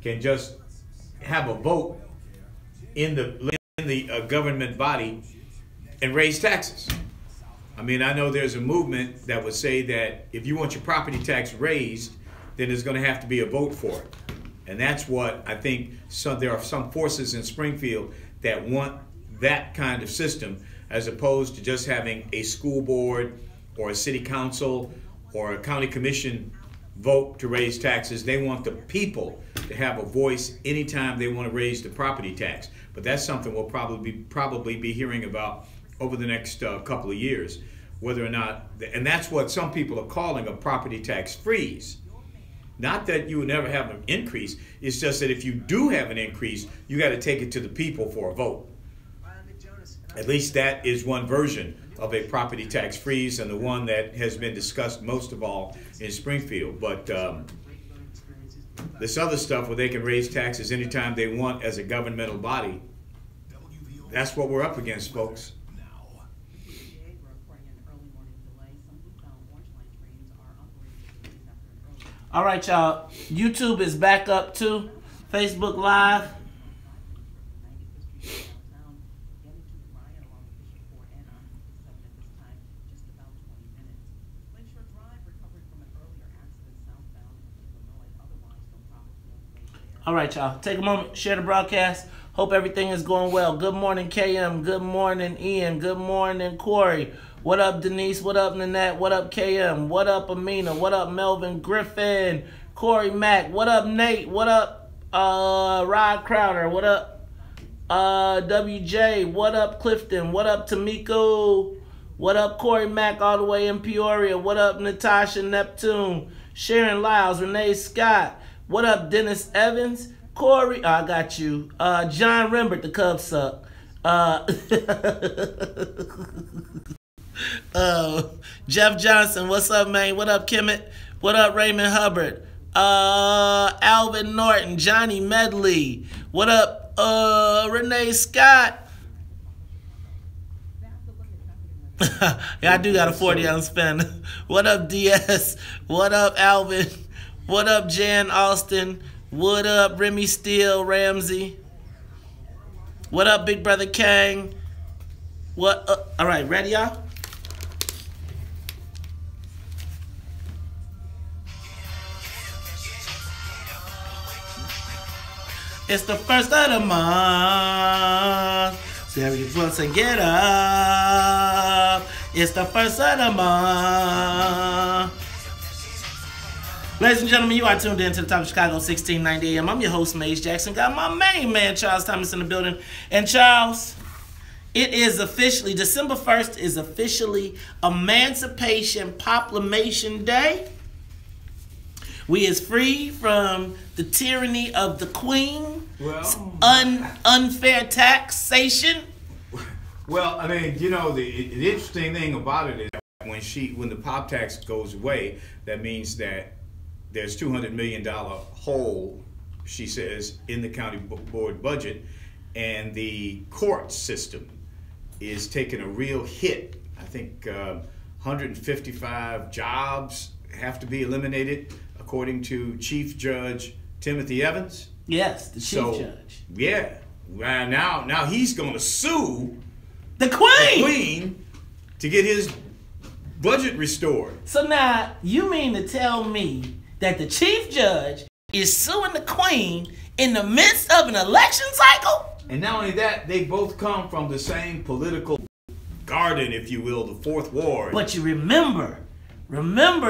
can just have a vote in the government body and raise taxes. I mean, I know there's a movement that would say that if you want your property tax raised, then there's going to have to be a vote for it. And that's what I think there are some forces in Springfield that want that kind of system, as opposed to just having a school board or a city council or a county commission vote to raise taxes. They want the people to have a voice anytime they want to raise the property tax. But that's something we'll probably be hearing about over the next couple of years, whether or not, and that's what some people are calling a property tax freeze. Not that you would never have an increase, it's just that if you do have an increase, you got to take it to the people for a vote. At least that is one version of a property tax freeze, and the one that has been discussed most of all in Springfield. But this other stuff where they can raise taxes anytime they want as a governmental body, that's what we're up against, folks. All right, y'all. YouTube is back up too. Facebook Live. All right, y'all. Take a moment, share the broadcast. Hope everything is going well. Good morning, KM. Good morning, Ian. Good morning, Corey. What up, Denise? What up, Nanette? What up, KM? What up, Amina? What up, Melvin Griffin? Corey Mack? What up, Nate? What up, Rod Crowder? What up, WJ? What up, Clifton? What up, Tamiko? What up, Corey Mack all the way in Peoria? What up, Natasha Neptune? Sharon Lyles? Renee Scott? What up, Dennis Evans? Corey, I got you. John Rembert, the Cubs suck. Jeff Johnson, what's up, man? What up, Kemet? What up, Raymond Hubbard? Alvin Norton, Johnny Medley. What up, Renee Scott? Yeah, I do got a 40-ounce pen. What up, DS? What up, Alvin? What up, Jan Austin? What up, Remy Steele Ramsey? What up, Big Brother Kang? What? All right, ready, y'all? It's the first of the month. So everyone say, get up. It's the first of the month. Ladies and gentlemen, you are tuned in to the Talk of Chicago, 1690 AM. I'm your host, Maze Jackson. Got my main man, Charles Thomas, in the building. And Charles, it is officially, December 1st is officially Emancipation Poplimation Day. We is free from the tyranny of the Queen, unfair taxation. Well, I mean, you know, the interesting thing about it is when the pop tax goes away, that means that there's $200 million hole, she says, in the county board budget, and the court system is taking a real hit. I think 155 jobs have to be eliminated, according to Chief Judge Timothy Evans. Yes, the Chief Judge. Yeah. Now he's going to sue the Queen. The Queen to get his budget restored. So now, you mean to tell me that the Chief Judge is suing the Queen in the midst of an election cycle? And not only that, they both come from the same political garden, if you will, the Fourth Ward. But you remember,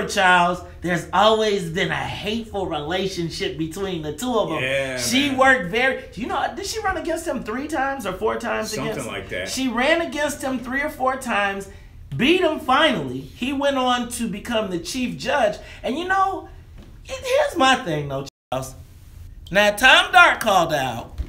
Charles, there's always been a hateful relationship between the two of them. Yeah, she worked did she run against him 3 times or 4 times? Something like that. She ran against him 3 or 4 times, beat him finally. He went on to become the Chief Judge. And you know, here's my thing though, Charles. Now, Tom Dart called out,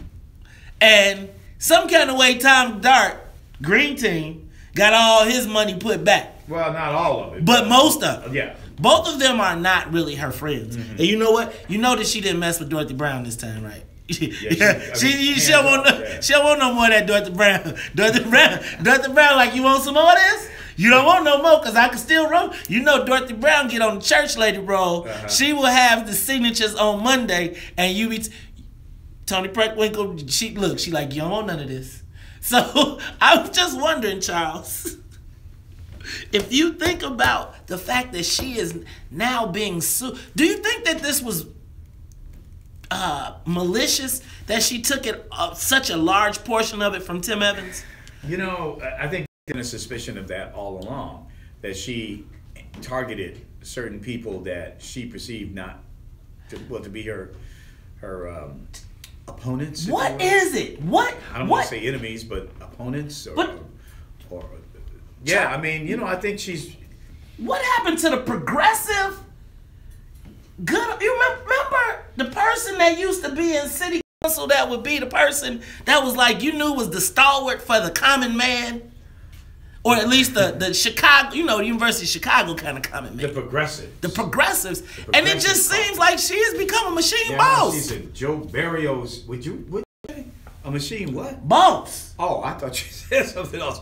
and some kind of way Tom Dart, Green Team, got all his money put back. Well, not all of it. But most of it. Yeah. Both of them are not really her friends. Mm-hmm. And you know what? You know that she didn't mess with Dorothy Brown this time, right? Yeah, she don't want no more of that Dorothy Brown. Dorothy Brown, like, you want some more of this? You don't want no more because I can still roll. You know Dorothy Brown get on the church lady roll. Uh-huh. She will have the signatures on Monday, and Tony Preckwinkle, she like, you don't want none of this. So I was just wondering, Charles, if you think about the fact that she is now being sued, do you think that this was malicious, that she took it such a large portion of it from Tim Evans? You know, I think there's a suspicion of that all along, that she targeted certain people that she perceived not to, well, to be her opponents. What is it? What? I don't want to say enemies, but opponents or yeah, I mean, you know, I think she's. What happened to the progressive? Good. You remember the person that used to be in city council that would be the person that was like, you knew was the stalwart for the common man, or at least the Chicago, you know, the University of Chicago kind of common man. The progressives. The progressives. And it just seems like she has become a machine boss. She said Joe Barrios. Would you say? A machine what? Boss. Oh, I thought you said something else.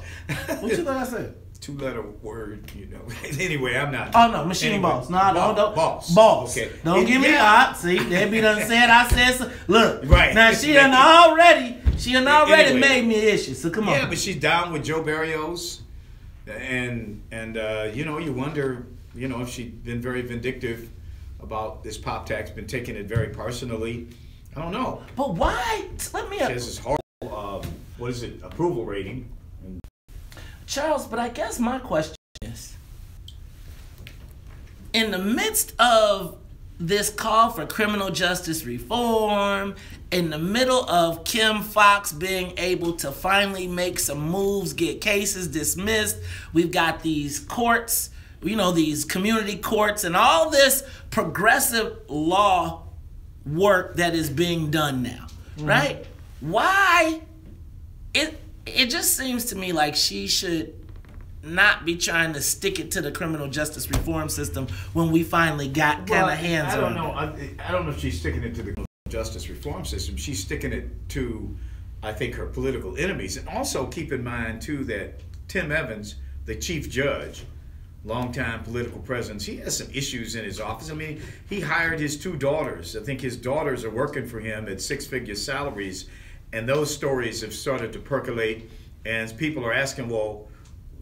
What you think I said? Two-letter word, you know. Anyway, I'm not. Oh no, machine boss. No, don't. Boss. Boss. Okay. Don't give me hot. See, Debbie done said I said so. Look. Right. Now she done already Anyway, made me an issue. So come on. Yeah, but she's down with Joe Barrios, and you know, you wonder, you know, if she's been very vindictive about this pop tax, been taking it very personally. I don't know. But why? Let me. She has this horrible, what is it, approval rating. Charles, but I guess my question is, in the midst of this call for criminal justice reform, in the middle of Kim Foxx being able to finally make some moves, get cases dismissed, we've got these courts, you know, these community courts and all this progressive law work that is being done now, right? Why? It just seems to me like she should not be trying to stick it to the criminal justice reform system when we finally got kind of hands on it. I don't know if she's sticking it to the criminal justice reform system. She's sticking it to, I think, her political enemies. And also keep in mind, too, that Tim Evans, the chief judge, longtime political presence, he has some issues in his office. I mean, he hired his two daughters. I think his daughters are working for him at six-figure salaries. And those stories have started to percolate, and people are asking, well,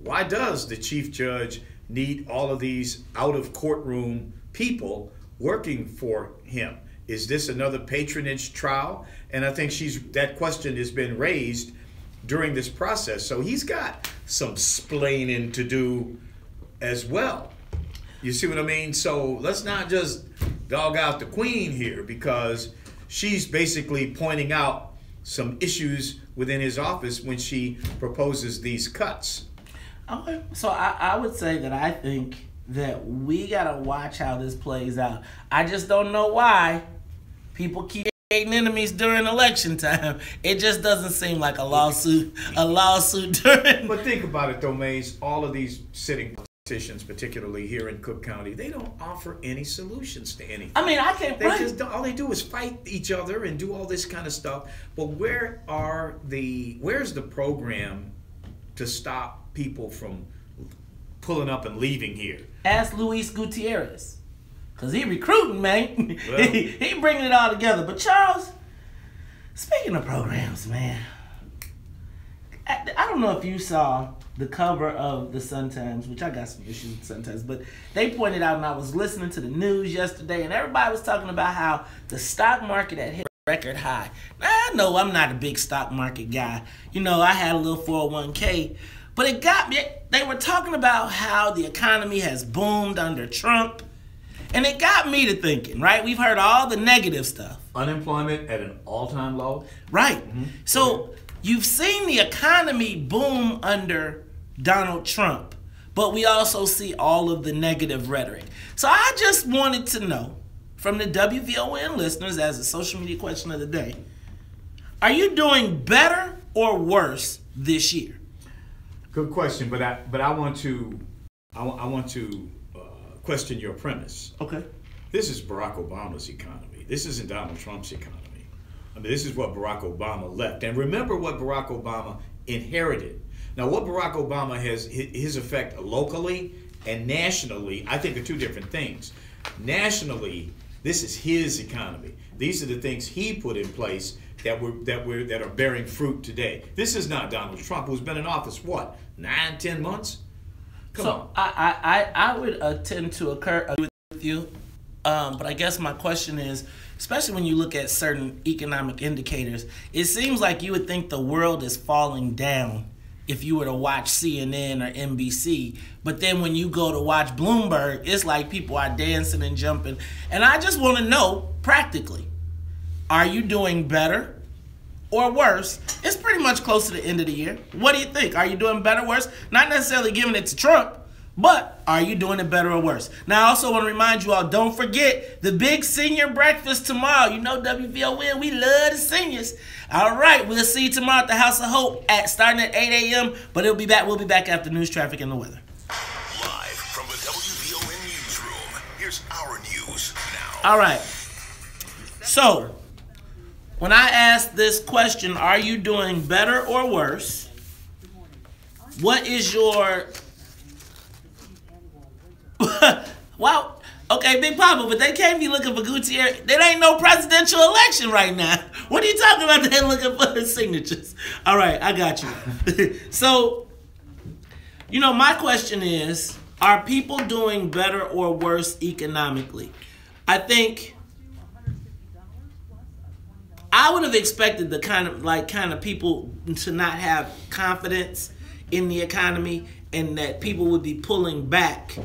why does the chief judge need all of these out-of-courtroom people working for him? Is this another patronage trial? And I think that question has been raised during this process. So he's got some splaining to do as well. You see what I mean? So let's not just dog out the queen here, because she's basically pointing out some issues within his office when she proposes these cuts. Okay, so I would say that I think that we gotta watch how this plays out. I just don't know why people keep creating enemies during election time. It just doesn't seem like a lawsuit during. But think about it though, Maze. All of these sitting politicians, particularly here in Cook County, they don't offer any solutions to anything. I mean, I can't. All they do is fight each other and do all this kind of stuff. But where's the program to stop people from pulling up and leaving here? Ask Luis Gutierrez, cause he recruiting, man. Well, he bringing it all together. But Charles, speaking of programs, man, I don't know if you saw the cover of the Sun-Times, which I got some issues with Sun-Times, but they pointed out, and I was listening to the news yesterday, and everybody was talking about how the stock market had hit a record high. Now, I know I'm not a big stock market guy. You know, I had a little 401k, but it got me. They were talking about how the economy has boomed under Trump, and it got me to thinking, right? We've heard all the negative stuff. Unemployment at an all-time low. Right. Mm-hmm. So you've seen the economy boom under Donald Trump, but we also see all of the negative rhetoric. So I just wanted to know from the WVON listeners, as a social media question of the day, are you doing better or worse this year? Good question, but I want to question your premise. Okay. This is Barack Obama's economy. This isn't Donald Trump's economy. I mean, this is what Barack Obama left. And remember what Barack Obama inherited. Now, what Barack Obama has, his effect locally and nationally, I think are two different things. Nationally, This is his economy. These are the things he put in place that are bearing fruit today. This is not Donald Trump, who's been in office, what, 9, 10 months? Come on. I would tend to agree with you, but I guess my question is, especially when you look at certain economic indicators, it seems like you would think the world is falling down if you were to watch CNN or NBC, but then when you go to watch Bloomberg, it's like people are dancing and jumping. And I just want to know, practically, are you doing better or worse? It's pretty much close to the end of the year. What do you think? Are you doing better or worse? Not necessarily giving it to Trump, but are you doing it better or worse? Now, I also want to remind you all, don't forget the big senior breakfast tomorrow. You know WVON, we love the seniors. All right, we'll see you tomorrow at the House of Hope starting at 8 a.m., but we'll be back after news, traffic, and the weather. Live from the WVON newsroom, here's our news now. All right. So, when I ask this question, are you doing better or worse? What is your... Well, okay, Big Papa, but they can't be looking for Gutierrez. There ain't no presidential election right now. What are you talking about? They're looking for his signatures. All right, I got you. So, you know, my question is, are people doing better or worse economically? I think I would have expected the kind of people to not have confidence in the economy and that people would be pulling back.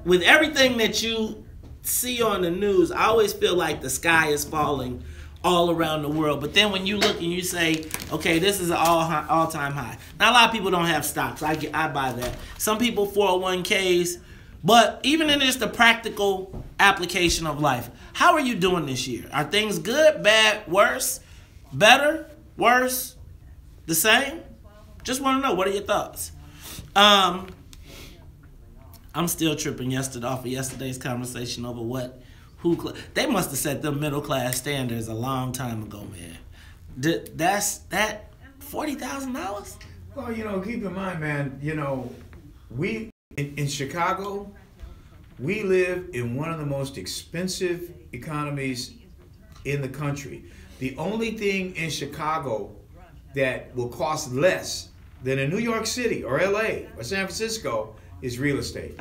With everything that you see on the news, I always feel like the sky is falling all around the world. But then when you look and you say, okay, this is an all-time high. Now, a lot of people don't have stocks. I buy that. Some people 401ks. But even in just the practical application of life, how are you doing this year? Are things good, bad, worse, better, worse, the same? Just want to know, what are your thoughts? I'm still tripping off of yesterday's conversation over they must have set them middle class standards a long time ago, man. That's $40,000? Well, you know, keep in mind, man, you know, we in Chicago, we live in one of the most expensive economies in the country. The only thing in Chicago that will cost less than in New York City or LA or San Francisco is real estate.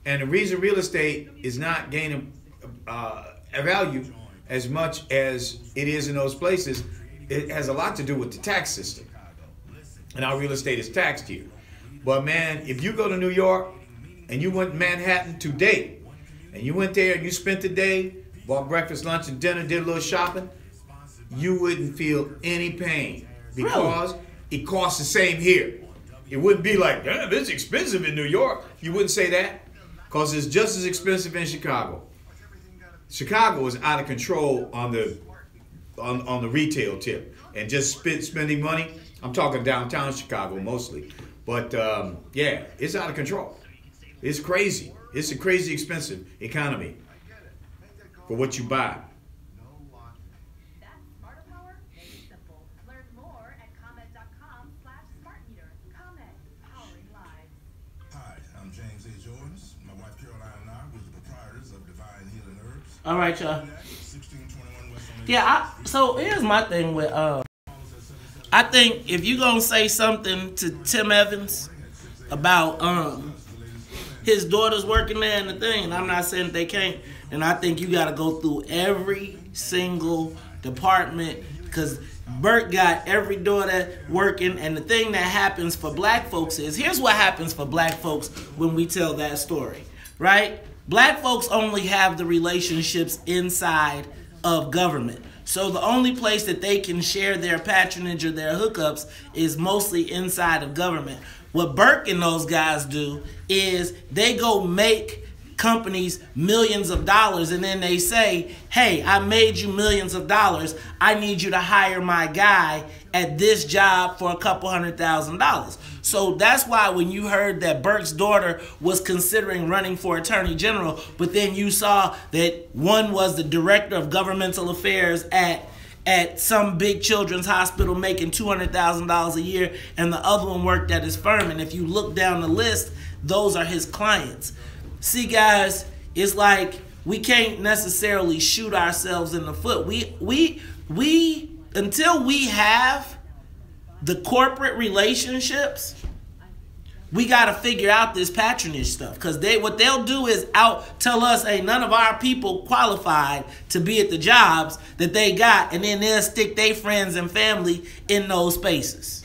And the reason real estate is not gaining a value as much as it is in those places, it has a lot to do with the tax system and how real estate is taxed here. But man, if you go to New York and you went to Manhattan today, and you went there and you spent the day, bought breakfast, lunch, and dinner, did a little shopping, you wouldn't feel any pain because it costs the same here. It wouldn't be like, damn, it's expensive in New York. You wouldn't say that because it's just as expensive in Chicago. Chicago is out of control on the retail tip and just spending money. I'm talking downtown Chicago mostly. But yeah, it's out of control. It's crazy. It's a crazy expensive economy for what you buy. All right, y'all. Yeah, so here's my thing with I think if you're going to say something to Tim Evans about his daughter's working there and the thing, and I'm not saying that they can't, and I think you got to go through every single department because Burt got every daughter working, and the thing that happens for black folks is, here's what happens for black folks when we tell that story, right? Black folks only have the relationships inside of government. So the only place that they can share their patronage or their hookups is mostly inside of government. What Burke and those guys do is they go make companies millions of dollars and then they say, hey, I made you millions of dollars. I need you to hire my guy at this job for a couple $100,000. So that's why when you heard that Burke's daughter was considering running for attorney general, but then you saw that one was the director of governmental affairs at some big children's hospital making $200,000 a year, and the other one worked at his firm. And if you look down the list, those are his clients. See, guys, it's like we can't necessarily shoot ourselves in the foot. We until we have the corporate relationships, we got to figure out this patronage stuff, because what they'll do is tell us, hey, none of our people qualified to be at the jobs that they got, and then they'll stick their friends and family in those spaces,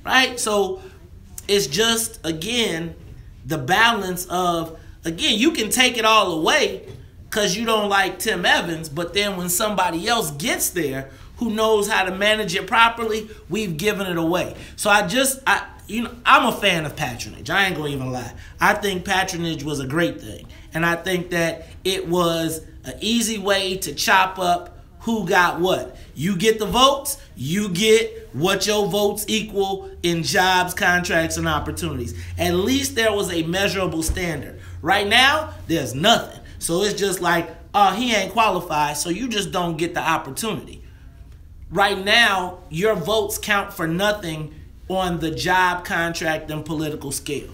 right? So it's just, again, the balance of, again, you can take it all away because you don't like Tim Evans, but then when somebody else gets there who knows how to manage it properly, we've given it away. So I'm a fan of patronage. I ain't gonna even lie. I think patronage was a great thing. And I think that it was an easy way to chop up who got what. You get the votes, you get what your votes equal in jobs, contracts, and opportunities. At least there was a measurable standard. Right now, there's nothing. So it's just like, oh, he ain't qualified, so you just don't get the opportunity. Right now, your votes count for nothing on the job, contract, and political scale.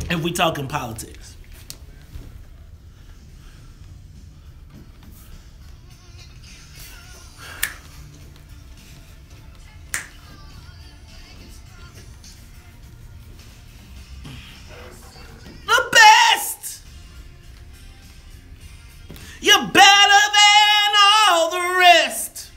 If we talking politics. The best! You're better than all the rest.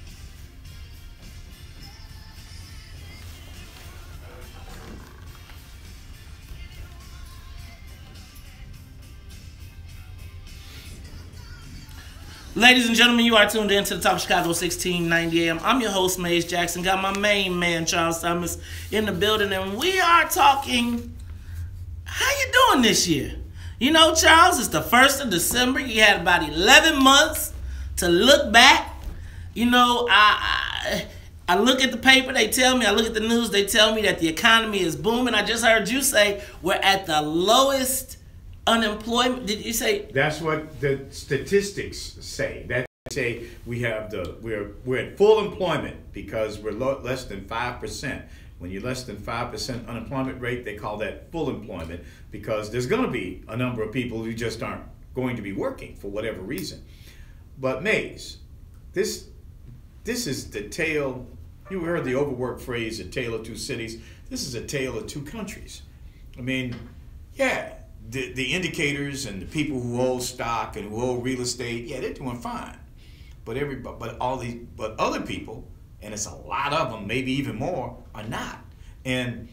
Ladies and gentlemen, you are tuned in to the Talk Chicago 1690 AM. I'm your host, Maze Jackson. Got my main man, Charles Thomas, in the building, and we are talking, how you doing this year? You know, Charles, it's the 1st of December. You had about 11 months to look back. You know, I look at the paper, they tell me, I look at the news, they tell me that the economy is booming. I just heard you say we're at the lowest unemployment. Did you say? That's what the statistics say. That say we're at full employment because we're less than 5%. When you're less than 5% unemployment rate, they call that full employment, because there's going to be a number of people who just aren't going to be working for whatever reason. But Maze, this is the tale. You heard the overworked phrase, a tale of two cities. This is a tale of two countries. I mean, yeah. The indicators and the people who hold stock and who hold real estate, yeah, they're doing fine. But other people, and it's a lot of them, maybe even more, are not. And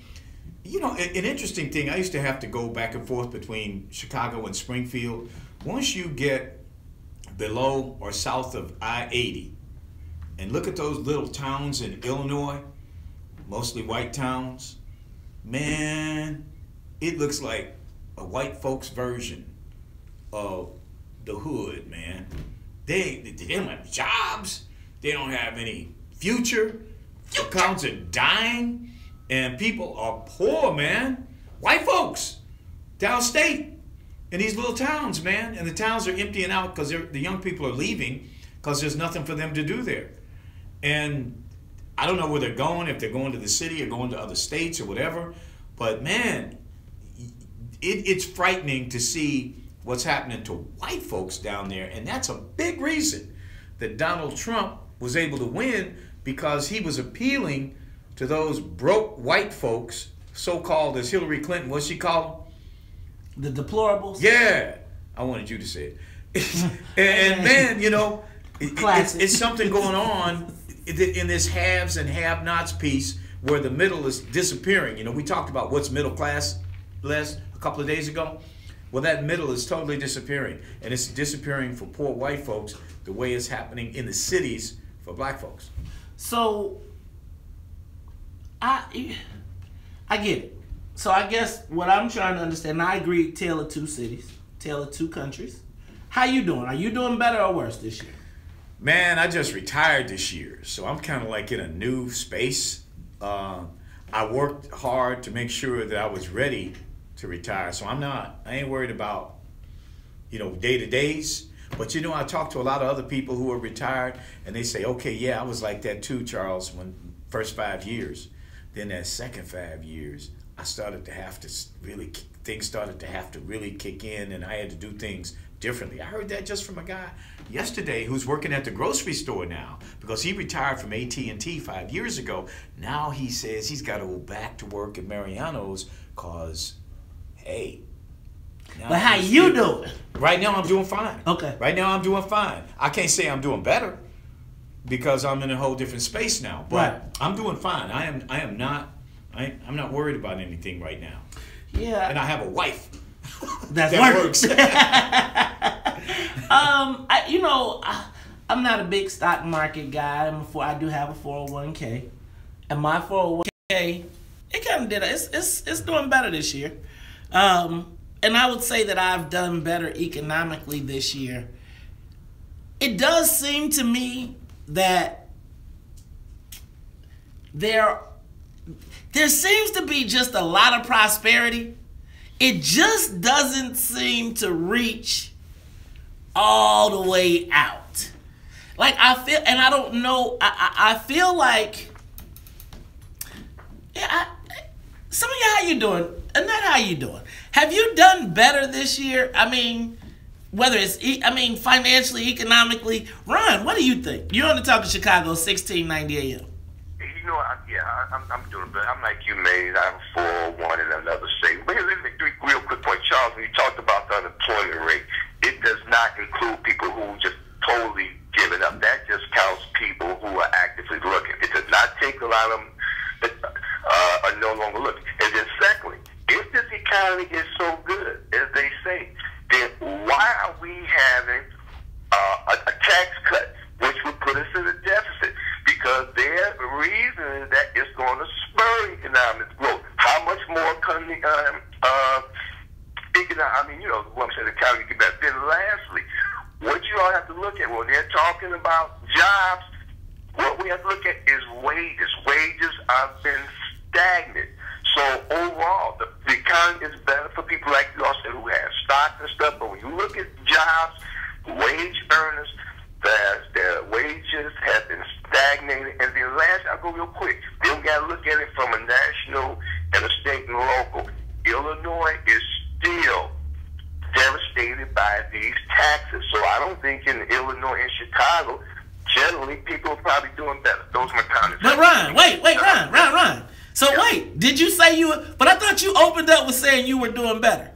you know, an interesting thing, I used to have to go back and forth between Chicago and Springfield. Once you get below or south of I-80 and look at those little towns in Illinois, mostly white towns, man, it looks like a white folks version of the hood, man. They don't have jobs. They don't have any future. Accounts are dying, and people are poor, man. White folks downstate in these little towns, man, and the towns are emptying out because the young people are leaving because there's nothing for them to do there. And I don't know where they're going, if they're going to the city or going to other states or whatever, but man, it's frightening to see what's happening to white folks down there. And that's a big reason that Donald Trump was able to win, because he was appealing to those broke white folks, so-called, as Hillary Clinton, what's she call them? The deplorables? Yeah. I wanted you to say it. and man, you know, it's something going on in this haves and have-nots piece where the middle is disappearing. You know, we talked about what's middle class less a couple of days ago. Well, that middle is totally disappearing, and it's disappearing for poor white folks the way it's happening in the cities for black folks. So I get it. So I guess what I'm trying to understand, and I agree, tale of two cities, tale of two countries. How you doing? Are you doing better or worse this year? Man, I just retired this year, so I'm kind of like in a new space. I worked hard to make sure that I was ready to retire, so I ain't worried about, you know, day-to-days. But you know, I talked to a lot of other people who are retired, and they say, okay, yeah, I was like that too, Charles, when first 5 years. Then that second 5 years, I started to have to really things started to have to really kick in, and I had to do things differently. I heard that just from a guy yesterday who's working at the grocery store now because he retired from AT&T 5 years ago. Now he says he's got to go back to work at Mariano's because, hey. But how you doing? Right now I'm doing fine. Okay. Right now I'm doing fine. I can't say I'm doing better because I'm in a whole different space now. But right. I'm doing fine. I'm not worried about anything right now. Yeah. And I have a wife. That works. I'm not a big stock market guy. I do have a 401k, and my 401k it kind of did. It's doing better this year, and I would say that I've done better economically this year. It does seem to me that there seems to be just a lot of prosperity. It just doesn't seem to reach all the way out. Like I feel, and I don't know, I feel like, some of you, how you doing? Annette, how you doing? Have you done better this year? I mean, whether it's, financially, economically. Ron, what do you think? You're on the Talk of Chicago, 1690 AM. I'm doing better. I'm like you, Mays. I have a 401 and another state. But here's three real quick point. Charles, when you talked about the unemployment rate, it does not include people who just totally give it up. That just counts people who are actively looking. It does not take a lot of them that are no longer looking. And then secondly, if this economy is so good, as they say, then why are we having a tax cut, which would put us in a deficit? Because their reason is that it's going to spur economic growth. How much more can the what I'm saying, the economy get better? Then lastly, what you all have to look at when they're talking about jobs, what we have to look at is wages. Wages have been stagnant. So overall, the economy is better for people like you all said who have stocks and stuff. But when you look at jobs, wage earners, their wages have been stagnated. And then last, I'll go real quick. Then we got to look at it from a national and a state and local. Illinois is still devastated by these taxes. So I don't think in Illinois and Chicago, generally, people are probably doing better. Those are my comments. But Ron, wait, Ron. So yeah. Wait, did you say you were, but I thought you opened up with saying you were doing better.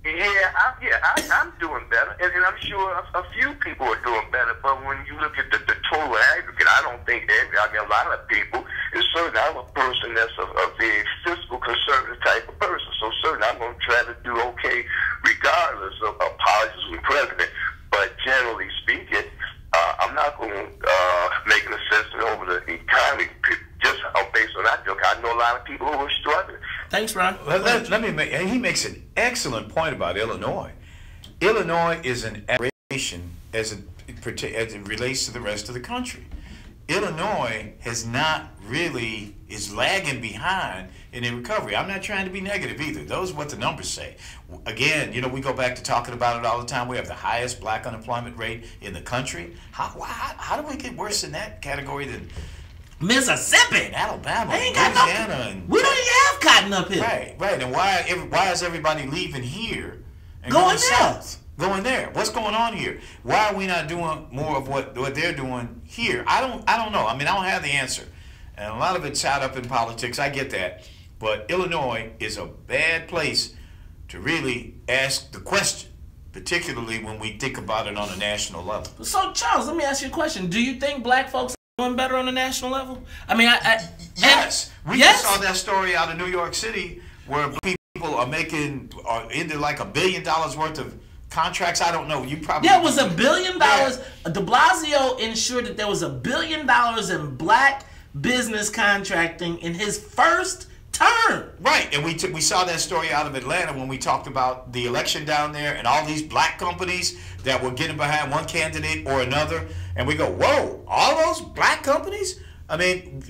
I'm doing better, and I'm sure a few people are doing better. But when you look at the total aggregate, I don't think a lot of people. And certainly, I'm a person that's a very fiscal conservative type of person. So certainly, I'm going to try to do okay, regardless of policies with the president. But generally speaking, I'm not going to make an assessment over the economy just based on that joke. I know a lot of people who are struggling. Thanks, Ron. Let me make. He makes an excellent point about Illinois. Illinois is an aberration as it relates to the rest of the country. Illinois is lagging behind in the recovery. I'm not trying to be negative either. Those are what the numbers say. Again, we go back to talking about it all the time. We have the highest black unemployment rate in the country. How do we get worse in that category than Mississippi, and Alabama, ain't Louisiana, and we don't even have cotton up here. Right. And why is everybody leaving here and going south? Going there. What's going on here? Why are we not doing more of what they're doing here? I don't know. I don't have the answer. And a lot of it's tied up in politics. I get that. But Illinois is a bad place to really ask the question, particularly when we think about it on a national level. So, Charles, let me ask you a question. Do you think black folks are doing better on a national level? Yes. We just saw that story out of New York City where people are into like $1 billion worth of contracts. I don't know. You probably it was $1 billion. Yeah. De Blasio ensured that there was $1 billion in black business contracting in his first term. Right, and we saw that story out of Atlanta when we talked about the election down there and all these black companies that were getting behind one candidate or another, and we go, whoa, all those black companies?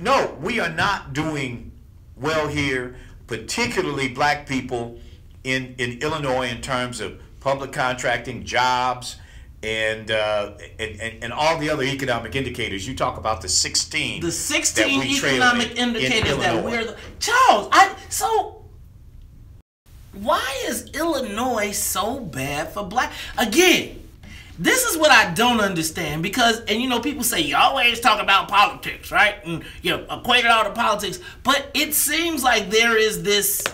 No, we are not doing well here, particularly black people in Illinois in terms of public contracting, jobs, and all the other economic indicators. You talk about the 16. The 16 economic indicators that we're Charles, why is Illinois so bad for black? Again, this is what I don't understand because, and you know, people say you always talk about politics, right? And you know, equate it all to politics, but it seems like there is this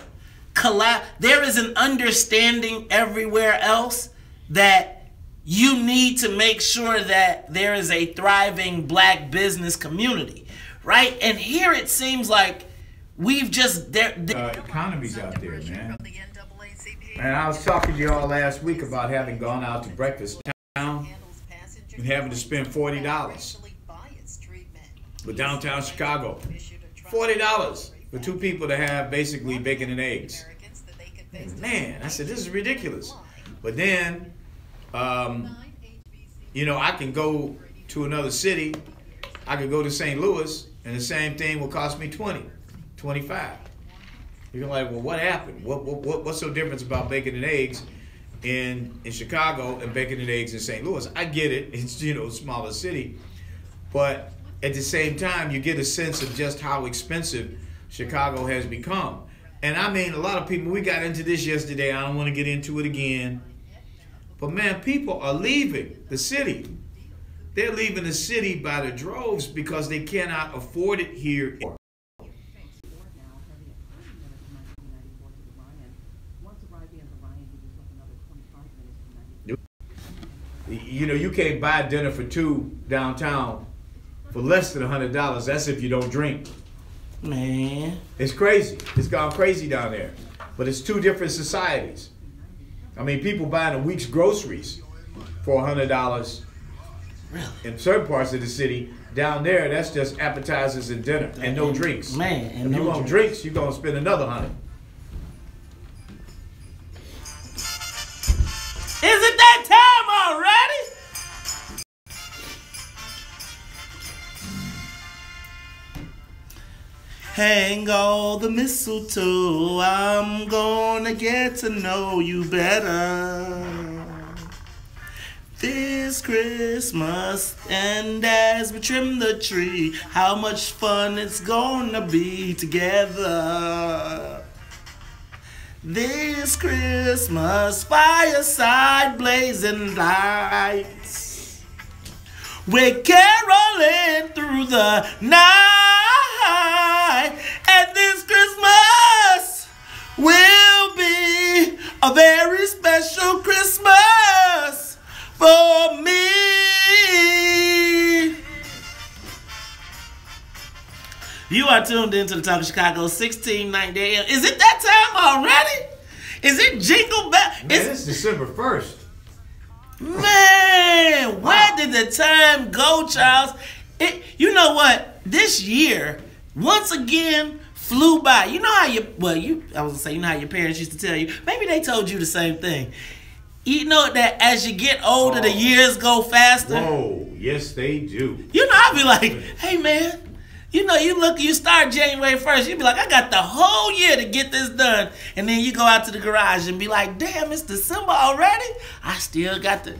there is an understanding everywhere else that you need to make sure that there is a thriving black business community, right? And here it seems like we've just economy's out there, man. And I was talking to y'all last week about having gone out to breakfast and having to spend $40 for downtown Chicago. $40 for two people to have basically bacon and eggs. And man, I said, this is ridiculous. But then, you know, I can go to another city. I could go to St. Louis, and the same thing will cost me $20, $25. You're like, well, what happened? What's so different about bacon and eggs in Chicago and bacon and eggs in St. Louis? I get it. It's, you know, a smaller city. But at the same time, you get a sense of just how expensive Chicago has become. And I mean, a lot of people, we got into this yesterday. I don't want to get into it again. But man, people are leaving the city. They're leaving the city by the droves because they cannot afford it here. You know, you can't buy dinner for two downtown for less than $100. That's if you don't drink. Man. It's crazy. It's gone crazy down there. But it's two different societies. I mean, people buying a week's groceries for $100 really? In certain parts of the city. Down there, that's just appetizers and dinner and no drinks. Man, and if you want drinks, you're going to spend another $100. Is it that time already? Hang all the mistletoe, I'm gonna get to know you better this Christmas. And as we trim the tree, how much fun it's gonna be together this Christmas. Fireside blazing lights, we're caroling through the night, and this Christmas will be a very special Christmas for me. You are tuned into the Talk of Chicago, 1690 AM. Is it that time already? Is it jingle bell? Man, it's December 1st. Man, where did the time go, Charles? You know what? This year, once again, flew by. You know how I was gonna say, you know how your parents used to tell you. Maybe they told you the same thing. You know that as you get older, the years go faster. Whoa, yes they do. You know, I'll be like, hey man, you know, you start January 1st, you be like, I got the whole year to get this done. And then you go out to the garage and be like, damn, it's December already? I still got the...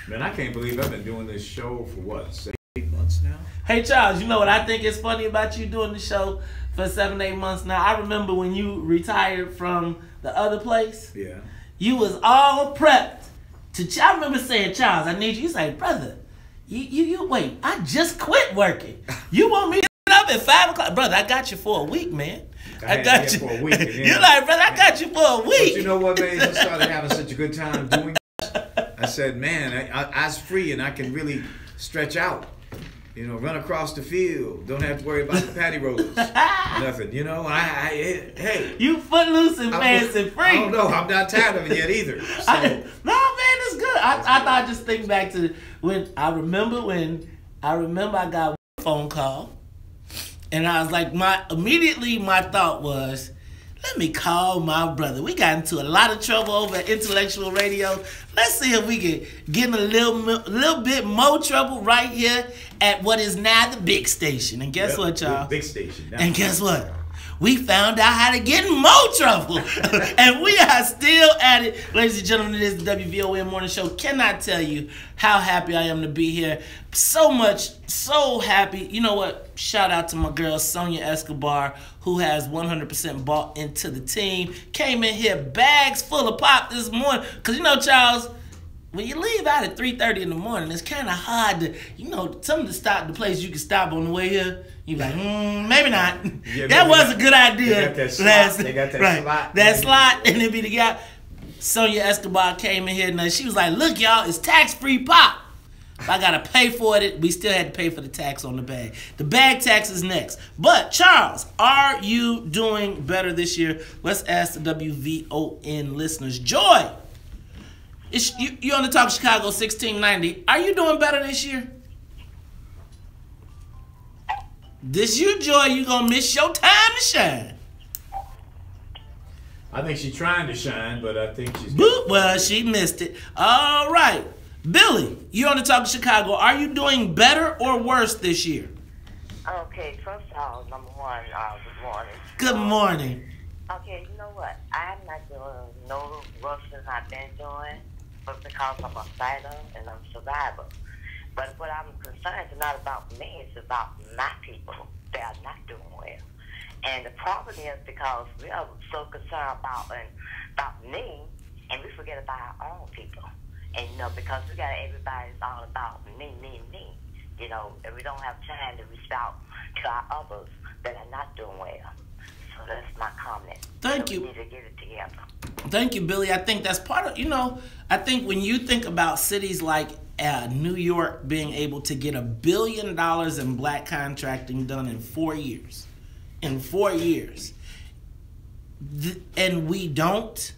Man, I can't believe I've been doing this show for what, 8 months now? Hey Charles, you know what I think is funny about you doing the show for 7, 8 months now? I remember when you retired from the other place. Yeah. You was all prepped to... I remember saying, Charles, I need you. You say, brother, you wait, I just quit working. You want me to get up at 5 o'clock? Brother, I got you for a week, man. I got you for a week. You're like, brother, I got you for a week. But you know what, man? I started having such a good time doing this. I said, man, I was free and I can really stretch out. You know, run across the field. Don't have to worry about the patty rollers. Nothing, you know. Hey. You footloose and fancy free. I don't know. I'm not tired of it yet either. So. No, man, it's good. I thought I just think back to when I remember I got a phone call, and I was like, immediately my thought was, let me call my brother. We got into a lot of trouble over at Intellectual Radio. Let's see if we can get in a little bit more trouble right here at what is now the big station. And guess what, y'all? Big station. And guess what? we found out how to get in more trouble. And we are still at it. Ladies and gentlemen, it is the WVON Morning Show. Cannot tell you how happy I am to be here. So happy. You know what? Shout out to my girl, Sonia Escobar, who has 100% bought into the team. Came in here bags full of pop this morning. Because, you know, Charles, when you leave out at 3:30 in the morning, it's kind of hard to, you know, some of the place you can stop on the way here. You're like, maybe not. Yeah, that was a good idea. They got that slot. That slot, and it be the guy. Sonia Escobar came in here, and she was like, look, y'all, it's tax-free pop. If I got to pay for it, we still had to pay for the tax on the bag. The bag tax is next. But, Charles, are you doing better this year? Let's ask the WVON listeners. Joy, you on the Talk Chicago 1690. Are you doing better this year? This you, Joy, you gonna miss your time to shine. I think she's trying to shine, but I think she's... Well, she missed it. All right. Billy, you on the Talk Chicago. Are you doing better or worse this year? Okay, first of all, number one, good morning. Good morning. Okay, you know what? I'm not doing no worse than I've been doing, but because I'm a fighter and I'm a survivor. But what I'm concerned is not about me, it's about my people that are not doing well. And the problem is because we are so concerned about me, and we forget about our own people. And, you know, because everybody's all about me, you know, and we don't have time to reach out to our others that are not doing well. So that's my comment. Thank you. We need to get it together. Thank you, Billy. I think that's part of, you know, I think when you think about cities like New York being able to get $1 billion in black contracting done in 4 years, and we don't,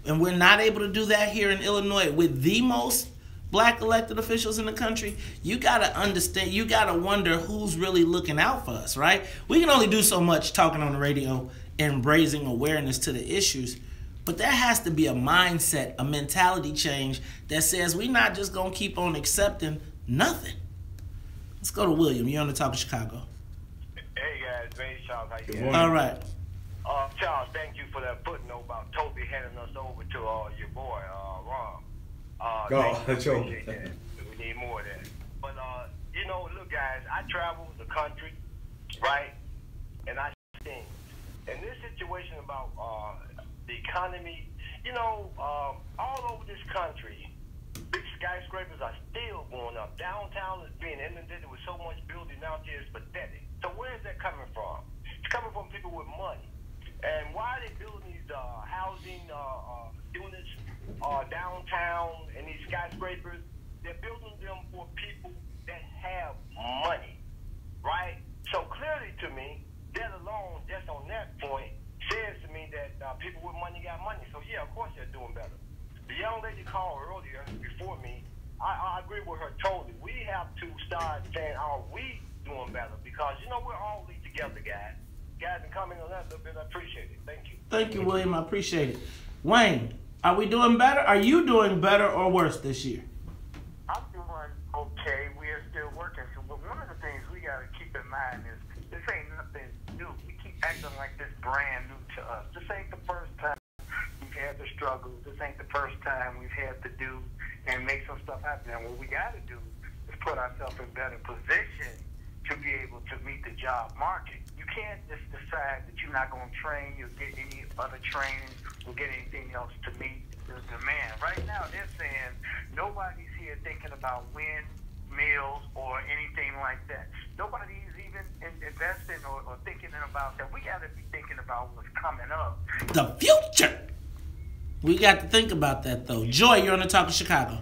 and we're not able to do that here in Illinois with the most black elected officials in the country, you gotta understand, you gotta wonder who's really looking out for us, right? We can only do so much talking on the radio and raising awareness to the issues, but there has to be a mindset, a mentality change that says we're not just gonna keep on accepting nothing. Let's go to William. You're on the Talk of Chicago. Hey guys, Ray Charles, how you doing? All right. Charles, thank you for that footnote about Toby handing us over to your boy, Ron. Appreciate that. We need more of that. But, you know, look, guys, I travel the country, right? And I see things. And this situation about the economy, you know, all over this country, big skyscrapers are still going up. Downtown is being inundated with so much building out there, it's pathetic. So where is that coming from? It's coming from people with money. And why are they building these housing units downtown and these skyscrapers? They're building them for people that have money, right? So clearly to me, that alone, just on that point, says to me that people with money got money. So yeah, of course they're doing better. The young lady called earlier before me. I agree with her totally. We have to start saying, are we doing better? Because, you know, we're all together, guys. Guys, and comment on that a little bit. I appreciate it. Thank you. Thank you, William. I appreciate it. Wayne, are we doing better? Are you doing better or worse this year? I'm doing okay. We are still working. So, but one of the things we got to keep in mind is this ain't nothing new. We keep acting like this brand new to us. This ain't the first time we've had the struggle. This ain't the first time we've had to do and make some stuff happen. And what we got to do is put ourselves in better position to be able to meet the job market. You can't just decide that you're not going to train, you'll get any other training, or get anything else to meet the demand. Right now, they're saying nobody's here thinking about windmills or anything like that. Nobody's even investing or thinking about that. We got to be thinking about what's coming up. The future. We got to think about that, though. Joy, you're on the Talk of Chicago.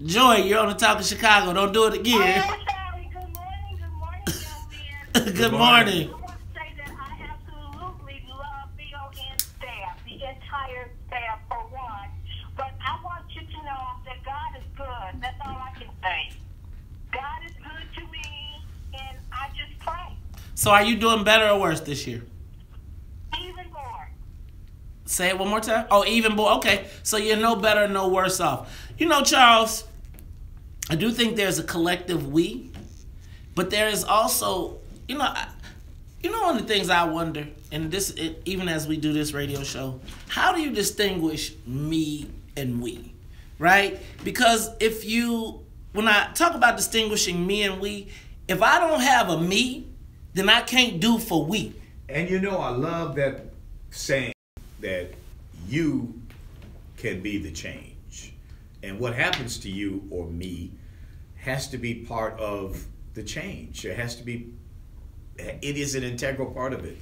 Joy, you're on the Talk of Chicago. Don't do it again. Oh, sorry. Good morning, young man. Good morning. I want to say that I absolutely love VON staff, the entire staff for one. But I want you to know that God is good. That's all I can say. God is good to me, and I just pray. So are you doing better or worse this year? Even more. Say it one more time. Oh, even more. Okay. So you're no better, no worse off. You know, Charles, I do think there's a collective we, but there is also, you know, You know, one of the things I wonder, and even as we do this radio show, how do you distinguish me and we, right? Because when I talk about distinguishing me and we, if I don't have a me, then I can't do for we. And you know, I love that saying that you can be the change. And what happens to you or me has to be part of the change. It is an integral part of it.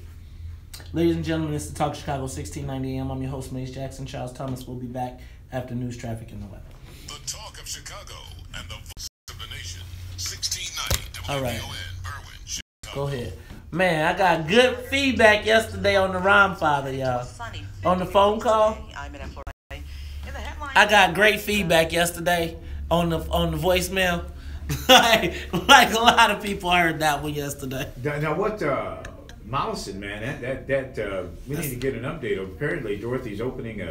Ladies and gentlemen, it's the Talk Chicago 1690 AM. I'm your host, Mace Jackson. Charles Thomas will be back after news, traffic, and the weather. The Talk of Chicago and the voice of the nation. 1690 WVON, All right. Berwyn, Chicago. Go ahead. Man, I got good feedback yesterday on the Rhyme Father, y'all. On the phone call. I got great feedback yesterday on the voicemail. like a lot of people heard that one yesterday. Now what, Mollison, man, we need to get an update. Apparently Dorothy's opening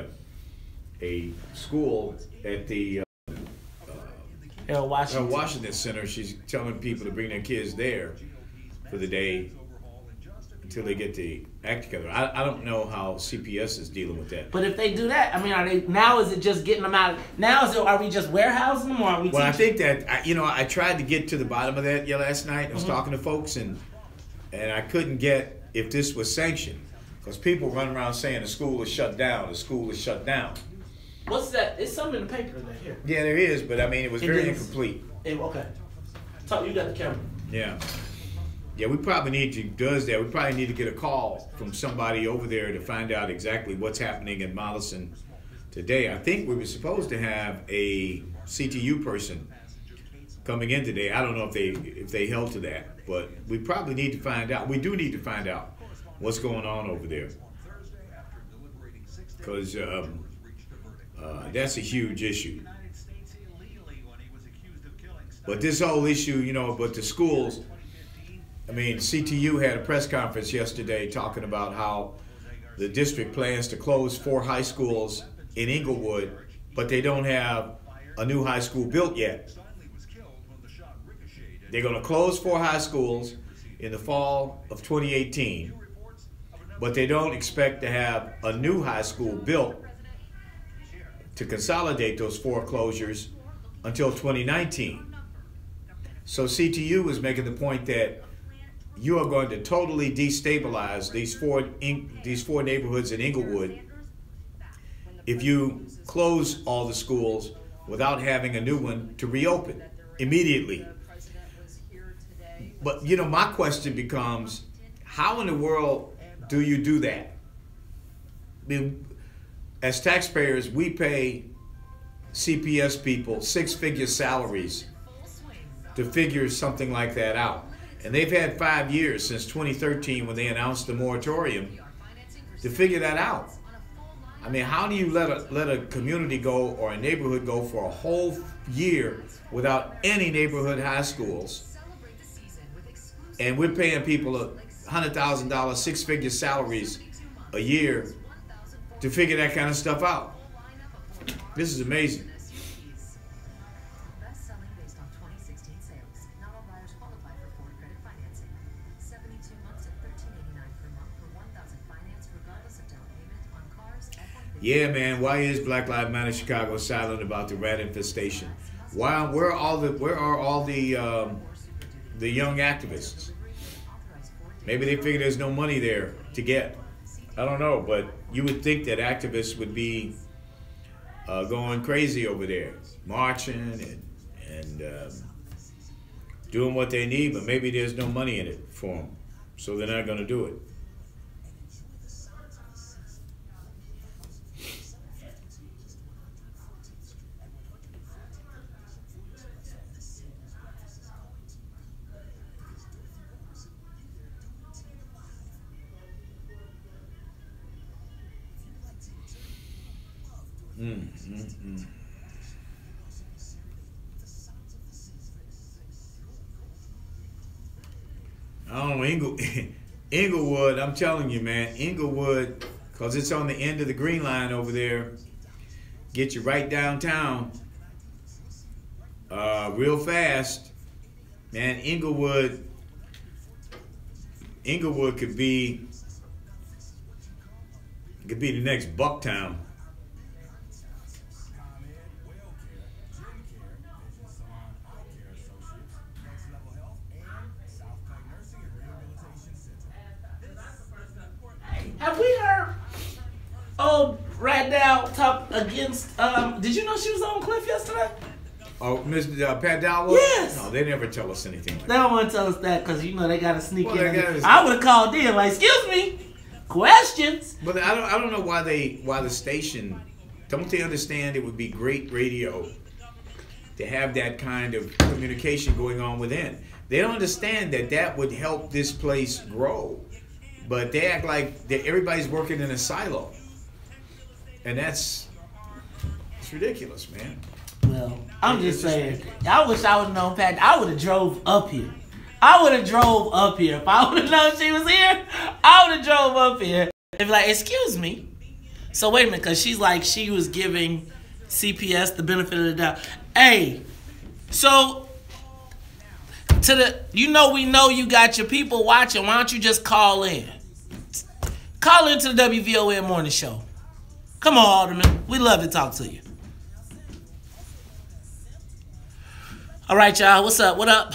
a school at the Washington Center. She's telling people to bring their kids there for the day until they get the act together. I don't know how CPS is dealing with that. But if they do that, I mean, is it just getting them out? Are we just warehousing them, or are we? Well, I think that I tried to get to the bottom of that last night. I was talking to folks and I couldn't get if this was sanctioned because people run around saying the school is shut down. The school is shut down. What's that? It's something in the paper today. Here. Yeah, there is, but I mean, it was very incomplete. Okay. So you got the camera. Yeah. Yeah, we probably need to get a call from somebody over there to find out exactly what's happening in Mollison today. I think we were supposed to have a CTU person coming in today. I don't know if they held to that, but we probably need to find out. We do need to find out what's going on over there because that's a huge issue. But this whole issue, but the schools. I mean, CTU had a press conference yesterday talking about how the district plans to close 4 high schools in Inglewood, but they don't have a new high school built yet. They're going to close 4 high schools in the fall of 2018, but they don't expect to have a new high school built to consolidate those 4 closures until 2019. So CTU is making the point that you are going to totally destabilize these four neighborhoods in Inglewood if you close all the schools without having a new one to reopen immediately. But my question becomes, how in the world do you do that? I mean, as taxpayers, we pay CPS people 6-figure salaries to figure something like that out. And they've had 5 years since 2013 when they announced the moratorium to figure that out. I mean, how do you let a community go or a neighborhood go for a whole year without any neighborhood high schools? And we're paying people $100,000, 6-figure salaries a year to figure that kind of stuff out. This is amazing. Yeah, man. Why is Black Lives Matter Chicago silent about the rat infestation? Where are all the young activists? Maybe they figure there's no money there to get. I don't know, but you would think that activists would be going crazy over there, marching and doing what they need, but maybe there's no money in it for them, so they're not going to do it. I don't know, Inglewood, I'm telling you, man, Inglewood, because it's on the end of the Green Line over there, get you right downtown real fast. Man, Inglewood, Inglewood could be the next Bucktown. Have we heard old Radell talk against? Did you know she was on Cliff yesterday? Oh, Miss Pat Dowell? Yes. No, they never tell us anything like They don't want to tell us that because you know they got to sneak in. Gotta, I would have called in like, "Excuse me, questions." But I don't know why the station, don't they understand it would be great radio to have that kind of communication going on within? They don't understand that would help this place grow, but they act like that everybody's working in a silo, and it's ridiculous, man. Well, I'm just saying, I wish I would have known Pat. I would have drove up here. I would have drove up here. If I would have known she was here, I would have drove up here. And be like, excuse me. So wait a minute, because she's like, she was giving CPS the benefit of the doubt. Hey, so we know you got your people watching. Why don't you just call in? Call into the WVON morning show. Come on, Alderman. We love to talk to you. All right, y'all. What's up? What up?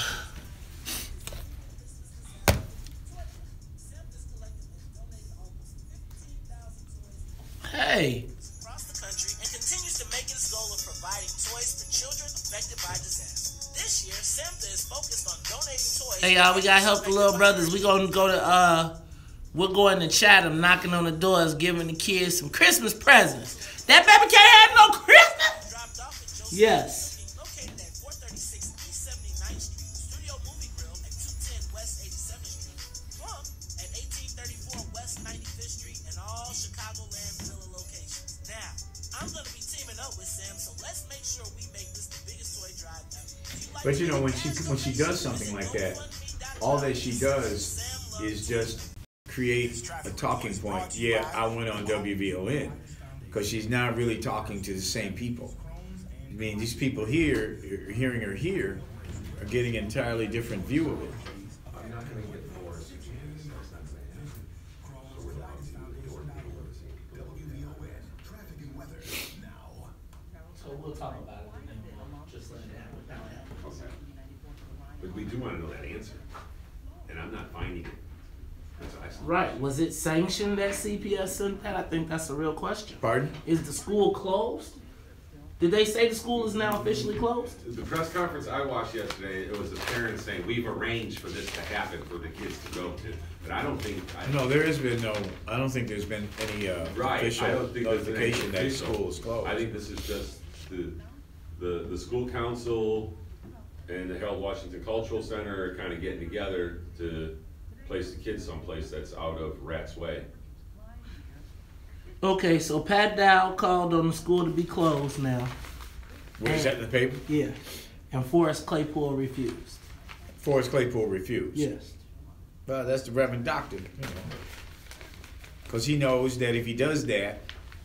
Hey. Across the country and continues to make its goal of providing toys for children affected by disaster. This year, SAMHSA is focused on donating toys. Hey, y'all. We gotta help the little brothers. We gonna go to we're going to Chatham, knocking on the doors, giving the kids some Christmas presents. That baby can't have no Christmas. Yes. But you know, when she does something like that, all that she does is just create a talking point. Yeah, I went on WVON, because she's not really talking to the same people. I mean, these people here, hearing her here, are getting an entirely different view of it. I'm not going to get forced. So we'll talk about it. Just let it happen. Okay. But we do want to know that answer, and I'm not finding it. Right. Was it sanctioned that CPS sent that? I think that's a real question. Pardon? Is the school closed? Did they say the school is now officially closed? The press conference I watched yesterday, it was a parent saying, we've arranged for this to happen for the kids to go to. But I don't think... No, there has been no... I don't think there's been any official notification that school is closed. I think this is just the school council and the Harold Washington Cultural Center are kind of getting together to place the kids someplace that's out of Rat's Way. Okay, so Pat Dow called on the school to be closed now. Is that in the paper? Yeah. And Forrest Claypool refused. Forrest Claypool refused? Yes. Well, that's the Reverend Doctor, you know. Because he knows that if he does that,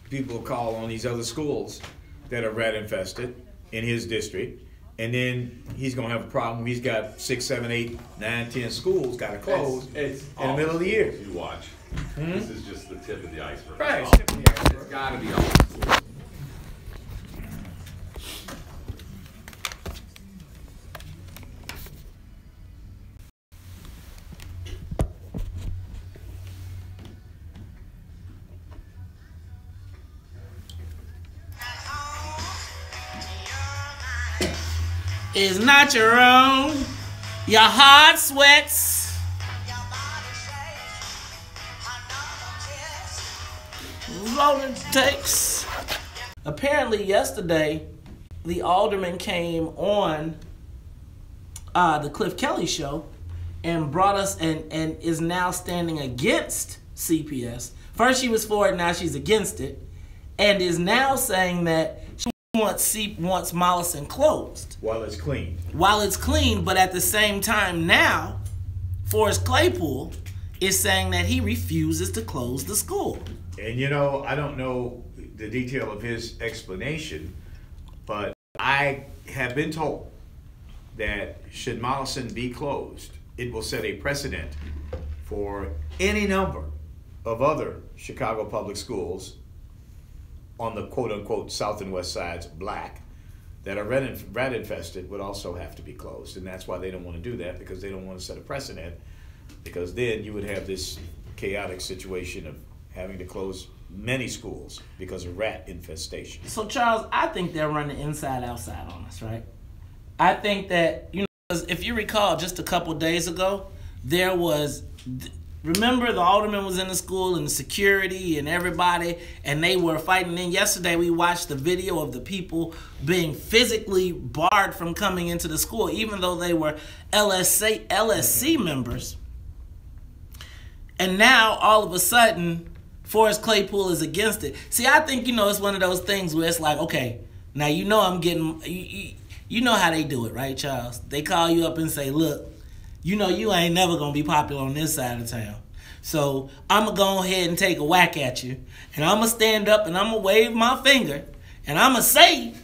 people will call on these other schools that are rat infested in his district. And then he's going to have a problem. He's got 6, 7, 8, 9, 10 schools got to close in the middle of the year. You watch. This is just the tip of the iceberg. Right. It's got to be all schools. Is not your own. Your heart sweats. Rolling takes. Apparently yesterday, the alderman came on the Cliff Kelly show and brought us and is now standing against CPS. First she was for it, now she's against it, and is now saying that she wants Mollison closed. While it's clean. While it's clean, but at the same time now, Forrest Claypool is saying that he refuses to close the school. And you know, I don't know the detail of his explanation, but I have been told that should Mollison be closed, it will set a precedent for any number of other Chicago public schools on the quote-unquote south and west sides, black, that are rat infested would also have to be closed. And that's why they don't want to do that, because they don't want to set a precedent, because then you would have this chaotic situation of having to close many schools because of rat infestation. So Charles, I think they're running inside outside on us, right? I think that, you know, if you recall, just a couple days ago, there was, remember the alderman was in the school and the security and everybody, and they were fighting. And yesterday we watched the video of the people being physically barred from coming into the school, even though they were LSC members. And now all of a sudden, Forrest Claypool is against it. See, I think, you know, it's one of those things where it's like, okay, now you know I'm getting, you know how they do it, right, Charles? They call you up and say, look, you know you ain't never going to be popular on this side of town. So I'm going to go ahead and take a whack at you. And I'm going to stand up and I'm going to wave my finger. And I'm going to say,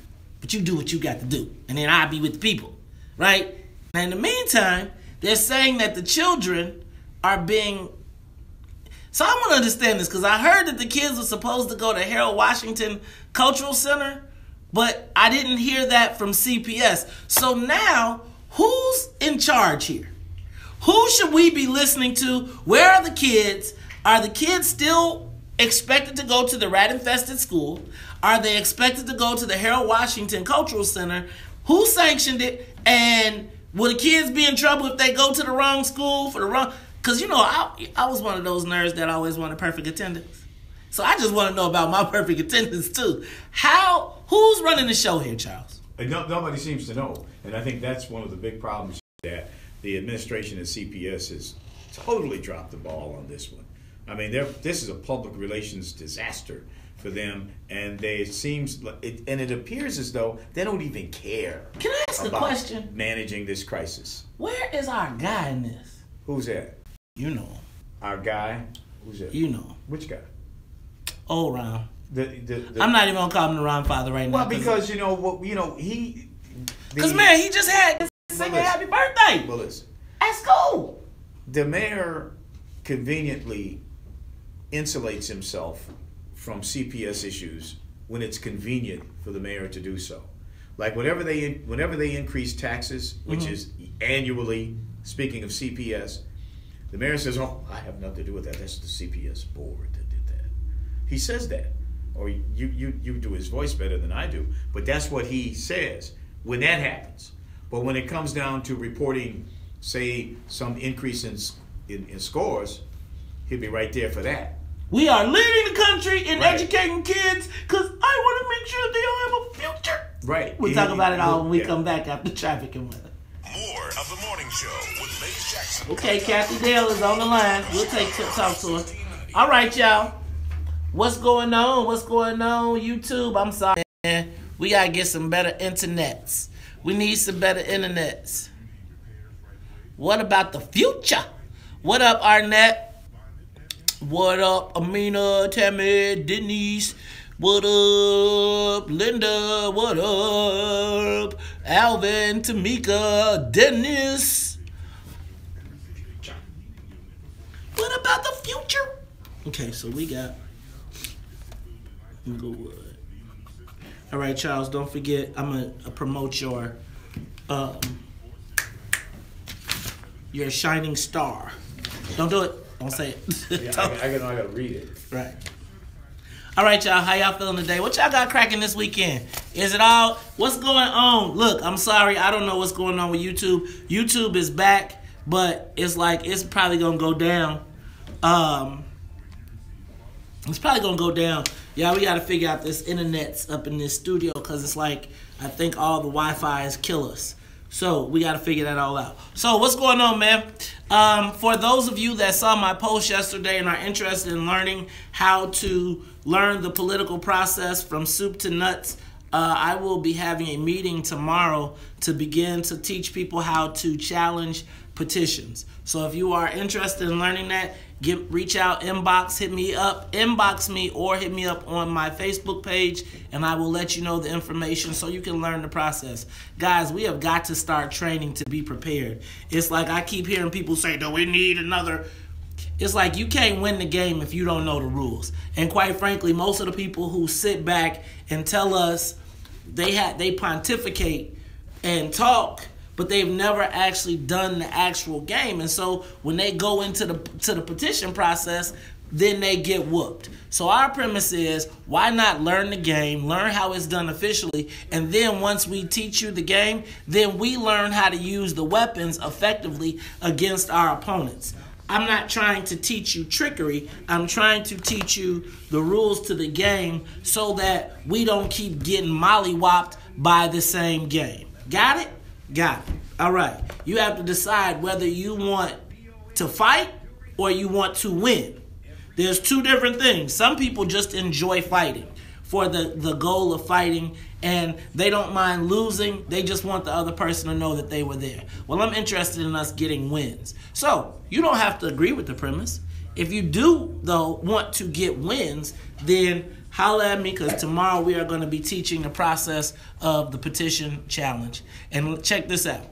but you do what you got to do. And then I'll be with the people, right? Now, in the meantime, they're saying that the children are being... So I want to understand this, because I heard that the kids were supposed to go to Harold Washington Cultural Center, but I didn't hear that from CPS. So now, who's in charge here? Who should we be listening to? Where are the kids? Are the kids still expected to go to the rat-infested school? Are they expected to go to the Harold Washington Cultural Center? Who sanctioned it? And will the kids be in trouble if they go to the wrong school for the wrong... Because, you know, I was one of those nerds that always wanted perfect attendance. So I just want to know about my perfect attendance, too. Who's running the show here, Charles? Nobody seems to know. And I think that's one of the big problems, that the administration at CPS has totally dropped the ball on this one. I mean, this is a public relations disaster for them, and it appears as though they don't even care. Can I ask a question? Managing this crisis. Where is our guy in this? Who's that? You know. Our guy? Who's that? You know. Which guy? Old Ron. I'm not even gonna call him the Ron father right now. Well, because he. Because man, he just had singing happy birthday. Well, listen. At school. The mayor conveniently insulates himself from CPS issues when it's convenient for the mayor to do so. Like whenever they increase taxes, which is annually. Speaking of CPS, the mayor says, "Oh, I have nothing to do with that. That's the CPS board that did that." He says that, or you do his voice better than I do, but that's what he says when that happens. But when it comes down to reporting, say, some increase in scores, he'll be right there for that. We are leading the country in educating kids because I want to make sure they all have a future. Right. We'll talk about it all when we come back after traffic and weather. More of the morning show with Maze Jackson. Okay, Kathy Dale is on the line. We'll talk to her. All right, y'all. What's going on? What's going on? YouTube, I'm sorry, man. We got to get some better internets. We need some better internets. What about the future? What up, Arnett? What up, Amina, Tammy, Denise? What up, Linda? What up, Alvin, Tamika, Dennis? What about the future? Okay, so we got. All right, Charles. Don't forget. I'm gonna promote your shining star. Don't do it. Don't say it. Yeah, I gotta read it. Right. All right, y'all. How y'all feeling today? What y'all got cracking this weekend? Is it all? What's going on? Look, I'm sorry. I don't know what's going on with YouTube. YouTube is back, but it's like it's probably gonna go down. It's probably gonna go down. Yeah, we gotta figure out this internet's up in this studio because it's like I think all the Wi-Fi's kill us. So we got to figure that all out. So what's going on, man? For those of you that saw my post yesterday and are interested in learning how to learn the political process from soup to nuts, I will be having a meeting tomorrow to begin to teach people how to challenge petitions. So if you are interested in learning that, reach out, hit me up, inbox me, or hit me up on my Facebook page, and I will let you know the information so you can learn the process. Guys, we have got to start training to be prepared. It's like I keep hearing people say, do we need another? It's like you can't win the game if you don't know the rules. And quite frankly, most of the people who sit back and tell us they pontificate and talk, but they've never actually done the actual game. And so when they go into the petition process, then they get whooped. So our premise is, why not learn the game, learn how it's done officially, and then once we teach you the game, then we learn how to use the weapons effectively against our opponents. I'm not trying to teach you trickery. I'm trying to teach you the rules to the game so that we don't keep getting mollywopped by the same game. Got it? Got it. All right. You have to decide whether you want to fight or you want to win. There's two different things. Some people just enjoy fighting for the goal of fighting, and they don't mind losing. They just want the other person to know that they were there. Well, I'm interested in us getting wins. So you don't have to agree with the premise. If you do, though, want to get wins, then holla at me, because tomorrow we are going to be teaching the process of the petition challenge. And check this out.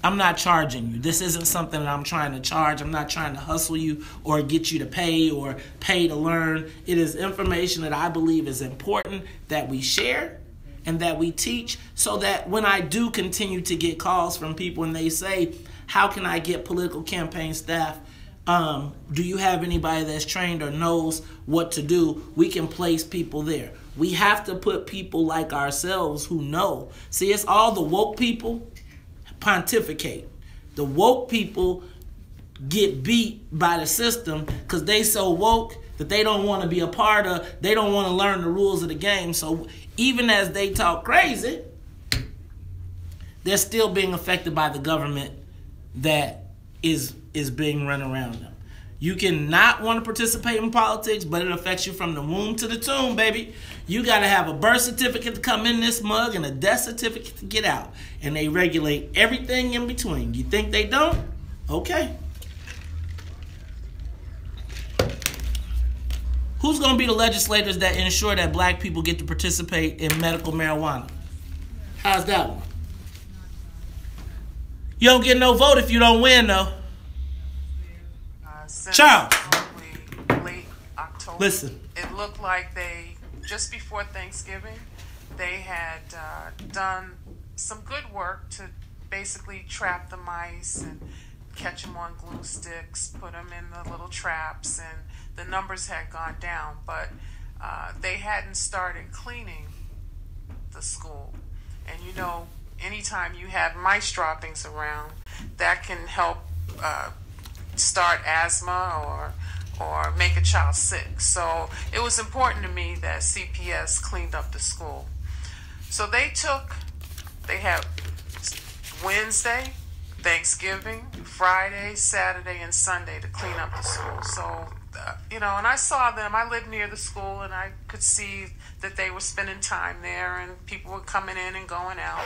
I'm not charging you. This isn't something that I'm trying to charge. I'm not trying to hustle you or get you to pay or pay to learn. It is information that I believe is important that we share and that we teach, so that when I do continue to get calls from people and they say, how can I get political campaign staff? Do you have anybody that's trained or knows what to do? We can place people there. We have to put people like ourselves who know. See, it's all the woke people pontificate. The woke people get beat by the system because they so woke that they don't want to be a part of, they don't want to learn the rules of the game. So even as they talk crazy, they're still being affected by the government that is being run around them. You can not want to participate in politics, but it affects you from the womb to the tomb, baby. You got to have a birth certificate to come in this mug and a death certificate to get out. And they regulate everything in between. You think they don't? Okay. Who's going to be the legislators that ensure that black people get to participate in medical marijuana? How's that one? You don't get no vote if you don't win, though. Charles. Late October. Listen. It looked like they, just before Thanksgiving, they had done some good work to basically trap the mice and catch them on glue sticks, put them in the little traps, and the numbers had gone down, but they hadn't started cleaning the school. And you know, anytime you have mice droppings around, that can help start asthma or make a child sick. So it was important to me that CPS cleaned up the school. So they had Wednesday, Thanksgiving, Friday, Saturday, and Sunday to clean up the school. So, you know, and I saw them. I lived near the school, and I could see that they were spending time there, and people were coming in and going out.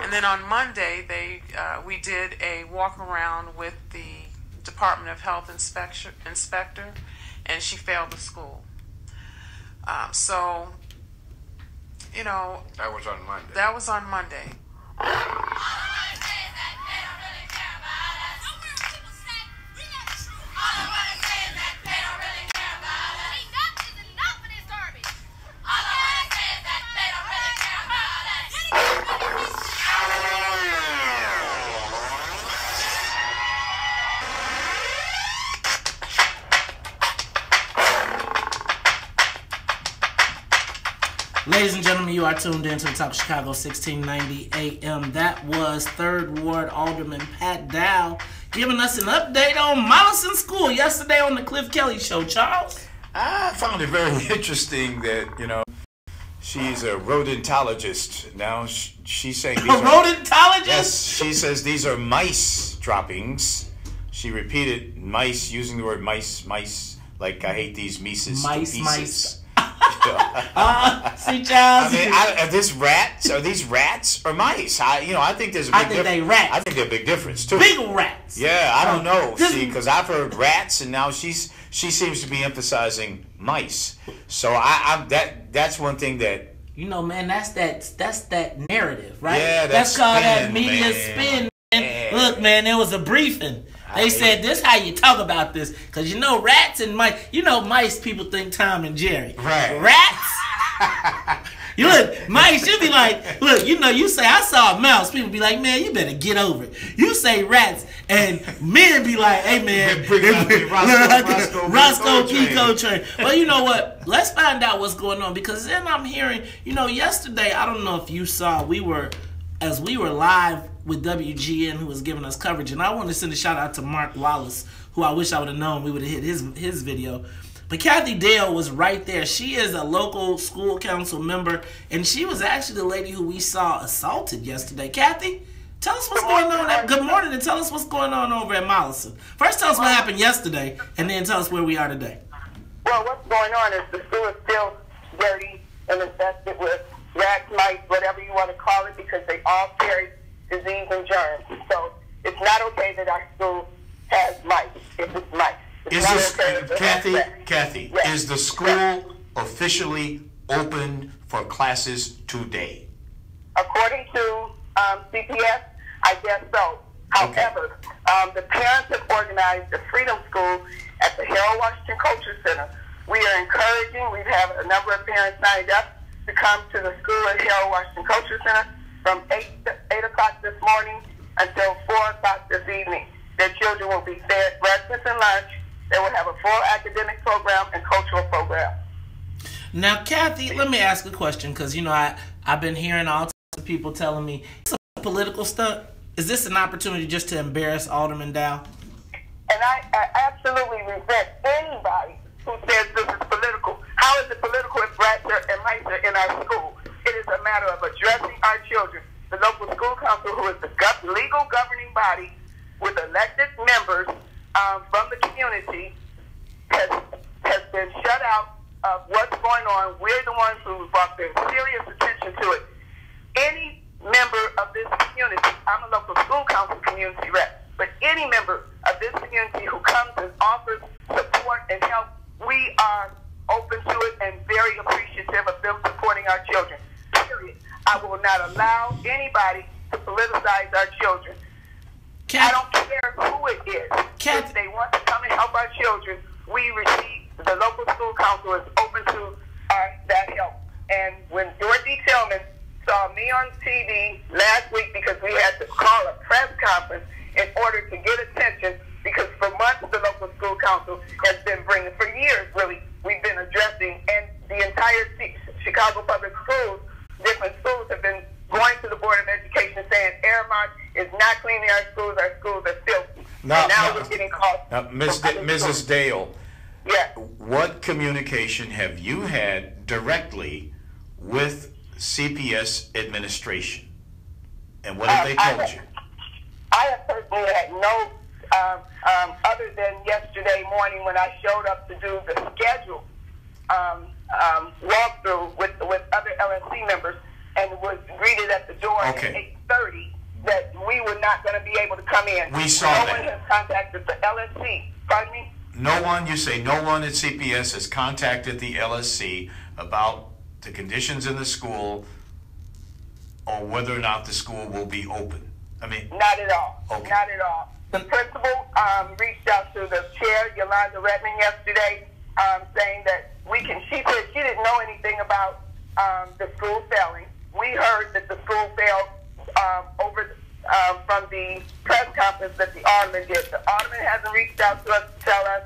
And then on Monday, we did a walk around with the Department of Health inspector, and she failed the school. So, you know. That was on Monday. That was on Monday. Ladies and gentlemen, you are tuned in to the Talk of Chicago, 1690 AM. That was 3rd Ward Alderman Pat Dow giving us an update on Mollison School yesterday on the Cliff Kelly Show. Charles? I found it very interesting that, you know, she's a rodentologist. Now she's saying these rodentologist? Yes, she says these are mice droppings. She repeated mice, using the word mice, like I hate these Mises. Mice. See, Charles. I mean, are these rats or mice? I think there's a big difference. I think they rats. I think they're a big difference too. Big rats. Yeah, I don't know. See, because I've heard rats, and now she seems to be emphasizing mice. So that's one thing that. You know, man, that's that narrative, right? Yeah, that's called spin, that media spin. Man. Look, man, there was a briefing They said this how you talk about this, because you know rats and mice. You know mice. People think Tom and Jerry. Right. Rats. You look, mice. You be like, look. You know, you say I saw a mouse. People be like, man, you better get over it. You say rats, and men be like, hey man, Roscoe Pico train. Well, you know what? Let's find out what's going on, because then I'm hearing. You know, yesterday I don't know if you saw. We were live with WGN, who was giving us coverage, and I want to send a shout out to Mark Wallace, who I wish I would have known. We would have hit his video. But Kathy Dale was right there. She is a local school council member, and she was actually the lady who we saw assaulted yesterday. Kathy, tell us what's going on. Good morning, and tell us what's going on over at Mollison. First, tell us what happened yesterday, and then tell us where we are today. Well, what's going on is the school is still dirty and infested with rats, mice, whatever you want to call it, because they all carry disease and germs. So it's not okay that our school has mice. If it's mice. Is this, Kathy, yes. Is the school officially open for classes today? According to CPS, I guess so. However, the parents have organized a Freedom School at the Harold Washington Culture Center. We are encouraging, we have a number of parents signed up to come to the school at Harold Washington Culture Center from 8 o'clock this morning until 4 o'clock this evening. Their children will be fed breakfast and lunch. They will have a full academic program and cultural program. Now, Kathy, let me ask a question, because, you know, I've been hearing all types of people telling me, it's a political stunt. Is this an opportunity just to embarrass Alderman Dow? And I absolutely resent anybody who says this is political. How is it political if rats and mice are in our school? It is a matter of addressing our children. The local school council, who is the legal governing body with elected members from the community, has been shut out of what's going on. We're the ones who brought their serious attention to it. Any member of this community, I'm a local school council community rep, but any member of this community who comes and offers support and help, we are open to it and very appreciative of them supporting our children. Period. I will not allow anybody to politicize our children. I don't care who it is. If they want to come and help our children, the local school council is open to that help. And when Dorothy Tillman saw me on TV last week, because we had to call a press conference in order to get attention, because for months the local school council has been bringing, for years really, we've been addressing, and the entire Chicago Public Schools, different schools have been going to the Board of Education saying Airmark is not cleaning our schools are filthy. Now we're getting caught. Mrs. Dale, yes. What communication have you had directly with CPS administration? And what have they told you? I have personally had no, other than yesterday morning when I showed up to do the schedule walkthrough with other LNC members, and was greeted at the door at 8:30 that we were not going to be able to come in. We saw that. No one has contacted the LSC. Pardon me? No one at CPS has contacted the LSC about the conditions in the school or whether or not the school will be open. I mean, not at all. Okay. Not at all. The principal reached out to the chair, Yolanda Redmond, yesterday, saying that she said she didn't know anything about the school failing. We heard that the school failed from the press conference that the alderman did. The alderman hasn't reached out to us to tell us.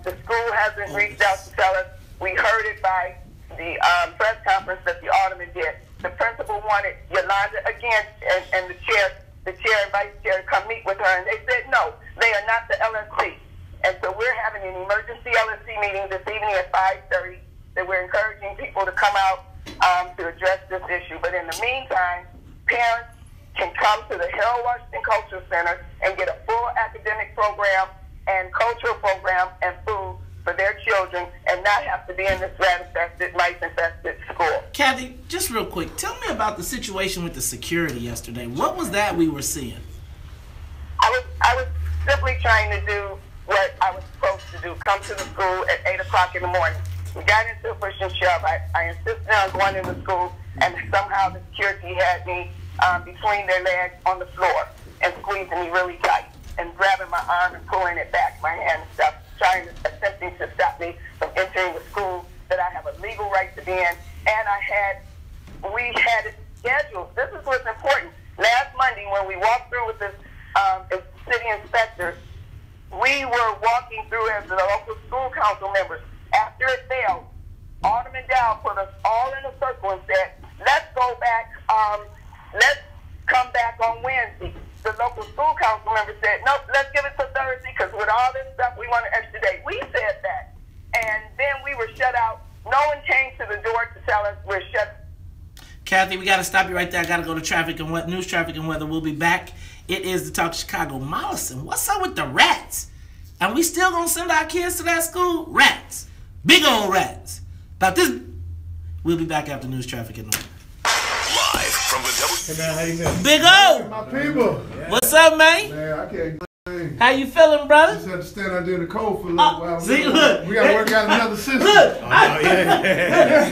The school hasn't reached out to tell us. We heard it by the press conference that the alderman did. The principal wanted Yolanda again and the chair and vice chair to come meet with her, and they said no, they are not the LSC. And so we're having an emergency LSC meeting this evening at 5:30 that we're encouraging people to come out to address this issue. But in the meantime, parents can come to the Harold Washington Cultural Center and get a full academic program and cultural program and food for their children and not have to be in this rat-infested, mice-infested school. Kathy, just real quick, tell me about the situation with the security yesterday. What was that we were seeing? I was simply trying to do what I was supposed to do, come to the school at 8 o'clock in the morning. We got into a push and shove. I insisted on going into the school, and somehow the security had me between their legs on the floor and squeezing me really tight. and grabbing my arm and pulling it back, my hand and stuff, attempting to stop me from entering the school that I have a legal right to be in. And we had it scheduled. This is what's important. Last Monday, when we walked through with this city inspector, we were walking through as the local school council members. After it failed, Alderman Dow put us all in a circle and said, let's go back, let's come back on Wednesday. The local school council member said, nope, let's give it to Thursday, because with all this stuff, we want an extra day. We said that. And then we were shut out. No one came to the door to tell us we're shut. Kathy, we got to stop you right there. I got to go to traffic and news, traffic, and weather. We'll be back. It is the Talk Chicago. Mollison, what's up with the rats? And we still going to send our kids to that school? Rats. Big old rats. About this. We'll be back after news, traffic, and weather. Live from the WVON. Big O. My people. Yeah. What's up, man? Man, I can't complain. How you feeling, brother? Just had to stand out there in the cold for a little while. See, look. We got to work out another system. Look.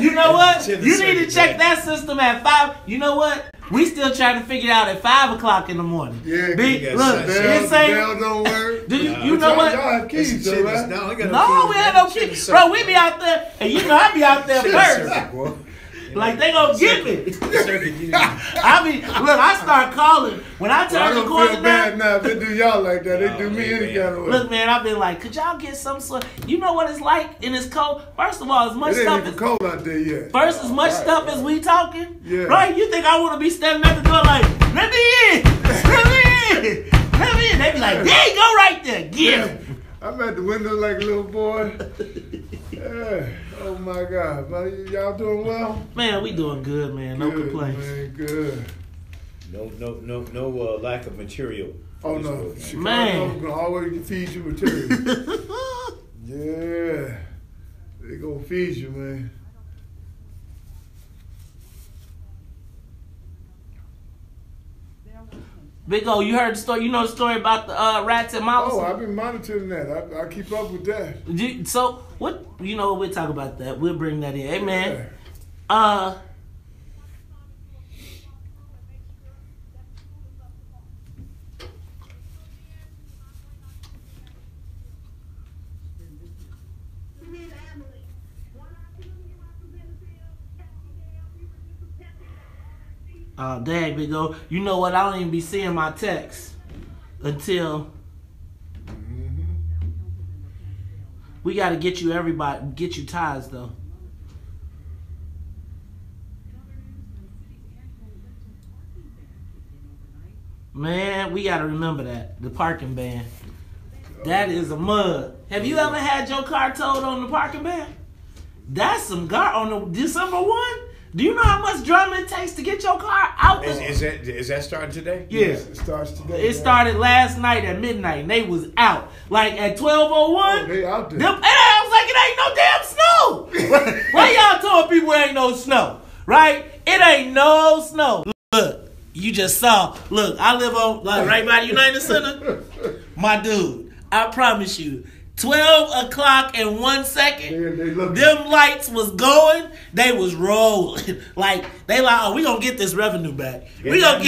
You know what? You need to check that system at 5. You know what? We still trying to figure it out at 5 o'clock in the morning. Yeah, look, the bell don't work. You know what? Y'all have keys, though, right? No, we have no keys. Bro, we be out there, and you know I be out there first. Like they gonna get me. I start calling when I turn the corner. I don't feel bad now if they do y'all like that. They do me any kind of way. Look, man, I've been like, could y'all get some sort? You know what it's like in this cold? First of all, as much stuff. It ain't even cold out there yet. First, as much stuff as we talking. Yeah. Right? You think I want to be standing at the door like, let me in, let me in, let me in? They be like, there you go, right there, get him. I'm at the window like a little boy. Yeah. Oh my God, y'all doing well? Man, we doing good, man. No complaints. Man, good. No lack of material. Oh no, Chicago, man, gonna always feed you material. Yeah, they gonna feed you, man. Big O, you heard the story. You know the story about the rats at Mollison? Oh, I've been monitoring that. I keep up with that. So what? You know, we'll talk about that. We'll bring that in. Hey, man. Dang, Big O. You know what? I don't even be seeing my texts until we got to get you ties, though. Man, we got to remember that. The parking ban. That is a mud. Have you ever had your car towed on the parking ban? That's some on the December 1? Do you know how much drama it takes to get your car out there? Is that starting today? Yeah. Yes, it starts today. It started last night at midnight, and they was out. Like at 12:01. Oh, they out there. And I was like, it ain't no damn snow. Why y'all telling people it ain't no snow? Right? It ain't no snow. Look, you just saw. Look, I live on right by the United Center. My dude, I promise you. 12 o'clock and 1 second, them lights was going, they was rolling. Like, oh, we gonna get this revenue back. We gonna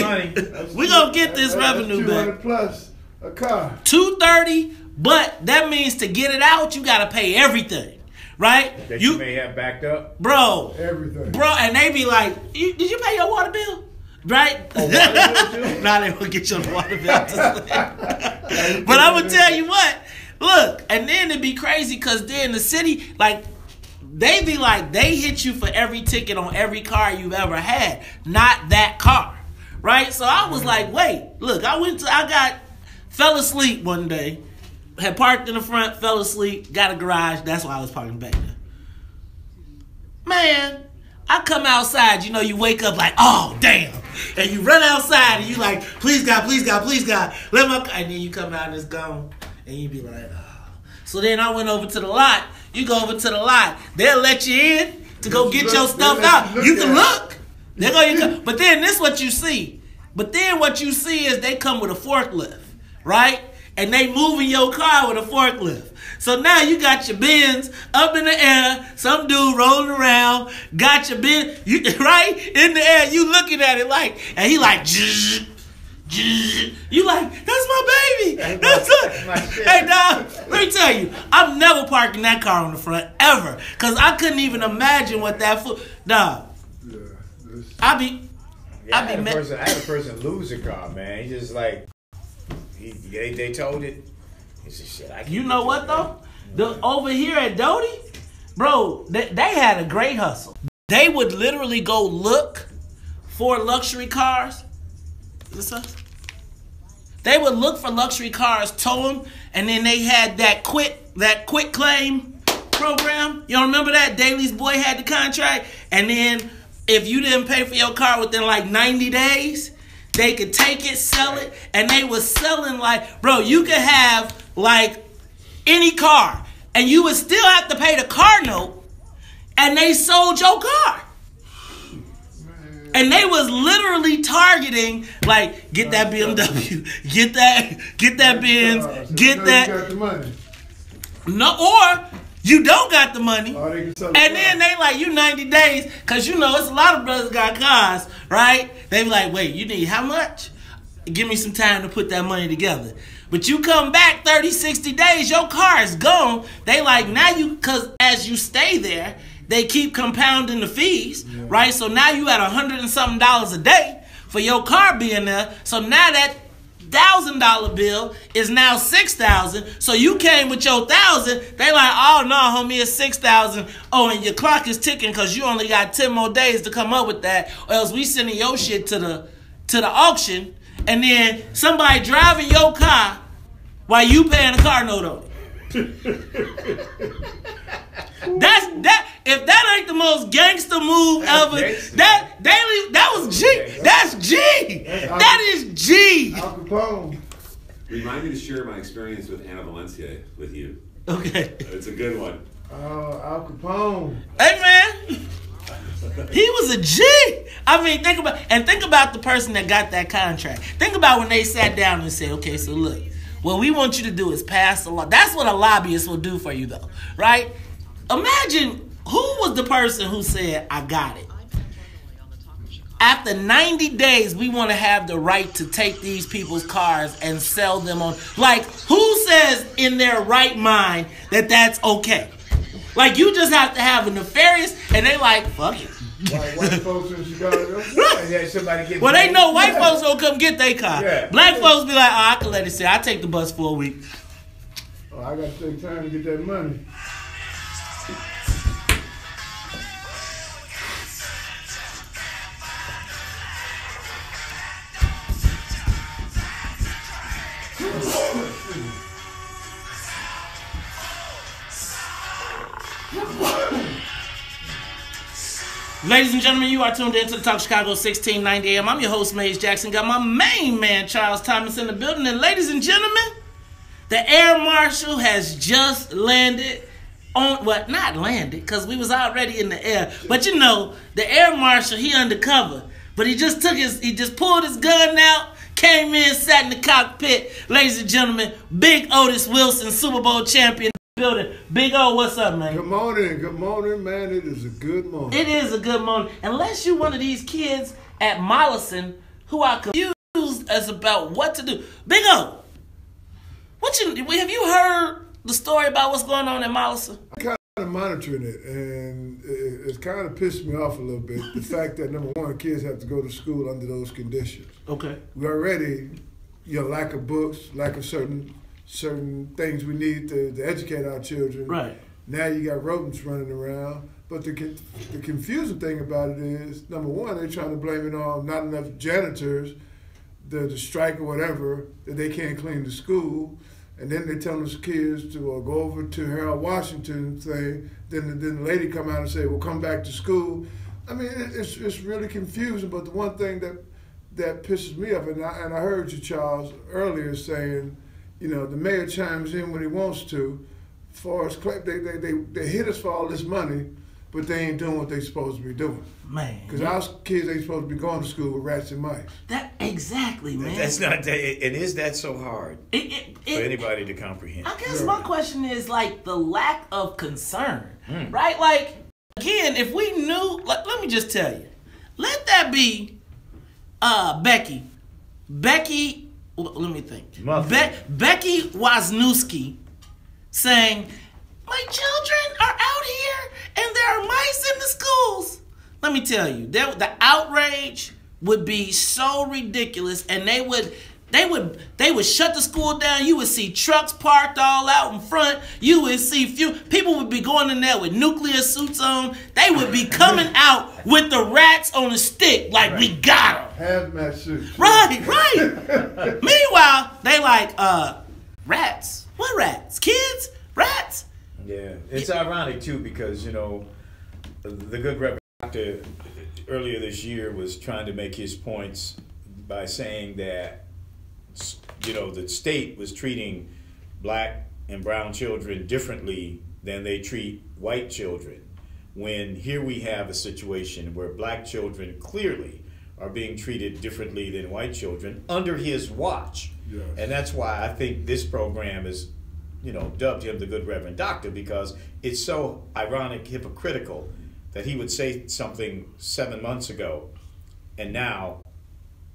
get this revenue back. Plus a car. $230, but that means to get it out, you gotta pay everything. Right? That you may have backed up? Bro. Everything. Bro, and they be like, did you pay your water bill? Right? Oh, water bill too? Nah, they won't get your water bill. But I'm gonna tell you what. Look, and then it'd be crazy because then the city, like, they be like, they hit you for every ticket on every car you've ever had, not that car, right? So I was like, wait, look, fell asleep one day, had parked in the front, fell asleep, got a garage, that's why I was parking back there. Man, I come outside, you know, you wake up like, oh, damn. And you run outside and you like, please God, please God, please God. And then you come out and it's gone. And you be like, oh. So then I went over to the lot. You go over to the lot. They'll let you in to go get your stuff out. You can look. But then this is what you see. But then what you see is they come with a forklift, right? And they moving your car with a forklift. So now you got your bins up in the air, some dude rolling around, got your bin, right? In the air, you looking at it like, and he like, you like, that's my baby. Hey, dog, let me tell you, I'm never parking that car on the front, ever. Because I couldn't even imagine what that food... Dog, I had a person lose a car, man. He just like... They told it. He said, shit, I can't. You know what, though? Over here at Doty, bro, they had a great hustle. They would literally go look for luxury cars. Is this us? They would look for luxury cars, tow them, and then they had that quick claim program. You don't remember that? Daly's boy had the contract, and then if you didn't pay for your car within like 90 days, they could take it, sell it, and they was selling like, bro, you could have like any car, and you would still have to pay the car note, and they sold your car. And they was literally targeting, like, get that BMW, get that Benz, get that. You got the money. No, or you don't got the money. And then they like, you 90 days, because you know, it's a lot of brothers got cars, right? They be like, wait, you need how much? Give me some time to put that money together. But you come back 30, 60 days, your car is gone. They like, now you, because as you stay there, they keep compounding the fees, right? So now you at $100 and something a day for your car being there. So now that $1,000 bill is now $6,000. So you came with your $1,000. They like, oh no, homie, it's $6,000. Oh, and your clock is ticking because you only got 10 more days to come up with that, or else we sending your shit to the auction, and then somebody driving your car while you paying the car note on it. If that ain't the most gangster move ever, that was G. That's G. That is G. Al Capone. Remind me to share my experience with Anna Valencia with you. Okay. It's a good one. Al Capone. Hey, man. He was a G. I mean, think about the person that got that contract. Think about when they sat down and said, okay, so look, what we want you to do is pass a law. That's what a lobbyist will do for you, though, right? Imagine who was the person who said, I got it. After 90 days, we want to have the right to take these people's cars and sell them on. Like, who says in their right mind that that's okay? Like, you just have to have a nefarious, and they like, fuck it. White folks in Chicago. Well, they know white folks don't come get their car. Yeah. Black folks be like, oh, I can let it sit. I take the bus for a week. Oh, I got to take time to get that money. Ladies and gentlemen, you are tuned in to the Talk Chicago 1690 AM. I'm your host, Maze Jackson. Got my main man, Charles Thomas, in the building. And ladies and gentlemen, the Air Marshal has just landed on, well, not landed, because we was already in the air. But you know, the Air Marshal, he undercover. But he just pulled his gun out, came in, sat in the cockpit. Ladies and gentlemen, Big Otis Wilson, Super Bowl champion. Building. Big O, what's up, man? Good morning, man. It is a good morning. It is a good morning. Unless you one of these kids at Mollison who are confused as about what to do. Big O, have you heard the story about what's going on at Mollison? I'm kind of monitoring it, and it's kind of pissed me off a little bit. The fact that, number one, kids have to go to school under those conditions. Okay. We already, lack of books, lack of certain things we need to educate our children. Right. Now you got rodents running around. But the confusing thing about it is, number one, they're trying to blame it on not enough janitors, the strike or whatever, that they can't clean the school. And then they tell those kids to go over to Harold Washington thing. Then the lady come out and say, well, come back to school. I mean, it's really confusing. But the one thing that pisses me off, and I heard you, Charles, earlier saying, the mayor chimes in when he wants to. As far as they hit us for all this money, but they ain't doing what they supposed to be doing. Man, because our kids ain't supposed to be going to school with rats and mice. Exactly, man. That's not. And is that so hard for anybody to comprehend? I guess my question is like the lack of concern, right? Like again, if we knew, let me just tell you, let that be Becky. Becky let me think. Becky Wisniewski saying, my children are out here and there are mice in the schools. Let me tell you, the outrage would be so ridiculous, and they would shut the school down. You would see trucks parked all out in front. You would see people would be going in there with nuclear suits on. They would be coming out with the rats on a stick like we got them. Hazmat suits. Right. Meanwhile, they like, rats? What rats? Kids? Rats? Yeah. It's ironic, too, because, you know, the good Reverend Doctor earlier this year was trying to make his points by saying that, you know, the state was treating black and brown children differently than they treat white children. When here we have a situation where black children clearly are being treated differently than white children under his watch. Yes. And that's why I think this program is, you know, dubbed him the good Reverend Doctor, because it's so ironic, hypocritical that he would say something 7 months ago and now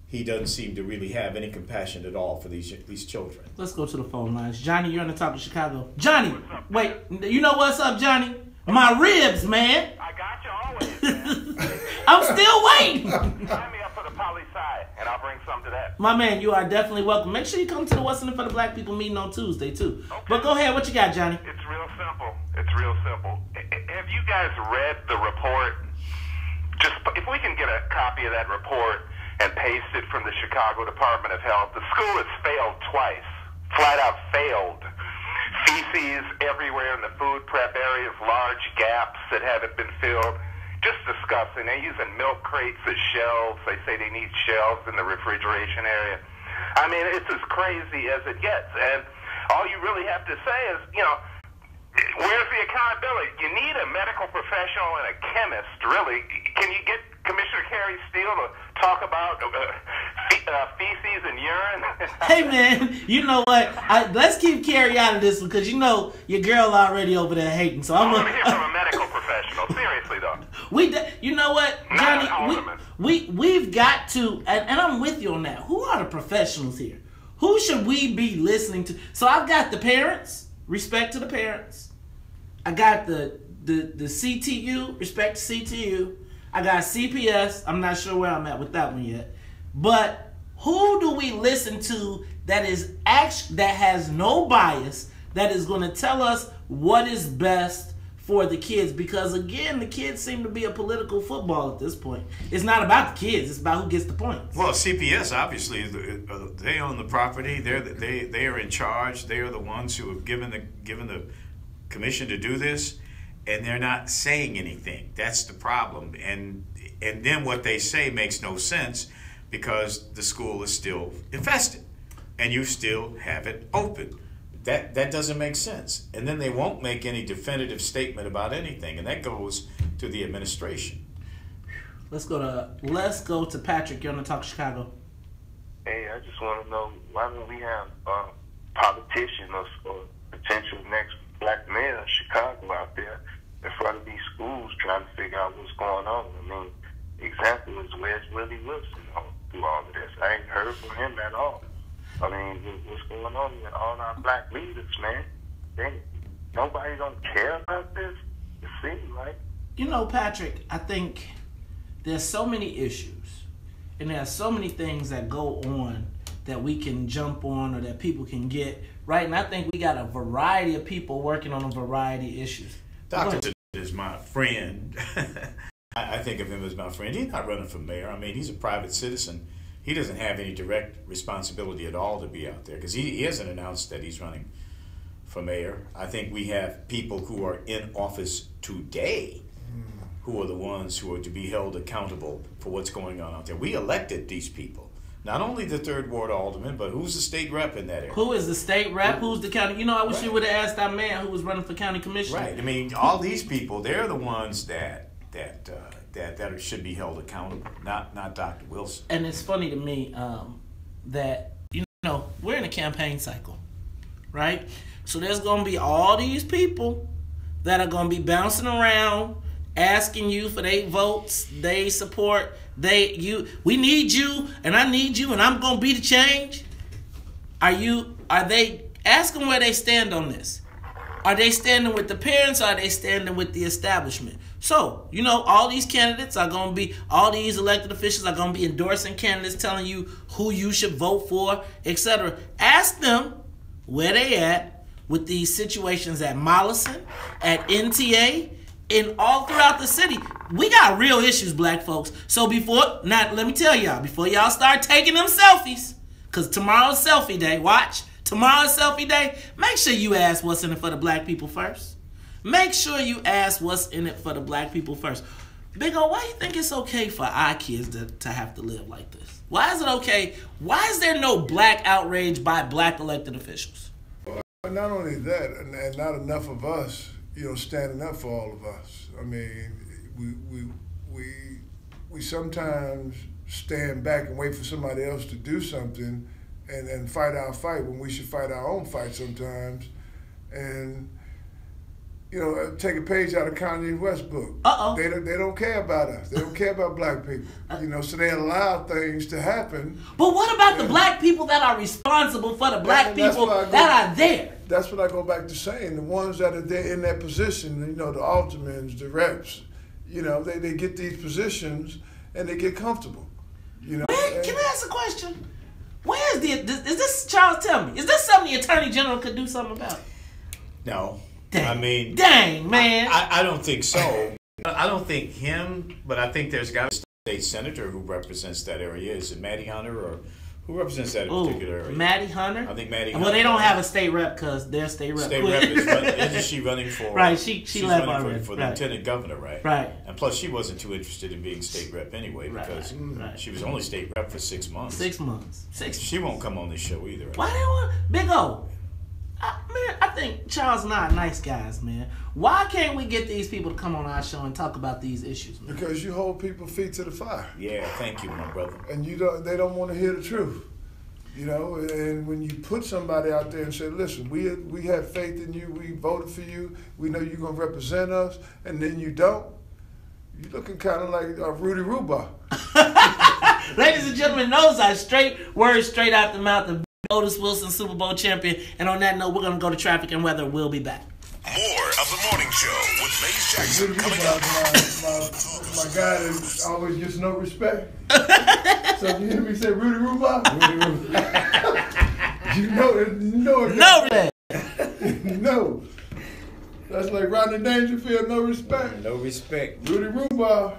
he doesn't seem to really have any compassion at all for these children. Let's go to the phone lines. Johnny, you're on the top of Chicago. Johnny, wait, you know what's up, Johnny? My ribs, man. I got you always, man. I'm still waiting. Sign me up for the poli sci, and I'll bring some to that. My man, you are definitely welcome. Make sure you come to the What's in it for the Black People meeting on Tuesday, too. Okay. But go ahead, what you got, Johnny? It's real simple. Have you guys read the report? Just if we can get a copy of that report and paste it from the Chicago Department of Health. The school has failed twice, flat out failed. Feces everywhere in the food prep areas, large gaps that haven't been filled. Just disgusting. They're using milk crates as shelves. They say they need shelves in the refrigeration area. I mean, it's as crazy as it gets. And all you really have to say is, you know, where's the accountability? You need a medical professional and a chemist, really. Can you get Commissioner Carrie Steele to talk about feces and urine? Hey, man, you know what? Let's keep Carrie out of this one, because you know your girl already over there hating. So I'm going to hear from a medical professional. Seriously, though. You know what, Johnny? We've got to, and I'm with you on that. Who are the professionals here? Who should we be listening to? So I've got the parents. Respect to the parents. I got the CTU, respect to CTU. I got CPS. I'm not sure where I'm at with that one yet. But who do we listen to that has no bias, that is going to tell us what is best for the kids? Because again, the kids seem to be a political football at this point. It's not about the kids, it's about who gets the points. Well, CPS, obviously, they own the property. They are in charge. They are the ones who have given the commission to do this, and they're not saying anything. That's the problem. And then what they say makes no sense, because the school is still infested and you still have it open. That doesn't make sense. And then they won't make any definitive statement about anything, and that goes to the administration. Let's go to Patrick. You're on the Talk Chicago. Hey, I just want to know, why don't we have politicians or potential next black mayor of Chicago out there in front of these schools trying to figure out what's going on? I mean, example is where's Willie Wilson through all of this? I ain't heard from him at all. I mean, what's going on with all our black leaders, man? Nobody don't care about this? It seems like. You know, Patrick, I think there's so many issues, and there are so many things that go on that we can jump on or that people can get, right? And I think we got a variety of people working on a variety of issues. Dr. is my friend. I think of him as my friend. He's not running for mayor. I mean, he's a private citizen. He doesn't have any direct responsibility at all to be out there, because he hasn't announced that he's running for mayor. I think we have people who are in office today who are the ones who are to be held accountable for what's going on out there. We elected these people. Not only the 3rd Ward Alderman, but who's the state rep in that area? Who is the state rep? Who's the county? You know, I wish you would have asked our man who was running for county commissioner. Right. I mean, all these people, they're the ones that should be held accountable, not Dr. Wilson. And it's funny to me that, you know, we're in a campaign cycle, right? So there's going to be all these people that are going to be bouncing around, asking you for their votes, they support, we need you, and I need you, and I'm going to be the change. ask them where they stand on this. Are they standing with the parents or are they standing with the establishment? So, all these candidates are going to be, all these elected officials are going to be endorsing candidates, telling you who you should vote for, etc. Ask them where they at with these situations at Mollison, at NTA, and all throughout the city. We got real issues, black folks. So let me tell y'all, before y'all start taking them selfies, because tomorrow's selfie day, watch. Tomorrow's selfie day, make sure you ask what's in it for the black people first. Make sure you ask what's in it for the black people first. Big O, why do you think it's okay for our kids to have to live like this? Why is it okay? Why is there no black outrage by black elected officials? Well, not only that, and not enough of us, standing up for all of us. I mean, we sometimes stand back and wait for somebody else to do something and fight our fight when we should fight our own fight sometimes. And, take a page out of Kanye West's book. They don't care about us. They don't care about black people. So they allow things to happen. But what about the black people that are responsible for the black people that are there? That's what I go back to saying. The ones that are there in that position, the aldermen, the reps, they get these positions and they get comfortable. Can I ask a question? Where is this, Charles, tell me, is this something the Attorney General could do something about? No. Dang. Dang, man. I don't think so. I don't think him, but I think there's got a state senator who represents that area. Is it Maddie Hunter or who represents that particular area? Maddie Hunter? I think Maddie Hunter. Well, they don't have a state rep because their state rep isn't she running for... Right, she's left running already. For lieutenant governor, right? Right. And plus, she wasn't too interested in being state rep anyway because she was only state rep for 6 months. 6 months. She won't come on this show either. Why they want... Big O, man, I think Charles and I are nice guys, man. Why can't we get these people to come on our show and talk about these issues, man? Because you hold people's feet to the fire. Yeah, thank you, my brother. And they don't want to hear the truth. And when you put somebody out there and say, listen, we have faith in you, we voted for you, we know you're going to represent us, and then you don't, you're looking kind of like Rudy Ruba. Ladies and gentlemen, those are words straight out the mouth of Otis Wilson, Super Bowl champion. And on that note, we're going to go to traffic and weather. We'll be back. More of the morning show with Maze Jackson coming up. My guy that always gets no respect. So if you hear me say Rudy Ruba, you know it. No. That's like Rodney Dangerfield, no respect. No respect. Rudy Ruba.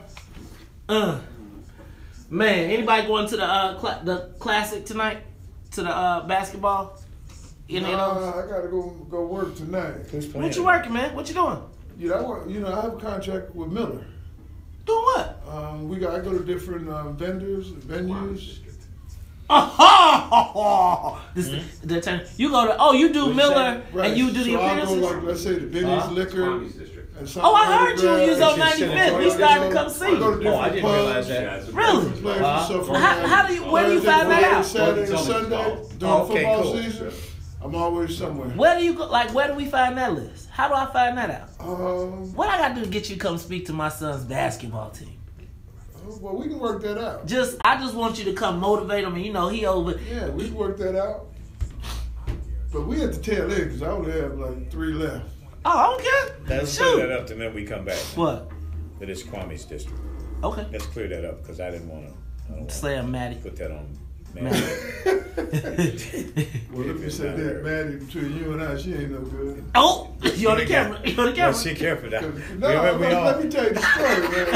Man, anybody going to the classic tonight? To the basketball? I gotta go work tonight. What you working, man? What you doing? I have a contract with Miller. Doing what? I go to different venues. You go to you do Miller right. And you do the appearances. I go let's say the Benny's Liquor. I heard you was on 95th. We started to come see. I didn't realize that. Really? Where do you find that out? Saturday and Sunday during football season. I'm always somewhere. Where do you go? Where do we find that list? How do I find that out? What I got to do to get you to come speak to my son's basketball team? Well, we can work that out. I just want you to come motivate him. And he over. Yeah, we can work that out. But we have to tail in because I only have like 3 left. Oh, I don't care. Let's clear that up the minute we come back. What? That is Kwame's district. Okay. Let's clear that up because I didn't want to. Slam Maddie. Put that on Maddie. Well, if you said that Maddie between you and I, she ain't no good. Oh, you on the camera. Well, she careful now. Let me tell you the story, man.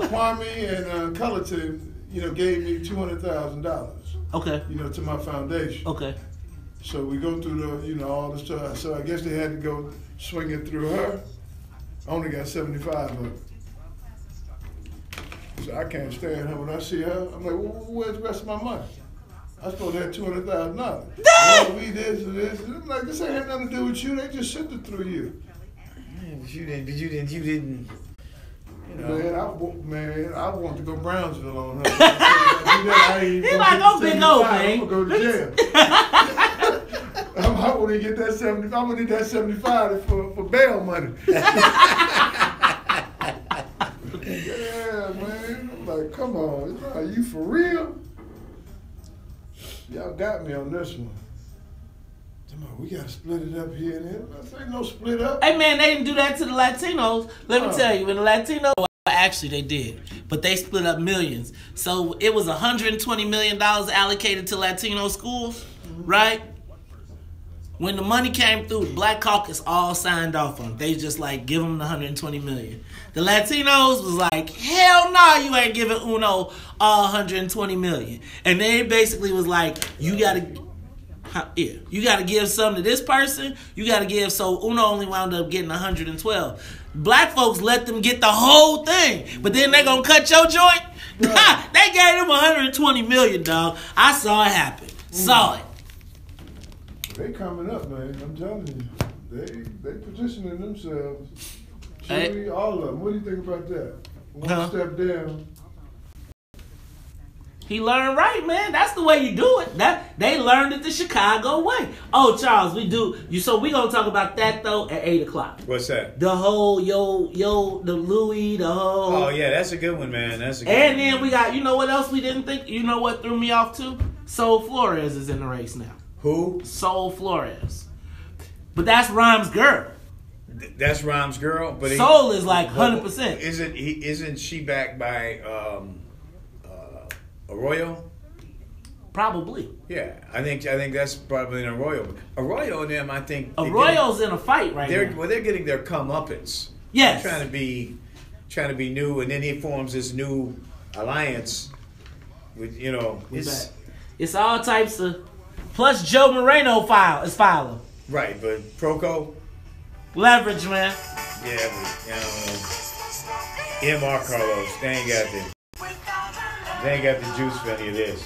Kwame and Cullerton, gave me $200,000. Okay. To my foundation. Okay. So we go through the, all the stuff. So I guess they had to go swing it through her. I only got 75 of it. So I can't stand her. When I see her, I'm like, where's the rest of my money? I supposed to have $200,000. We this and this. And I'm like, this ain't had nothing to do with you. They just sent it through you. Man, but you didn't. Man, I want to go Brownsville on her. He's like, go big old, man. I'm going to go to jail. I want to get that 75. I'm going to need that 75 for bail money. Yeah, man. I'm like, come on. Are you for real? y'all got me on this one. We gotta split it up here and there. I say no split up. Hey man, they didn't do that to the Latinos. Let me tell you, when the Latinos, actually they did, but they split up millions. So it was $120 million allocated to Latino schools, right? When the money came through, the Black Caucus all signed off on it. They just like, give them the $120 million. The Latinos was like, hell no, you ain't giving Uno all $120 million. And they basically was like, you gotta give something to this person. You gotta give. So Uno only wound up getting 112. Black folks let them get the whole thing, but then they gonna cut your joint. Right. They gave them 120 million, dog. I saw it happen. Saw it. They coming up, man. I'm telling you, they positioning themselves. Hey. All of them. What do you think about that? One step down. He learned right, man. That's the way you do it. That they learned it the Chicago way. Oh, Charles, so we gonna talk about that though at 8:00. What's that? The whole the Louis, the whole. Oh yeah, that's a good one, man. That's a good And one. then we got, you know what else we didn't think? You know what threw me off too? Soul Flores is in the race now. Who? Soul Flores. But that's Rhymes' girl. That's Rhymes' girl, but Soul is like 100%. Isn't she backed by Arroyo? Probably. Yeah, I think that's probably an Arroyo. Arroyo and them, I think. Arroyo's in a fight right now. Well, they're getting their comeuppance. Yes. They're trying to be new, and then he forms this new alliance with it's all types of. Plus Joe Moreno is filing. Right, but Proco. Leverage, man. Yeah, but M.R. Carlos, they ain't got the juice for any of this.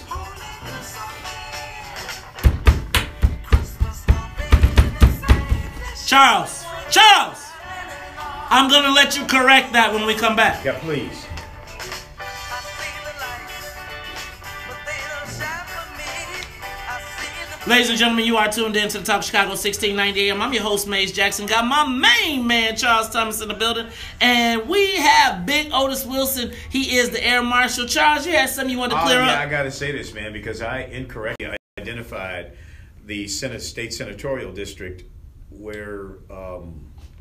Charles, I'm gonna let you correct that when we come back. Yeah, please. Ladies and gentlemen, you are tuned in to the Talk Chicago 1690 AM. I'm your host, Maze Jackson. Got my main man, Charles Thomas, in the building. And we have Big Otis Wilson. He is the Air Marshal. Charles, you had something you wanted to clear up? I got to say this, man, because I incorrectly identified the state senatorial district where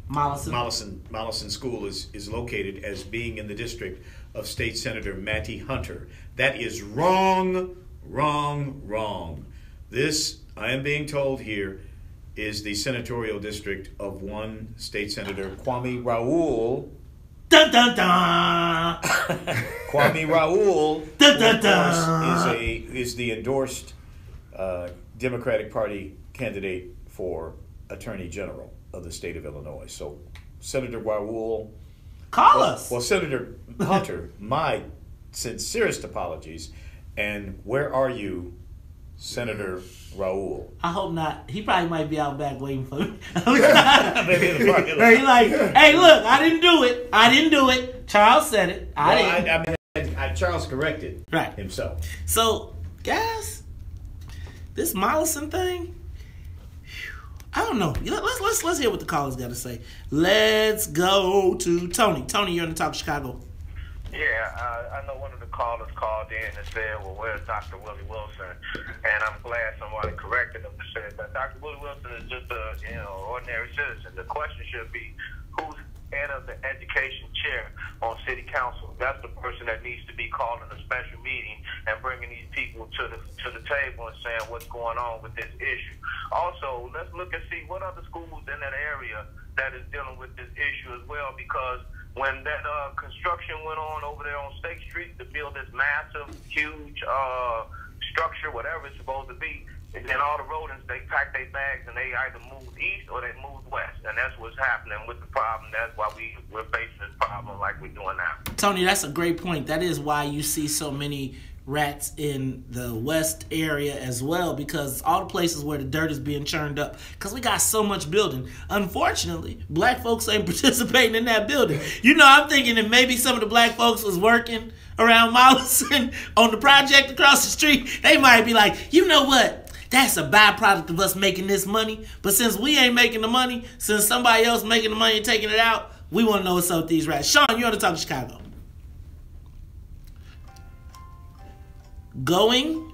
Mollison School is located as being in the district of State Senator Matty Hunter. That is wrong. This, I am being told here, is the senatorial district of one state senator, Kwame Raoul. Dun dun dun. Kwame Raoul, dun, dun, dun. is the endorsed Democratic Party candidate for Attorney General of the state of Illinois. So, Senator Raoul, call us. Well, Senator Hunter, my sincerest apologies. And where are you, Senator Raoul? I hope not. He probably might be out back waiting for me. He's like, hey, look, I didn't do it. Charles said it. I didn't. Charles corrected himself. So, guys, this Mollison thing, I don't know. Let's hear what the callers got to say. Let's go to Tony. Tony, you're in the Talk Chicago. Yeah, I know one of the callers called in and said, well, where's Dr. Willie Wilson? And I'm glad somebody corrected him and said that Dr. Willie Wilson is just a ordinary citizen. The question should be, who's head of the education chair on city council? That's the person that needs to be calling a special meeting and bringing these people to the table and saying what's going on with this issue. Also, let's look and see what other schools in that area that is dealing with this issue as well, because when that construction went on over there on State Street to build this massive, huge structure, whatever it's supposed to be, and then all the rodents, they packed their bags and they either moved east or they moved west. And that's what's happening with the problem. That's why we're facing this problem like we're doing now. Tony, that's a great point. That is why you see so many rats in the west area as well, because all the places where the dirt is being churned up, because we got so much building. Unfortunately, black folks ain't participating in that building. You know, I'm thinking that maybe some of the black folks was working around Mollison on the project across the street. They might be like, you know what? That's a byproduct of us making this money. But since we ain't making the money, since somebody else making the money and taking it out, we want to know what's up with these rats. Sean, you're on the Talk Chicago. Going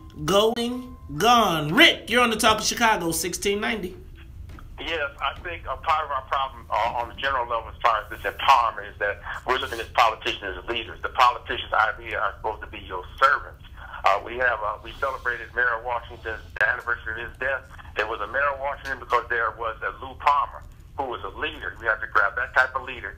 gone. Rick, you're on the Talk of Chicago, 1690. Yes, I think a part of our problem on the general level as far as this empowerment is that we're looking at politicians as leaders. The politicians out here are supposed to be your servants. We celebrated Mayor Washington's anniversary of his death. There was a Mayor of Washington because there was a Lou Palmer who was a leader. We have to grab that type of leader.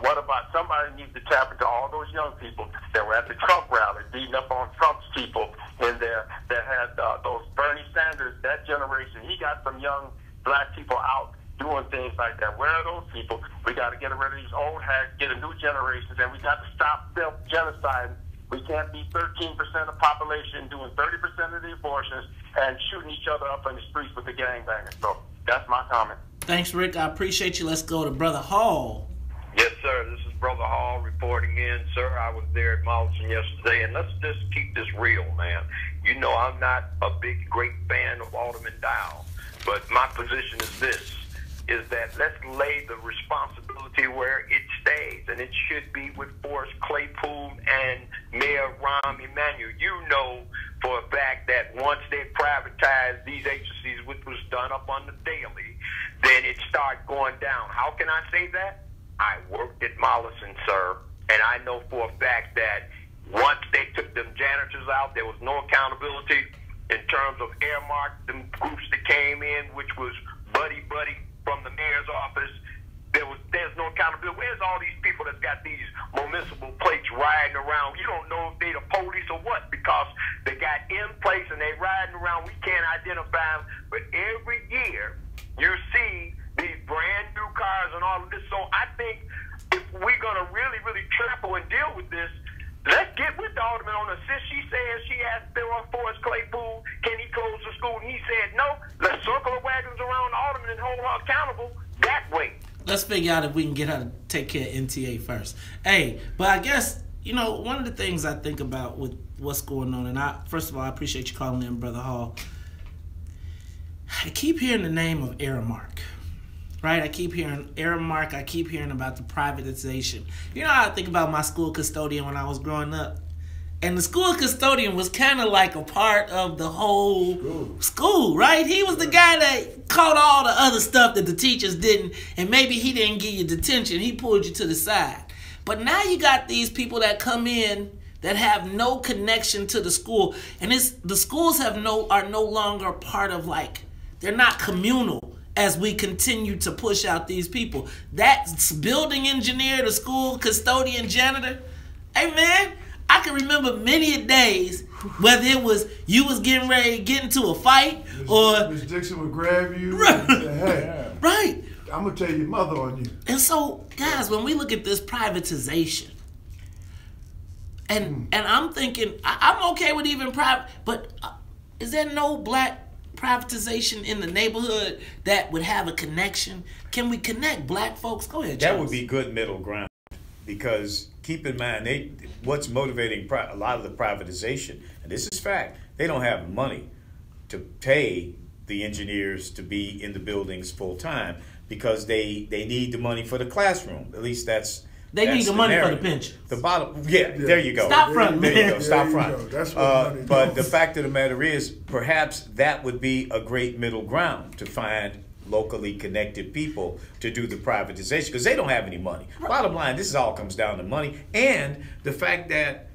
What about somebody needs to tap into all those young people that were at the Trump rally beating up on Trump's people in there that had those Bernie Sanders, that generation. He got some young black people out doing things like that. Where are those people? We got to get rid of these old hacks, get a new generation, and we got to stop self-genocide. We can't be 13% of the population doing 30% of the abortions and shooting each other up in the streets with the gangbangers. So that's my comment. Thanks, Rick. I appreciate you. Let's go to Brother Hall. Yes, sir. This is Brother Hall reporting in. Sir, I was there at Mollison yesterday, and let's just keep this real, man. You know I'm not a big, great fan of Alderman Dow, but my position is this, is that let's lay the responsibility where it stays, and it should be with Forrest Claypool and Mayor Rahm Emanuel. You know for a fact that once they privatized these agencies, which was done up on the daily, then it started going down. How can I say that? I worked at Mollison, sir, and I know for a fact that once they took them janitors out, there was no accountability in terms of earmark, them groups that came in, which was buddy from the mayor's office. There's no accountability. Where's all these people that's got these municipal plates riding around? You don't know if they the police or what, because they got in place and they riding around. We can't identify them. But every year you see these brand new cars and all of this. So I think if we're going to really, really trample and deal with this, let's get with the alderman on this. Since she says she asked Bill Forrest Claypool, can he close the school? And he said no. Let's circle the wagons around the alderman and hold her accountable that way. Let's figure out if we can get her to take care of NTA first. Hey, but I guess, you know, one of the things I think about with what's going on, and first of all, I appreciate you calling in, Brother Hall. I keep hearing the name of Aramark. Right? I keep hearing Aramark. I keep hearing about the privatization. You know how I think about my school custodian when I was growing up? And the school custodian was kind of like a part of the whole school, right? He was the guy that caught all the other stuff that the teachers didn't, and maybe he didn't give you detention. He pulled you to the side. But now you got these people that come in that have no connection to the school. And the schools are no longer part of, like, they're not communal. As we continue to push out these people. That building engineer, the school custodian, janitor. Hey, man, I can remember many days, whether it was you was getting ready to get into a fight or... Miss Dixon would grab you right. and say, hey, right. I'm going to tell your mother on you. And so, guys, when we look at this privatization, and I'm thinking, I'm okay with even private, but is there no black privatization in the neighborhood that would have a connection? Can we connect black folks? Go ahead, Charles. That would be good middle ground, because keep in mind, what's motivating a lot of the privatization, and this is fact, they don't have money to pay the engineers to be in the buildings full time because they need the money for the classroom. At least that's need the money for the pension. The bottom, there you go. Stop front, there man. You go. Stop front. That's what but the fact of the matter is, perhaps that would be a great middle ground to find locally connected people to do the privatization, because they don't have any money. Right. Bottom line, this all comes down to money and the fact that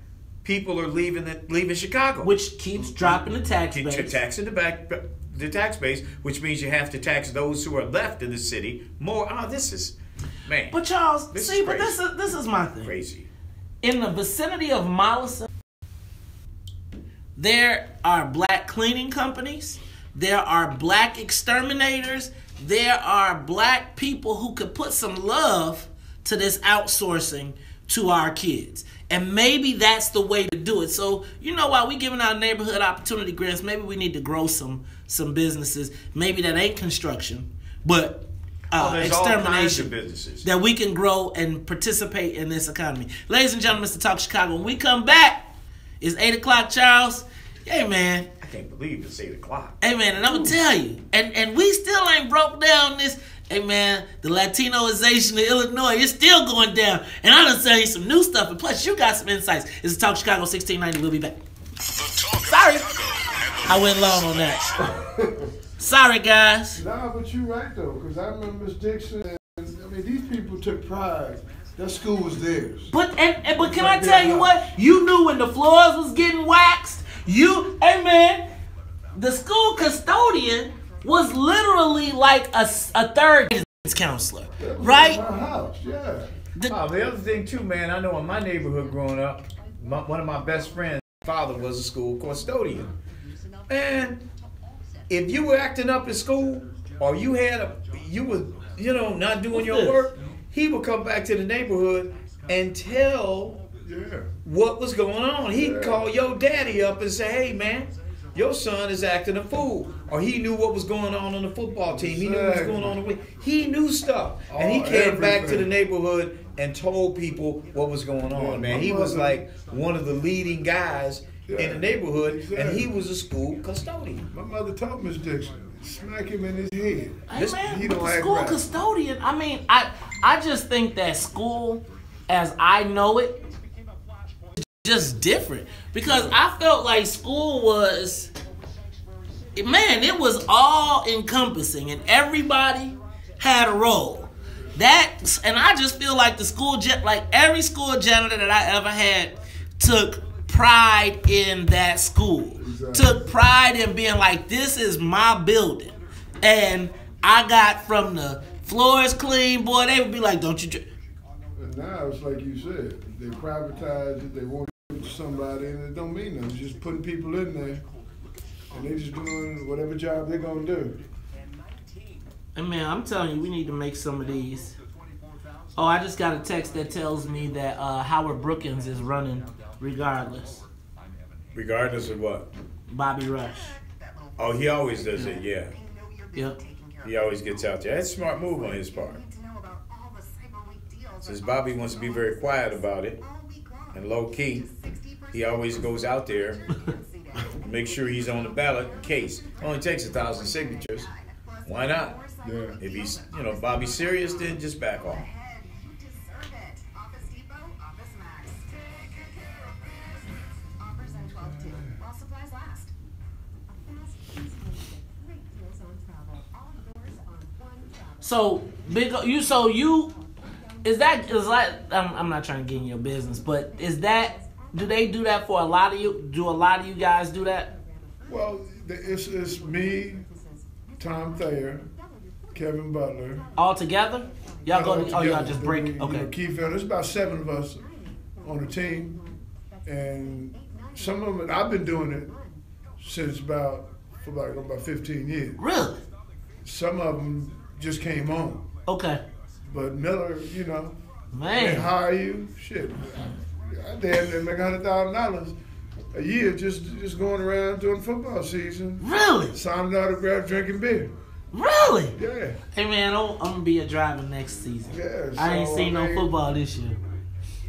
people are leaving Chicago, which keeps dropping the tax base. Taxing the tax base, which means you have to tax those who are left in the city more. This is. Man, but Charles, this is my thing. Crazy. In the vicinity of Mollison, there are black cleaning companies. There are black exterminators. There are black people who could put some love to this outsourcing to our kids. And maybe that's the way to do it. So, you know, while we giving out neighborhood opportunity grants, maybe we need to grow some businesses. Maybe that ain't construction, but extermination that we can grow and participate in this economy. Ladies and gentlemen, Mr. Talk Chicago. When we come back, it's 8 o'clock, Charles. Hey, man. I can't believe it's 8 o'clock. Hey, man, and I'm going to tell you, and we still ain't broke down this. Hey, man, the Latinoization of Illinois is still going down. And I done tell you some new stuff. And plus, you got some insights. It's Talk Chicago 1690. We'll be back. The Talk of Chicago and the I went long on that. Sorry, guys. Nah, but you're right, though, because I remember Miss Dixon, and I mean, these people took pride. That school was theirs. But can I tell you what? You knew when the floors was getting waxed. Hey man, the school custodian was literally like a third counselor, right? My house, yeah. The other thing too, man, I know in my neighborhood growing up, one of my best friends' father was a school custodian. And if you were acting up at school, or you was not doing your work, he would come back to the neighborhood and tell what was going on. He'd call your daddy up and say, hey man, your son is acting a fool. Or he knew what was going on the football team. He knew what was going on. He knew stuff. And he came back to the neighborhood and told people what was going on, man. He was like one of the leading guys in the neighborhood, and he was a school custodian. My mother taught Miss Dixon. Smack him in his head. Hey, man, he don't act school right. custodian, I mean, I just think that school, as I know it, is just different. Because I felt like school was, man, it was all encompassing, and everybody had a role. And I just feel like every school janitor that I ever had took pride in that school. Took pride in being like, this is my building. And I got from the floors clean, boy, they would be like, don't you... And now it's like you said, they privatize it, they want to put somebody in it, don't mean nothing. It's just putting people in there, and they just doing whatever job they're going to do. And man, I'm telling you, we need to make some of these. Oh, I just got a text that tells me that Howard Brookins is running regardless. Regardless of what? Bobby Rush. Oh, he always does it, yeah. Yep. He always gets out there. That's a smart move on his part. Since Bobby wants to be very quiet about it and low key, he always goes out there to make sure he's on the ballot in case. It only takes 1,000 signatures. Why not? Yeah. If he's, Bobby's serious, then just back off. So I'm not trying to get in your business, but do they do that for a lot of you? Do a lot of you guys do that? Well, it's me, Tom Thayer, Kevin Butler. All together? Y'all y'all just break? Okay. Keith, there's about 7 of us on the team, and some of them, I've been doing it since for about 15 years. Really? Some of them just came on. Okay. But Miller, man, they hire you, shit. I damn near make $100,000 a year just going around during football season. Really? Signing autographs, drinking beer. Really? Yeah. Hey man, I'm gonna be a driver next season. Yeah. I ain't seen no football this year.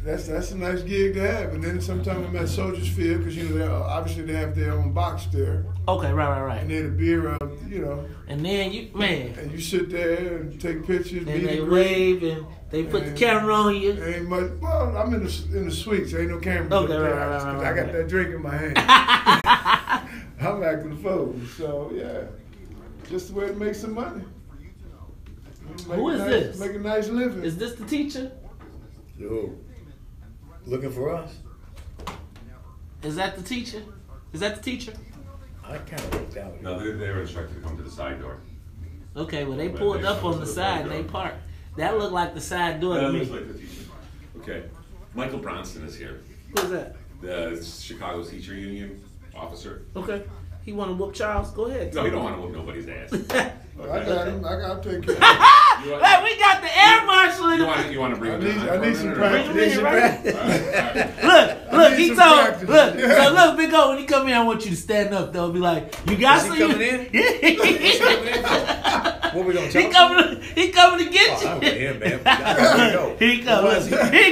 That's a nice gig to have. And then sometimes I'm at Soldiers Field because obviously they have their own box there. Okay, right. And then the beer, And then and you sit there and take pictures. And they wave and they put the camera on you. Ain't much. Well, I'm in the suites. Ain't no camera. Okay, right. I got that drink in my hand. I'm acting a fool. So yeah, just the way to make some money. Who is this? Make a nice living. Is this the teacher? Yo. Looking for us? Is that the teacher? I kind of looked out. No, they were instructed to come to the side door. Okay, well they pulled up on the side and they parked. That looked like the side door to me. Looks like the teacher. Okay, Michael Bronston is here. Who's that? The Chicago Teacher Union officer. Okay. He want to whoop Charles? Go ahead. No, he don't want to whoop nobody's ass. I got him. I'll take care of him. Hey, we got the air marshal. You want to bring him in? I need some practice. Look, he told. Look, Big O, when he come in, I want you to stand up. They'll be like, you got some. Coming in? What we gonna talk? He coming to get you. I want him, man. He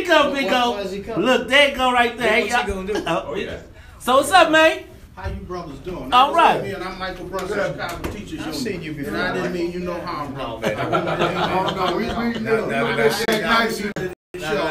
come, Big O. Look, there you go, right there. What's he gonna do? Oh yeah. So what's up, man? How you brothers doing? All right. And I'm Michael Brunson, Chicago Teachers Union. I've seen you before. And I didn't mean you know how I'm wrong. We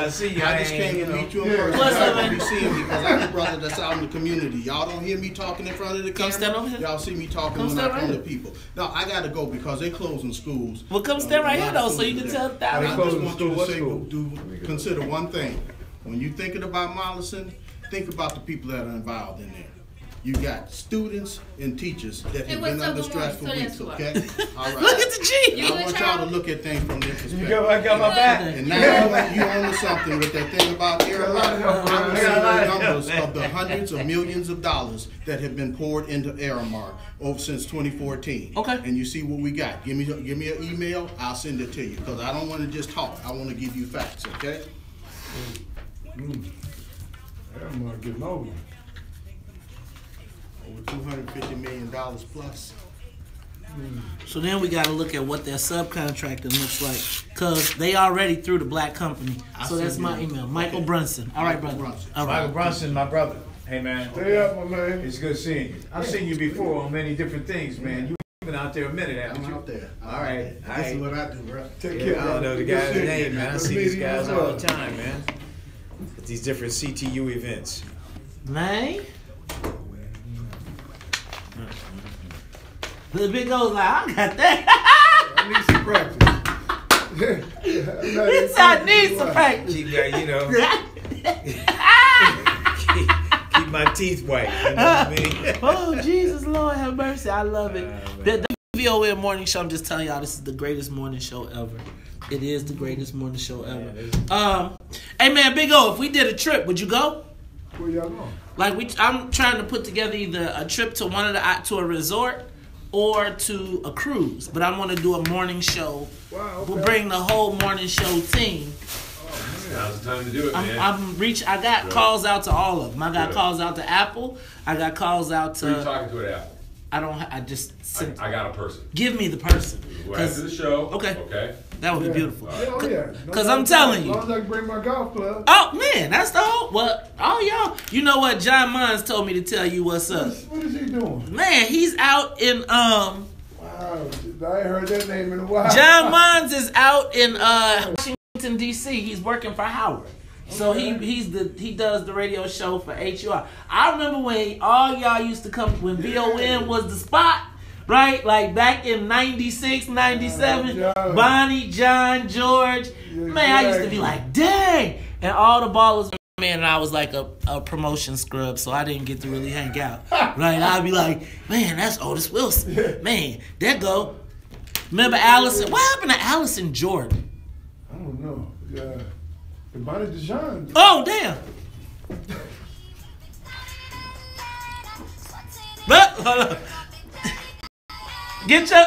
I see you. I just came to meet you in person. Y'all gonna be seeing me because I'm the brother that's out in the community. Y'all don't hear me talking in front of the camera. Stand over here. Y'all see me talking when I'm from the people. No, I gotta go because they closing schools. Well, come stand right here though, so you can tell that. I just want you to say, consider one thing. When you're thinking about Mollison, think about the people that are involved in there. You got students and teachers that have been under stress for weeks, okay? All right. Look at the G. I want y'all to look at things from their perspective. I got my back. And now you own something with that thing about Aramark. I want to see the numbers of the hundreds of millions of dollars that have been poured into Aramark since 2014. Okay. And you see what we got. Give me an email. I'll send it to you because I don't want to just talk. I want to give you facts, okay? Aramark getting over. Over $250 million plus. So then we got to look at what their subcontractor looks like, because they already through the black company. So that's my email, Michael Brunson. All right, brother. All right. Michael Brunson, my brother. Hey, man. Stay up, my man. It's good seeing you. I've seen you before on many different things, man. You've been out there a minute, haven't you? I'm out there. All right. This is what I do, bro. Take care. I don't know the guy's name, man. I see these guys all the time. time, man. At these different CTU events. Man. The big old like, I got that. I need some practice. I need some practice. Keep, you know, keep my teeth white. You know what I mean? Oh, Jesus, Lord have mercy. I love it. The WVON morning show, I'm just telling y'all, this is the greatest morning show ever. It is the greatest morning show ever. Hey, man, Big O, if we did a trip, would you go? Where y'all going? Like, I'm trying to put together either a trip to to a resort or to a cruise, but I want to do a morning show. Wow, okay. We'll bring the whole morning show team. Now's the time to do it, man. I got calls out to all of them. I got calls out to Apple. I got calls out to. Who are you talking to at Apple? I got a person. Give me the person. After the show. Okay. That would be beautiful. Oh, yeah. Because I'm telling you. As long as I can bring my golf club. Oh, man, that's the whole. Well, all y'all. You know what? John Mons told me to tell you what's up. What is he doing? Man, he's out in. Wow, I ain't heard that name in a while. John Mons is out in Washington, D.C. He's working for Howard. So he does the radio show for HUR. I remember when all y'all used to come, when VON was the spot, right? Like back in 96, 97, Bonnie, John, George. Man, I used to be like, dang. And all the ballers, man, and I was like a promotion scrub, so I didn't get to really hang out. Right? I'd be like, man, that's Otis Wilson. Man, there go. Remember Allison? What happened to Allison Jordan? I don't know. Yeah. The Bonnie DeJean. Oh, damn. But, hold on. Get your...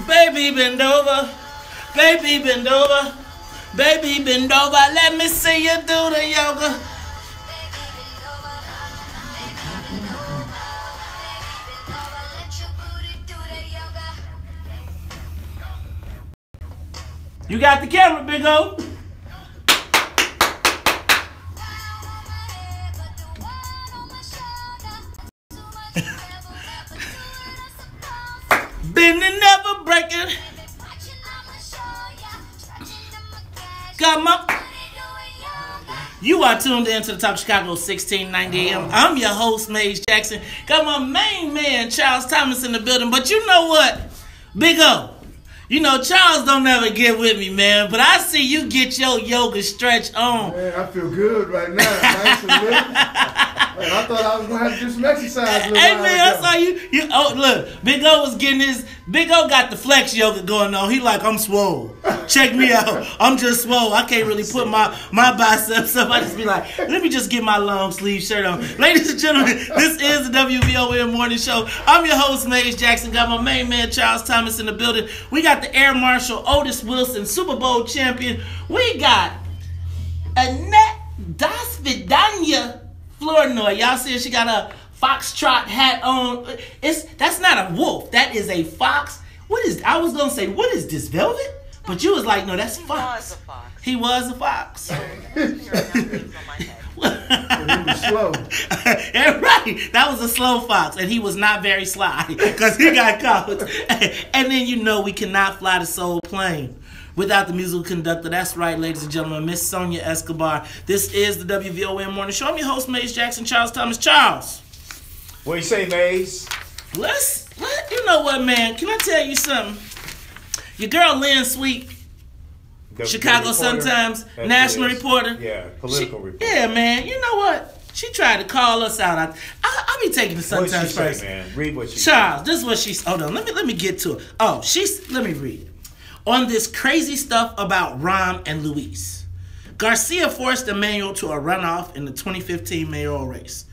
Baby, bend over. Baby, bend over. Baby, bend over. Let me see you do the yoga. You got the camera, Big O. Bending, never breaking. Got my. You are tuned in to the Top of Chicago 1690 AM. I'm your host, Maze Jackson. Got my main man, Charles Thomas, in the building. But you know what, Big O? You know, Charles don't ever get with me, man. But I see you get your yoga stretch on. Man, I feel good right now. Nice and Man, I thought I was going to have to do some exercise. Hey, man, I saw you. Oh, look, Big O was getting his. Big O got the flex yoga going on. He like, I'm swole. Check me out. I'm just swole. I can't really put my biceps up. I just be like, let me just get my long sleeve shirt on. Ladies and gentlemen, this is the WVON Morning Show. I'm your host, Maze Jackson. Got my main man, Charles Thomas, in the building. We got the Air Marshal, Otis Wilson, Super Bowl champion. We got Annette Das Vidania Flournoy. Y'all see she got a foxtrot hat on. That's not a wolf. That is a fox. I was gonna say, what is this, velvet? But you was like, no, that's fox. He was a fox. He was slow. Right. That was a slow fox, and he was not very sly because he got caught. And then we cannot fly the soul plane without the musical conductor. That's right, ladies and gentlemen, Miss Sonia Escobar. This is the WVON Morning Show. I'm your host, Maze Jackson, Charles Thomas. Charles. What do you say, Maze? You know what, man? Can I tell you something? Your girl Lynn Sweet, Chicago Sun-Times national reporter. Yeah, political reporter. Yeah, man. You know what? She tried to call us out. I'll be taking the Sun-Times first. Man? Read what she Charles, this is what she said. Hold on. Let me get to it. Oh, let me read it. On this crazy stuff about Rahm and Luis, Garcia forced Emmanuel to a runoff in the 2015 mayoral race.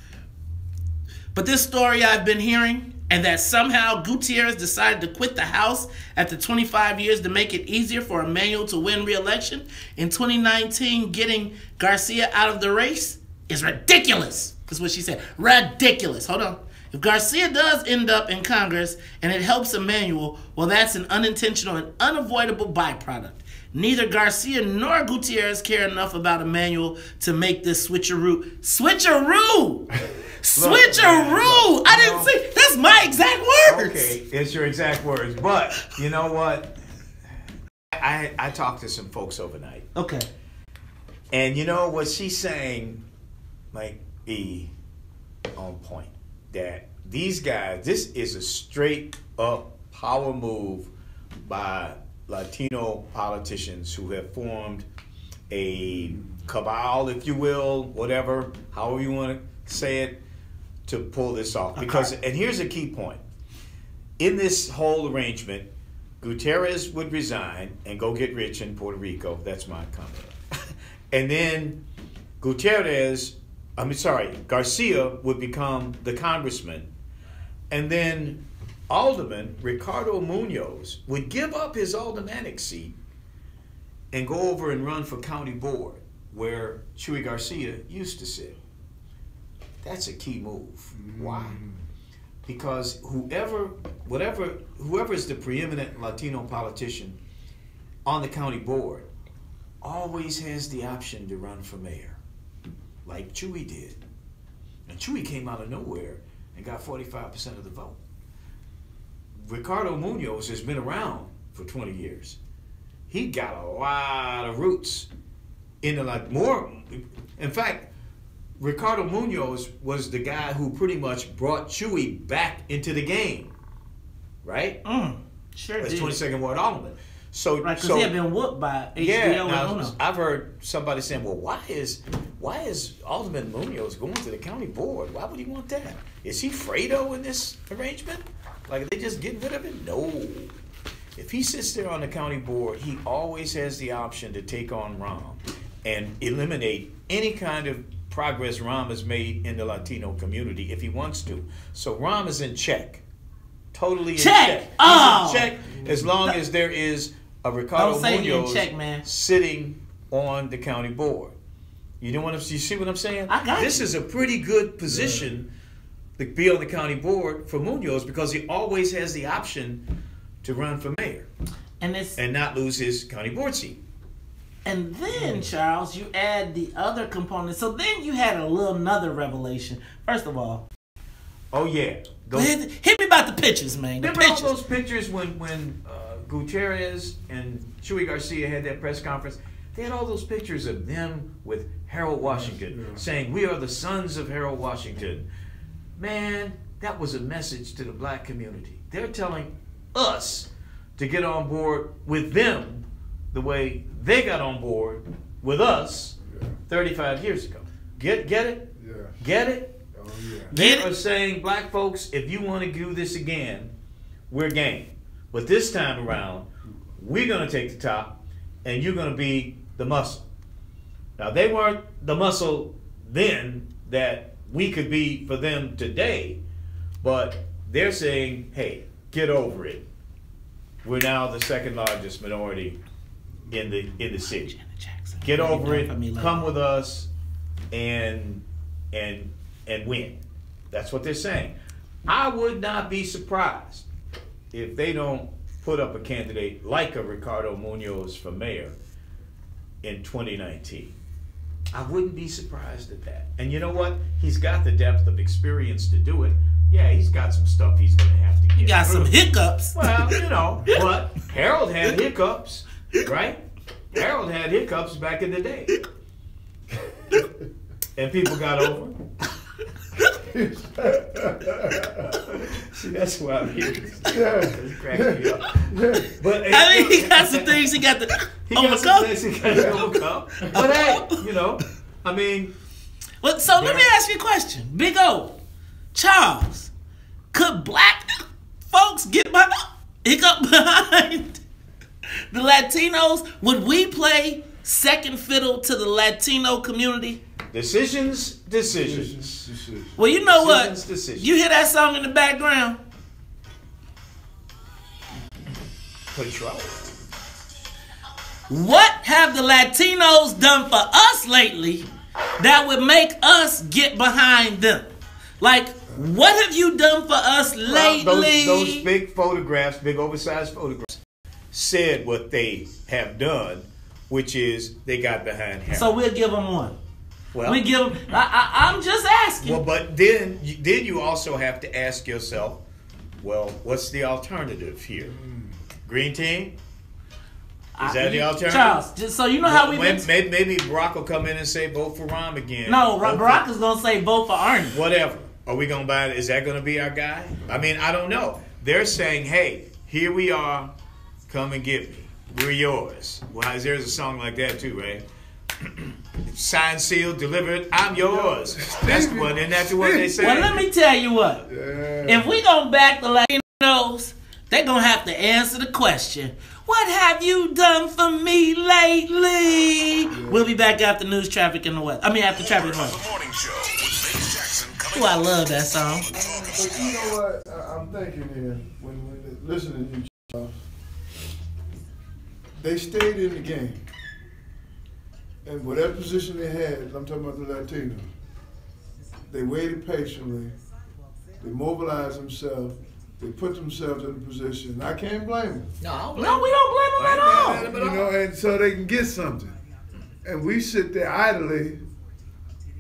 But this story I've been hearing, and that somehow Gutierrez decided to quit the House after 25 years to make it easier for Emmanuel to win re-election in 2019, getting Garcia out of the race, is ridiculous. That's what she said. Ridiculous. Hold on. If Garcia does end up in Congress and it helps Emmanuel, well, that's an unintentional and unavoidable byproduct. Neither Garcia nor Gutierrez care enough about Emmanuel to make this switcheroo. Switcheroo! Switcheroo! I didn't say. That's my exact words. Okay, it's your exact words. But you know what? I talked to some folks overnight. Okay. And you know what she's saying might be on point. That these guys, this is a straight up power move by Latino politicians who have formed a cabal, if you will, whatever, however you want to say it, to pull this off. Because, and here's a key point. In this whole arrangement, Gutierrez would resign and go get rich in Puerto Rico. That's my comment. And then Garcia would become the congressman. And then Alderman Ricardo Munoz would give up his aldermanic seat and go over and run for county board where Chuy Garcia used to sit. That's a key move. Why? Because whoever is the preeminent Latino politician on the county board always has the option to run for mayor, like Chuy did. And Chuy came out of nowhere and got 45% of the vote. Ricardo Munoz has been around for 20 years. He got a lot of roots in in fact, Ricardo Munoz was the guy who pretty much brought Chuy back into the game, right? Sure as did. 22nd Ward Alderman. So, right, because he had been whooped by HBO and Uno. I've heard somebody saying, well, why is Alderman Munoz going to the county board? Why would he want that? Is he Fredo in this arrangement? Like, are they just getting rid of him? No. If he sits there on the county board, he always has the option to take on Rahm and eliminate any kind of progress Rahm has made in the Latino community if he wants to. So Rahm is in check. Totally in check. He's in check as long as there is a Ricardo Munoz sitting on the county board. You see what I'm saying? This is a pretty good position to be on the county board for Munoz because he always has the option to run for mayor and not lose his county board seat. And then, Charles, you add the other component. So then you had another revelation. First of all. Oh, yeah. Hit me about the pictures, man. Remember all those pictures when Gutierrez and Chuy Garcia had that press conference? They had all those pictures of them with Harold Washington saying, we are the sons of Harold Washington. Man, that was a message to the black community. They're telling us to get on board with them the way they got on board with us 35 years ago. Get it? Yeah. Get it? Oh, yeah. They are saying, black folks, if you want to do this again, we're game. But this time around, we're going to take the top, and you're going to be the muscle. Now, they weren't the muscle then that we could be for them today, but they're saying, hey, get over it. We're now the second largest minority in the city. Get over it. Come with us, and win. That's what they're saying. I would not be surprised if they don't put up a candidate like a Ricardo Munoz for mayor in 2019. I wouldn't be surprised at that. And you know what? He's got the depth of experience to do it. Yeah, he's got some stuff he's going to have to get. He got some hiccups. Well, you know, but Harold had hiccups, right? Harold had hiccups back in the day. And people got over him. See, that's why I'm here. It cracks me up. But I mean, he got some things he got to overcome. But hey, you know, I mean. Well, so let me ask you a question. Big O, Charles, could black folks get behind the Latinos? Would we play second fiddle to the Latino community? Decisions. Well, you know decisions. What? You hear that song in the background? Control. What have the Latinos done for us lately that would make us get behind them? Like, what have you done for us lately? Those big photographs, big oversized photographs, said what they have done, which is they got behind Harold. So we'll give them one. Well, we give them. I'm just asking. Well, but then you also have to ask yourself, well, what's the alternative here? Green team? Is that the alternative? Charles, just so you know how we maybe Barack will come in and say vote for Rahm again. No, Barack is gonna say vote for Arnie. Whatever. Are we gonna buy it? Is that gonna be our guy? I mean, I don't know. They're saying, hey, here we are. Come and get me. We're yours. Well, there's a song like that too, right? Signed, sealed, delivered, I'm yours. That's the one, isn't that the one they say? Well, let me tell you what. If we gonna back the Latinos, they're gonna have to answer the question, what have you done for me lately? Yeah. We'll be back after news, traffic in the West. After traffic in the West. Oh, I love that song. But you know what I'm thinking here when listening to you, Charles? They stayed in the game. And whatever position they had, I'm talking about the Latinos, they waited patiently, they mobilized themselves, they put themselves in a position. I can't blame them. No, we don't blame them at all. You know, and so they can get something. And we sit there idly,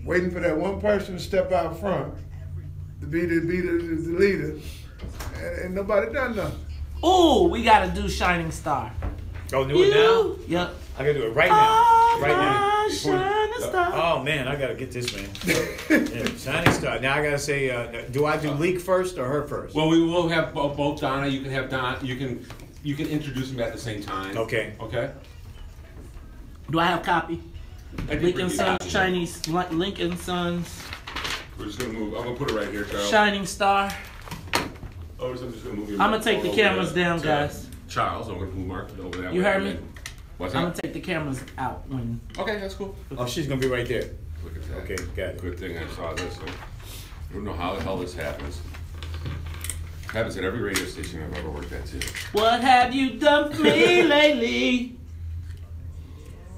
waiting for that one person to step out front, to be the leader, and nobody done nothing. Ooh, we gotta do Shining Star. Go do it now? Yep. I gotta do it right now. Right now. Shining Star. Oh man, I gotta get this, man. Yeah, Shining Star. Now I gotta say, do I do Leak first or her first? Well, we will have both Donna. You can have Donna. You can introduce them at the same time. Okay. Okay. Do I have copy? Lincoln Sons, Chinese Lincoln Sons. We're just gonna move. I'm gonna put it right here, Charles. Shining Star. Oh, I'm just gonna move you. I'm gonna take the cameras down, guys. Charles, I'm gonna move Mark over that way. You heard me? What's that? I'm gonna take the cameras out when. Okay, that's cool. Oh, she's gonna be right there. Look at that. Okay, got it. Good thing I saw this. I don't know how the hell this happens. It happens at every radio station I've ever worked at too. What have you done for me lately?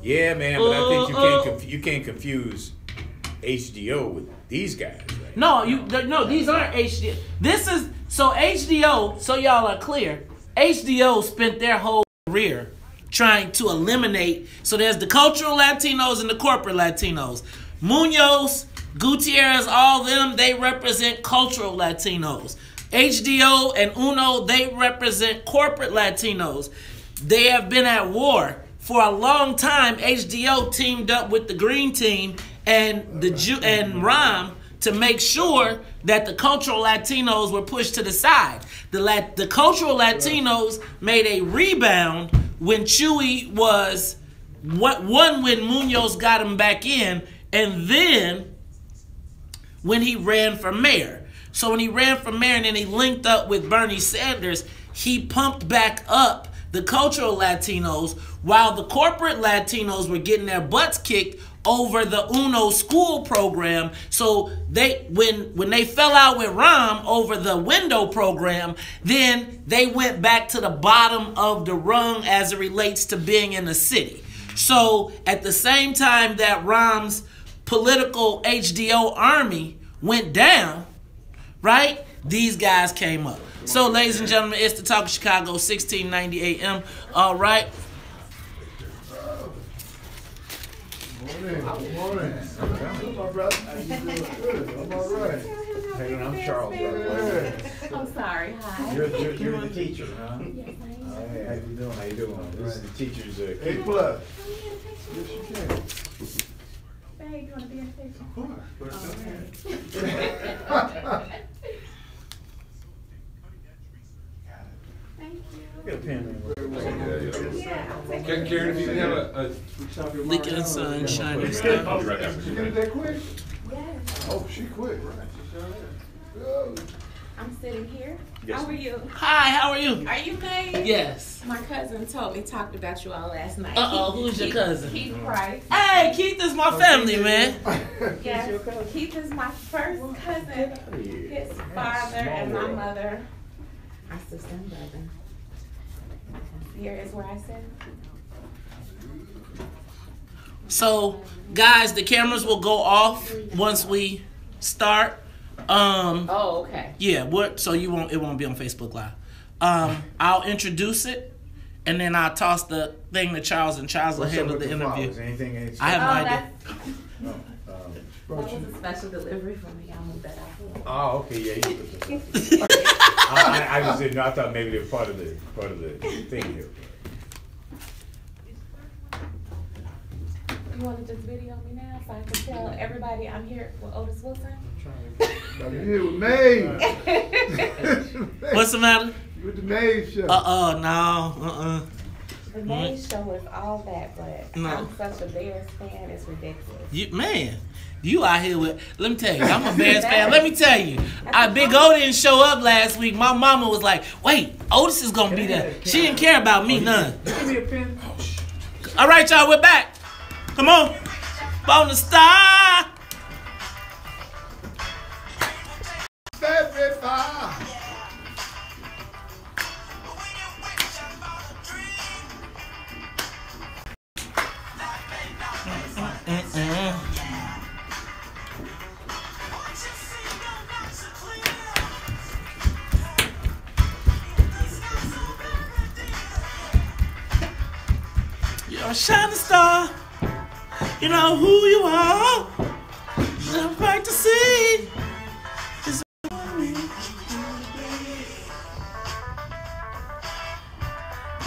Yeah, man, but I think you can't confuse HDO with these guys. Right? No, these aren't HDO. This is HDO. So y'all are clear. HDO spent their whole career trying to eliminate. So there's the cultural Latinos and the corporate Latinos. Munoz, Gutierrez, all them, they represent cultural Latinos. HDO and UNO, they represent corporate Latinos. They have been at war for a long time. HDO teamed up with the Green Team and Rahm to make sure that the cultural Latinos were pushed to the side. The cultural Latinos made a rebound when Chewy was when Munoz got him back in, and then when he ran for mayor. So when he ran for mayor and then he linked up with Bernie Sanders, he pumped back up the cultural Latinos while the corporate Latinos were getting their butts kicked over the UNO school program. So when they fell out with Rahm over the window program, then they went back to the bottom of the rung as it relates to being in the city. So at the same time that Rahm's political HDO army went down, right, these guys came up. So, ladies and gentlemen, it's the Talk of Chicago, 1690 AM. All right. Morning. My brother. How you doing? I'm all right. Hey, I'm Charles. I'm sorry. Hi. You're the teacher, huh? Yes, I am. Oh, hey, how you doing? How you doing? This is the teacher's A plus. Yes, you can. Babe, you want to be in the picture? Of course. Thank you. Get a pen. Karen, if you can have a Lick and Sun, Shining I'll Star. be right back. Did you get it that quick? Yes. Oh, she quick, right? I'm sitting here. Yes. How are you? Hi, how are you? Are you made? Yes. My cousin told me talked about you all last night. Who's your cousin? Keith Price. Hey, Keith is my family, man. Yes. Keith is my first cousin. His father and my mother. My sister and brother. Here is where I sit. So, guys, the cameras will go off once we start. Oh, okay. Yeah, so it won't be on Facebook Live. I'll introduce it, and then I'll toss the thing to Charles, and Charles will handle the interview. Anything? I have no idea. That was a special delivery for me. I'll move that out. Oh, okay, yeah. I just didn't know. I thought maybe they're part of the thing here. You want to just video me now so I can tell everybody I'm here with Otis Wilson? I'm here with May. What's the matter? With the May show. No. The May show is all that, but No. I'm such a Bears fan, it's ridiculous. You out here with, let me tell you, I'm a Bears fan. Let me tell you, Big O didn't show up last week. My mama was like, wait, Otis is going to be there. She didn't care about me none. Give me a pen. All right, y'all, we're back. Come on. Born to Star. You're a shining star. You know who you are. I'm right to see.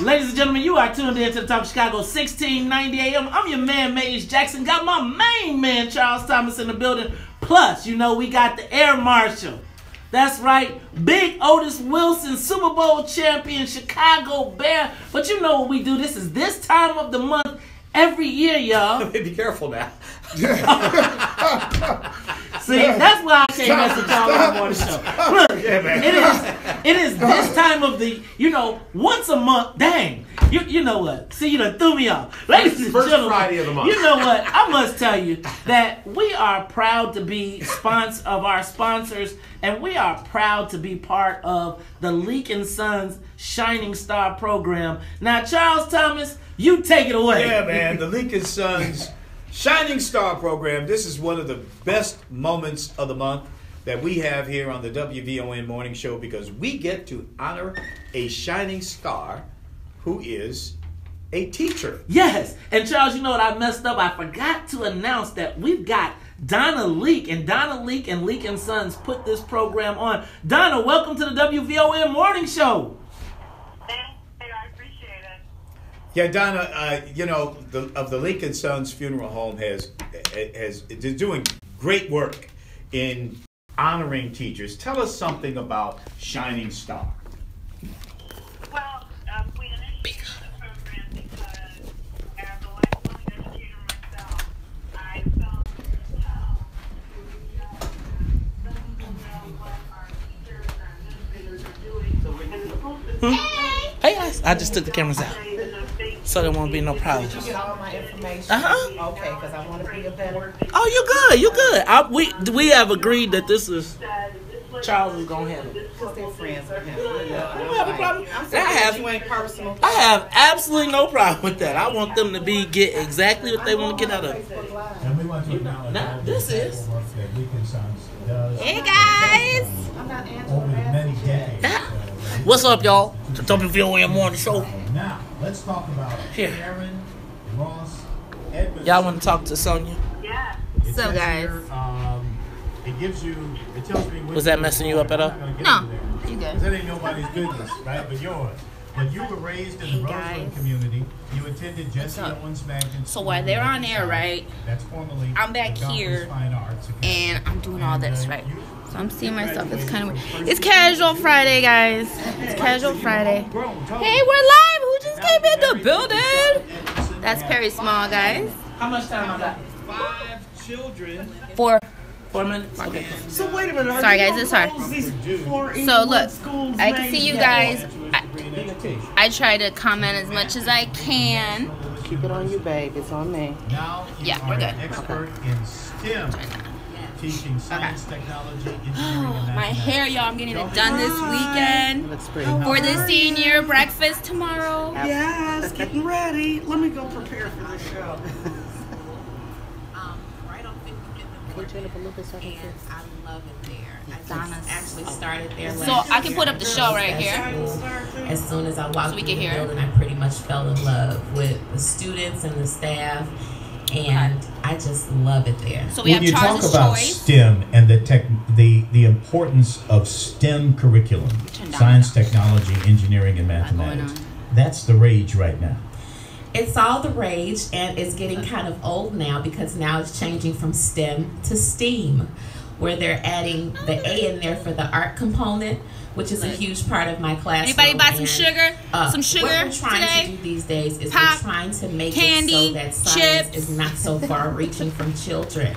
Ladies and gentlemen, you are tuned in to the Talk of Chicago, 1690 AM. I'm your man, Maze Jackson. Got my main man, Charles Thomas, in the building. Plus, you know, we got the Air Marshal. That's right, Big Otis Wilson, Super Bowl champion, Chicago Bear. But you know what we do. This is this time of the month every year, y'all. Be careful now. See, that's why I can't mess with y'all on the morning show. Look, it is this time of the, once a month. Dang, you know what? See, you done threw me off. Ladies and First gentlemen, Friday of the month. You know what? I must tell you that we are proud to be of our sponsors, and we are proud to be part of the Leak and Sons Shining Star program. Now, Charles Thomas, you take it away. Yeah, man, the Leak and Sons Shining Star program. This is one of the best moments of the month that we have here on the WVON Morning Show because we get to honor a shining star who is a teacher. Yes, and Charles, you know what I messed up? I forgot to announce that we've got Donna Leak, and Donna Leak and Leak and Sons put this program on. Donna, welcome to the WVON Morning Show. Yeah, Donna, the Lincoln Sons Funeral Home is doing great work in honoring teachers. Tell us something about Shining Star. Well, we initiated the program because as a lifelong educator myself, I felt compelled to what our teachers and administrators are doing. And the school system. Hey guys, I just took the cameras out, so there won't be no problems. Did you get all my information? Okay, because I want to be a better. Oh, you good. We have agreed that this is. Charles is gonna handle it. Because they're friends with him. I don't have a problem. I'm sorry, you ain't personal. I have absolutely no problem with that. I want them to get exactly what they want to get out of it. And we want to acknowledge all the incredible work that Weekend Sons does. Hey guys! Over the many decades. What's up, y'all? The WVON Morning Show. Now, let's talk about Here. Aaron Ross Edmonds. Y'all want to talk to Sonia? Yeah. It So says guys. here, it gives you, it tells me. Was that messing you up at all? No, you good. That ain't nobody's business, right? But yours. But you were raised in the Roseland community. You attended Jesse Owens Magnet. So while they're on air, right? That's formerly I'm back the here, Fine Arts Academy. and I'm doing all this, right? So I'm seeing myself. It's kind of weird. It's Casual Friday, guys. It's Casual Friday. Hey, we're live. Who just came in the building? That's Perry Small, guys. How much time I got? 5 children. 4 minutes. Okay. So wait a minute. Sorry, guys. It's hard. So look, I can see you guys. I try to comment as much as I can. Keep it on you, babe. It's on me. Now Yeah, we're good. Expert in STEM, teaching science, technology, engineering, and My hair, y'all. I'm getting it done this weekend Looks pretty. for the senior breakfast tomorrow. Yes, getting ready. Let me go prepare for the show. Right on 50th and I love it there. I just actually started there last So I can put up the show right here. As soon as I walked So we through can the hear it. building, I pretty much fell in love with the students and the staff, and I just love it there. So we when have you talk Charles' about choice. STEM and the importance of STEM curriculum, science, technology, engineering, and mathematics, that's the rage right now. It's all the rage, and it's getting kind of old now because now it's changing from STEM to STEAM, where they're adding the A in there for the art component, which is a huge part of my classroom. Anybody buy some And, sugar? Some sugar What we're trying today? to do these days is Pop, we're trying to make candy, it so that science chips. is not so far-reaching from children.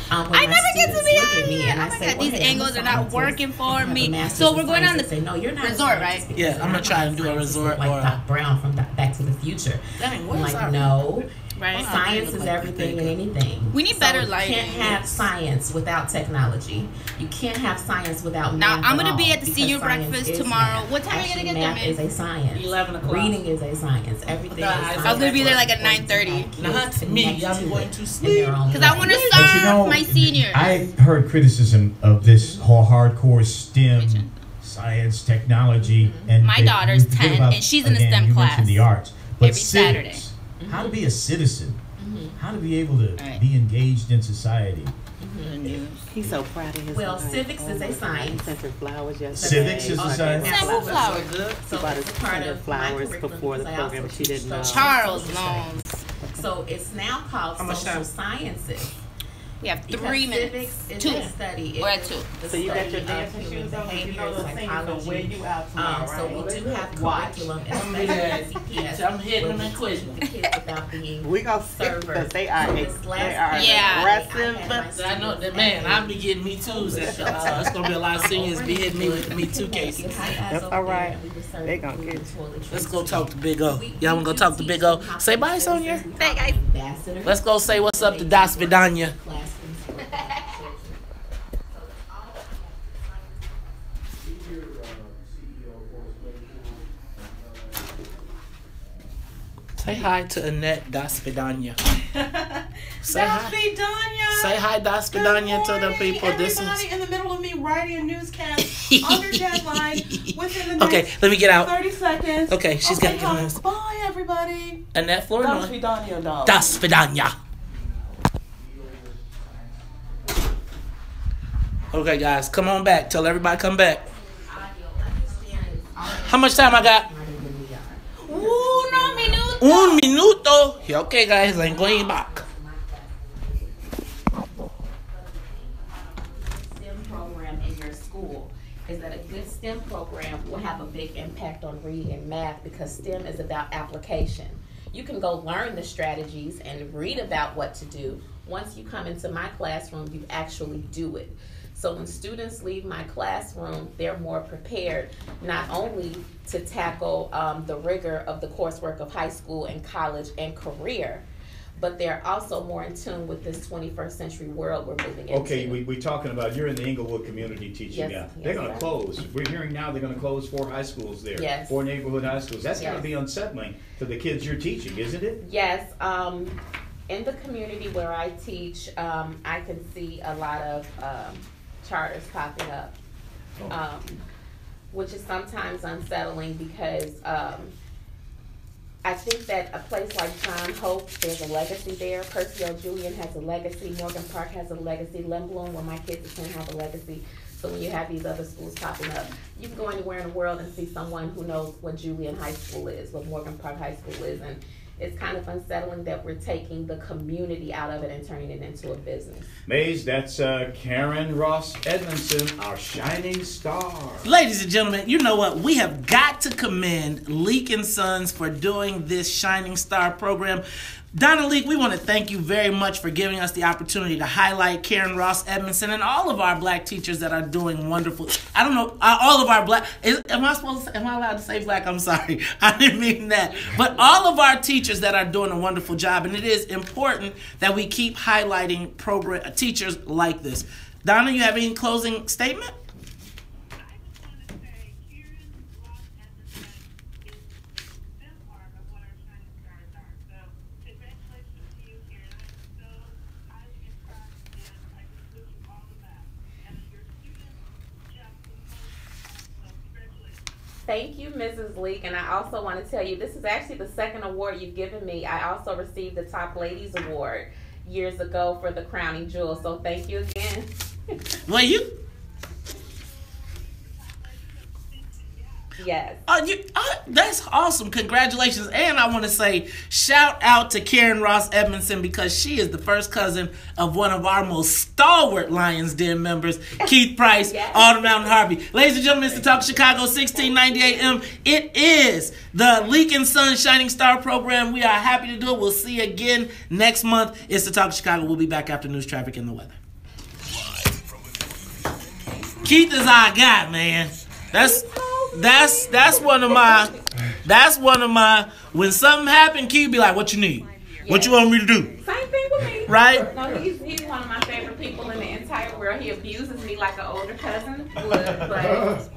When I my never get to students be look on at me here. and Oh I my say, God, well, these hey, I'm a angles are not scientist. working for I have a me. master's So in we're going science. on They say, no, you're not a resort, scientist right? because Yeah, you're I'm not gonna try and do a scientist resort like or Doc Brown from Back to the Future. Dang, I'm what is like, our- no. Right. Science is everything and anything. We need So better you lighting. can't have science without technology. You can't have science without Now, math. I'm at gonna be all, at the because senior science breakfast is tomorrow. math. What time are you Actually, gonna get there, math man? is a science. 11 o'clock. Reading is a science. Everything is science. I was gonna be there like at 9:30. Not me. Y'all be going to sleep. Because I want to But serve you know, my seniors. I heard criticism of this whole hardcore STEM, science, technology, and My they- daughter's we forget 10, about, and she's in a again, STEM you class mentioned the arts, but every Saturday. civics, how to be a citizen, how to be able to be engaged in society. He's so proud of his. Well, civics is a science. He sent her flowers yesterday. Civics is a science? Send who flowers? So She bought it's us part her of flowers my curriculum before the because I program. also She didn't know. teach Charles social knows. studies. So it's now called How much social time? sciences. We have Because 3 minutes. civics is 2. a study. We're at It's 2. the So you got your study of dancing human shoes on, 'cause you behavior, know those things psychology. gonna wear you out tomorrow, So we right? do have Watch. curriculum, I'm especially hitting- CPS. I'm hitting them where in we quiz. teach the kids about being We gonna see servers. because they are This last Yeah. aggressive. I know that, man. I be getting me too. It's gonna be a lot of seniors be hitting me with me too cases. That's all right. They gonna get you. Let's go talk to Big O. Y'all wanna go talk to Big O? Say bye, Sonia. Bye, guys. Let's go say what's up to Das Vidanya. Say hi to Annette Das Vidanya. Say hi. Vidanya. Say hi, Das Vidanya, to the people. This Everybody is in the middle of me writing a newscast under deadline within the okay. next Let me get out. 30 seconds. Okay, she's Okay, got to get out. bye, everybody. Annette Das Flournoy. Vidanya, dog. Das Vidanya. Okay, guys, come on back. Tell everybody come back. How much time I got? Uno minuto. Un minuto. Yeah, okay, guys, I'm going back. STEM program in your school is that a good STEM program will have a big impact on reading and math because STEM is about application. You can go learn the strategies and read about what to do. Once you come into my classroom, you actually do it. So when students leave my classroom, they're more prepared not only to tackle the rigor of the coursework of high school and college and career, but they're also more in tune with this 21st century world we're moving into. Okay, we're talking about, you're in the Inglewood community teaching now. They're going to close. We're hearing now they're going to close 4 high schools there. Yes. 4 neighborhood high schools. That's going to be unsettling to the kids you're teaching, isn't it? Yes. In the community where I teach, I can see a lot of charters popping up, which is sometimes unsettling because I think that a place like John Hope, there's a legacy there. Percy L. Julian has a legacy. Morgan Park has a legacy. Lynn Bloom, where my kids attend, have a legacy. So when you have these other schools popping up, you can go anywhere in the world and see someone who knows what Julian High School is, what Morgan Park High School is, and it's kind of unsettling that we're taking the community out of it and turning it into a business. Maze, that's Karen Ross Edmondson, our shining star. Ladies and gentlemen, you know what? We have got to commend Leak & Sons for doing this Shining Star program. Donna Leak, we want to thank you very much for giving us the opportunity to highlight Karen Ross Edmondson and all of our black teachers that are doing wonderful. I don't know, all of our black, am I allowed to say black? I'm sorry. I didn't mean that. But all of our teachers that are doing a wonderful job, and it is important that we keep highlighting teachers like this. Donna, you have any closing statement? Thank you, Mrs. Leak, and I also want to tell you, this is actually the second award you've given me. I also received the Top Ladies Award years ago for the crowning jewel, so thank you again. Well, Yes. That's awesome. Congratulations. And I want to say shout out to Karen Ross Edmondson because she is the first cousin of one of our most stalwart Lions Den members, Keith Price, Alden Mountain Harvey. Ladies and gentlemen, it's the Talk Chicago 1690 AM. It is the Leak & Sons Shining Star program. We are happy to do it. We'll see you again next month. It's the Talk Chicago. We'll be back after news, traffic, and the weather. Keith is our guy, man. That's one of my when something happened, Keith be like, what you need? What you want me to do? Same thing with me. Right? No, he's one of my favorite people in the entire world. He abuses me like an older cousin would, but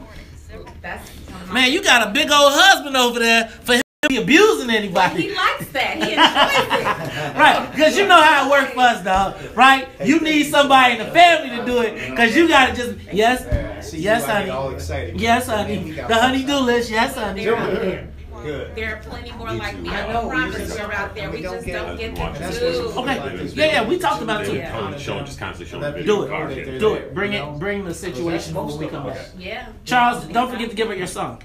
that's man, you got a big old husband over there for him to be abusing anybody. He likes that. He enjoys it. Right, because you know how it works for us, dog. Right? You need somebody in the family to do it, because you got to just, yes, honey. All excited. Yes, honey. The honey-do list, yes, honey. Good. There are plenty more like me. I know promise you're out there. We just don't get them to do. Okay. Yeah, we talked about it too. Just constantly showing Do it. Bring the situation when we come back. Yeah. Charles, don't forget to give her your song.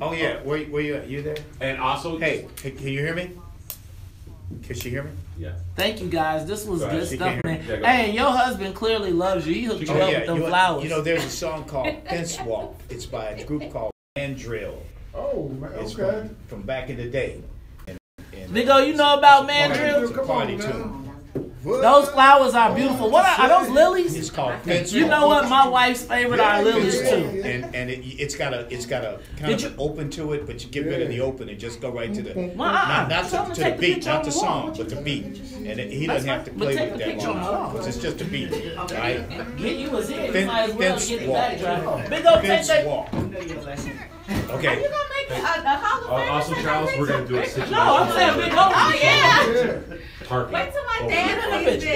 Oh yeah, were you there? And also, hey, can you hear me? Can she hear me? Yeah. Thank you guys. This was good stuff, man. Yeah, hey, your husband clearly loves you. He hooked you up with them flowers. You know, there's a song called Fence Walk. It's by a group called Mandrill. Oh, it's okay. From back in the day. Big O, you know about Mandrill? It's a party tune. Those flowers are beautiful. What are those lilies? It's called Fence You know what? My wife's favorite are lilies too. And it's got a kind of open to it, but you get rid of the open and just go right to the not to the beat, not the song, but the beat. And he doesn't have to play with that long because it's just a beat, right? You was here. You might as well get the back drive. Big O, Fence take walk. Okay. Are you gonna make it a Hall of Fame? Also, Charles, we're gonna do a situation. No, I'm saying Big O. Oh yeah. Parking. Wait till my dad sees this.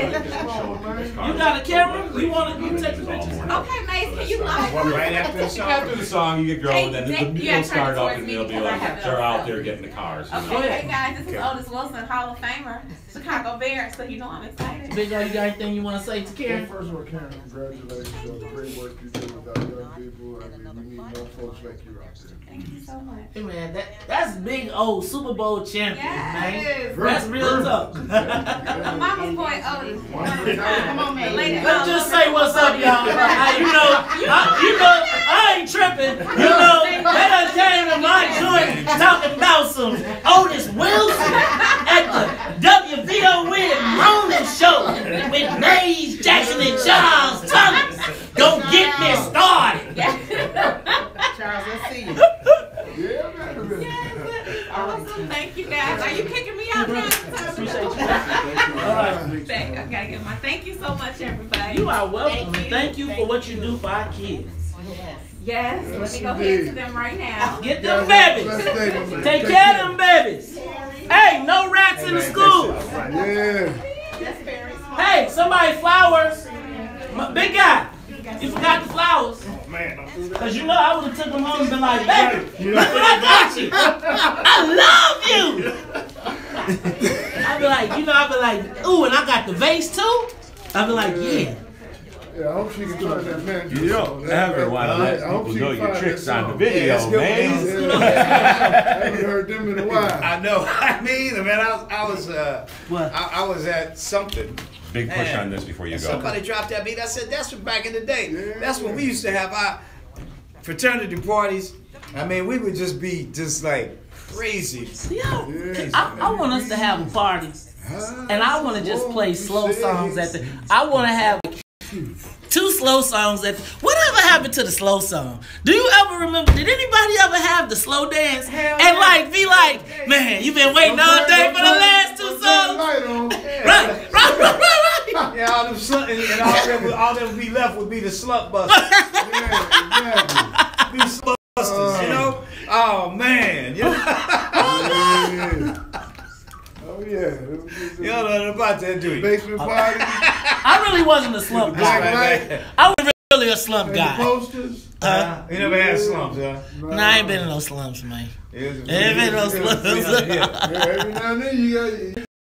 You got a camera? You want to take the pictures? Okay, Mace, can you live? Right after the song. After the song, you get going, then the music will start up, and me they'll be because I like, have it they're on out there getting the cars. Okay, hey guys, this is Otis Wilson, Hall of Famer, Chicago Bears, so you know I'm excited. Big O, you got anything you want to say to Karen? Well, first of all, Karen, congratulations on the great work you do with our young people. I mean, we need more folks like you out there. Thank you so much. Hey man, that's Big O, Super Bowl champion, man. Yes. That's real tough. My mama's boy Otis. Come on, man. Let's just say what's up, y'all. You know, I ain't tripping. You know, they done came to my joint talking about some Otis Wilson at the WVON Ronan show with Maze Jackson and Charles Thomas. Don't get me started. Charles, let's see you. Yeah, man. Awesome. Thank you, guys. guys. Are you kicking me out now? Appreciate you. All right. I gotta get my thank you so much, everybody. You are welcome. Thank you for what you do for our kids. Yes. Let me go head to them right now. Get them babies. Take care of them babies. Hey, no rats in the school. Yeah. Hey, somebody flowers. Big guy, you forgot the flowers. Cause you know I would have took them home and been like, baby, look what I got you. I love you. I'd be like, ooh, and I got the vase too. I'd be like, yeah. Yeah, I hope she can find that man. You don't ever want to let people know your tricks on the video, Yeah, man. I haven't heard them in a while. I know. I mean, man, I was at something. Big push on this before you go. Somebody dropped that beat. I said, that's from back in the day. That's when we used to have our fraternity parties. I mean, we would just be just like crazy. I want us to have a party, and I want to just play slow songs at the. I want to have 2 slow songs at the. Whatever happened to the slow song? Do you ever remember? Did anybody ever have the slow dance and like be like, man, you been waiting all day for the last 2 songs? Right. Yeah, all them and all them be left would be the slut busters. Be slut busters, you know? Oh man, you know? Oh yeah. You don't know nothing about that, do you? Basement party. I really wasn't a slump guy. I was really a slump guy. Posters. You never had slumps, huh? Nah, I ain't been in no slumps, man. Ain't been in no slumps. Every now and then you got.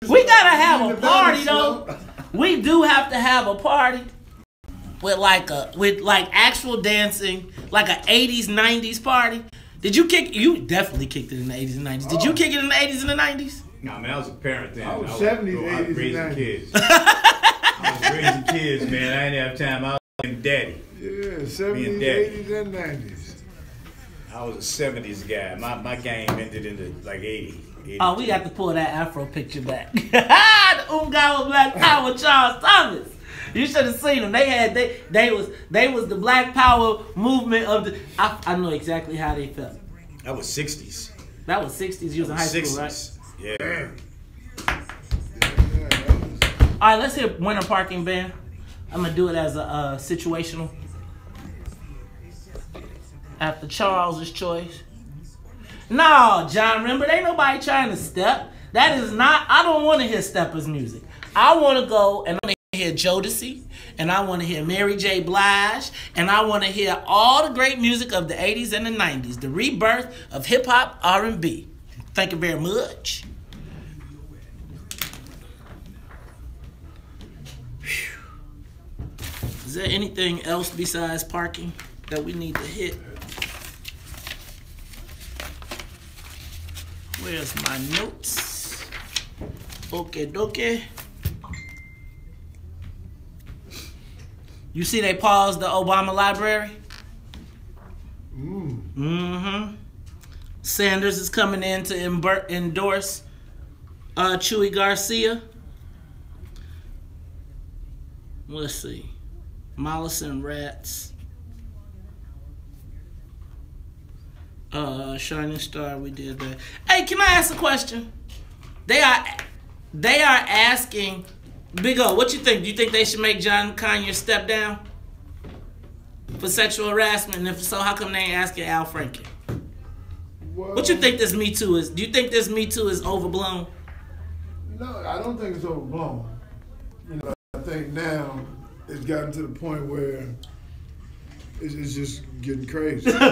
We gotta have a party though. We do have to have a party with like actual dancing, like a 80s, 90s party. Did you kick? You definitely kicked it in the 80s and 90s. Did you kick it in the 80s and the 90s? No, man, I was a parent then. I was 70s, 80s, raising and 90s. kids. I was raising kids, man. I didn't have time. I was being daddy. Yeah, 70s, 80s, and 90s. I was a 70s guy. My game ended in the like 80. Oh, we got to pull that Afro picture back. The guy with Black Power, Charles Thomas. You should have seen them. They was the Black Power movement of the. I know exactly how they felt. That was 60s. That was 60s. You was in high school, right? Yeah. All right, let's hear Winter Parking Band. I'm gonna do it as a situational. After Charles's choice. No, John, remember, ain't nobody trying to step. That is not, I don't want to hear steppers music. I want to go and I want to hear Jodeci, and I want to hear Mary J. Blige, and I want to hear all the great music of the 80s and the 90s, the rebirth of hip-hop, R&B. Thank you very much. Is there anything else besides parking that we need to hit? Where's my notes? Okay, dokie. You see they paused the Obama library? Mm-hmm. Sanders is coming in to endorse Chuy Garcia. Let's see. Mollison Rats. Shining Star, we did that. Hey, can I ask a question? They are asking, Big O, what you think? Do you think they should make John Conyers step down for sexual harassment? And if so, how come they ain't asking Al Franken? Well, What you think this Me Too is? Do you think this Me Too is overblown? No, I don't think it's overblown. You know, I think now it's gotten to the point where it's just getting crazy. Players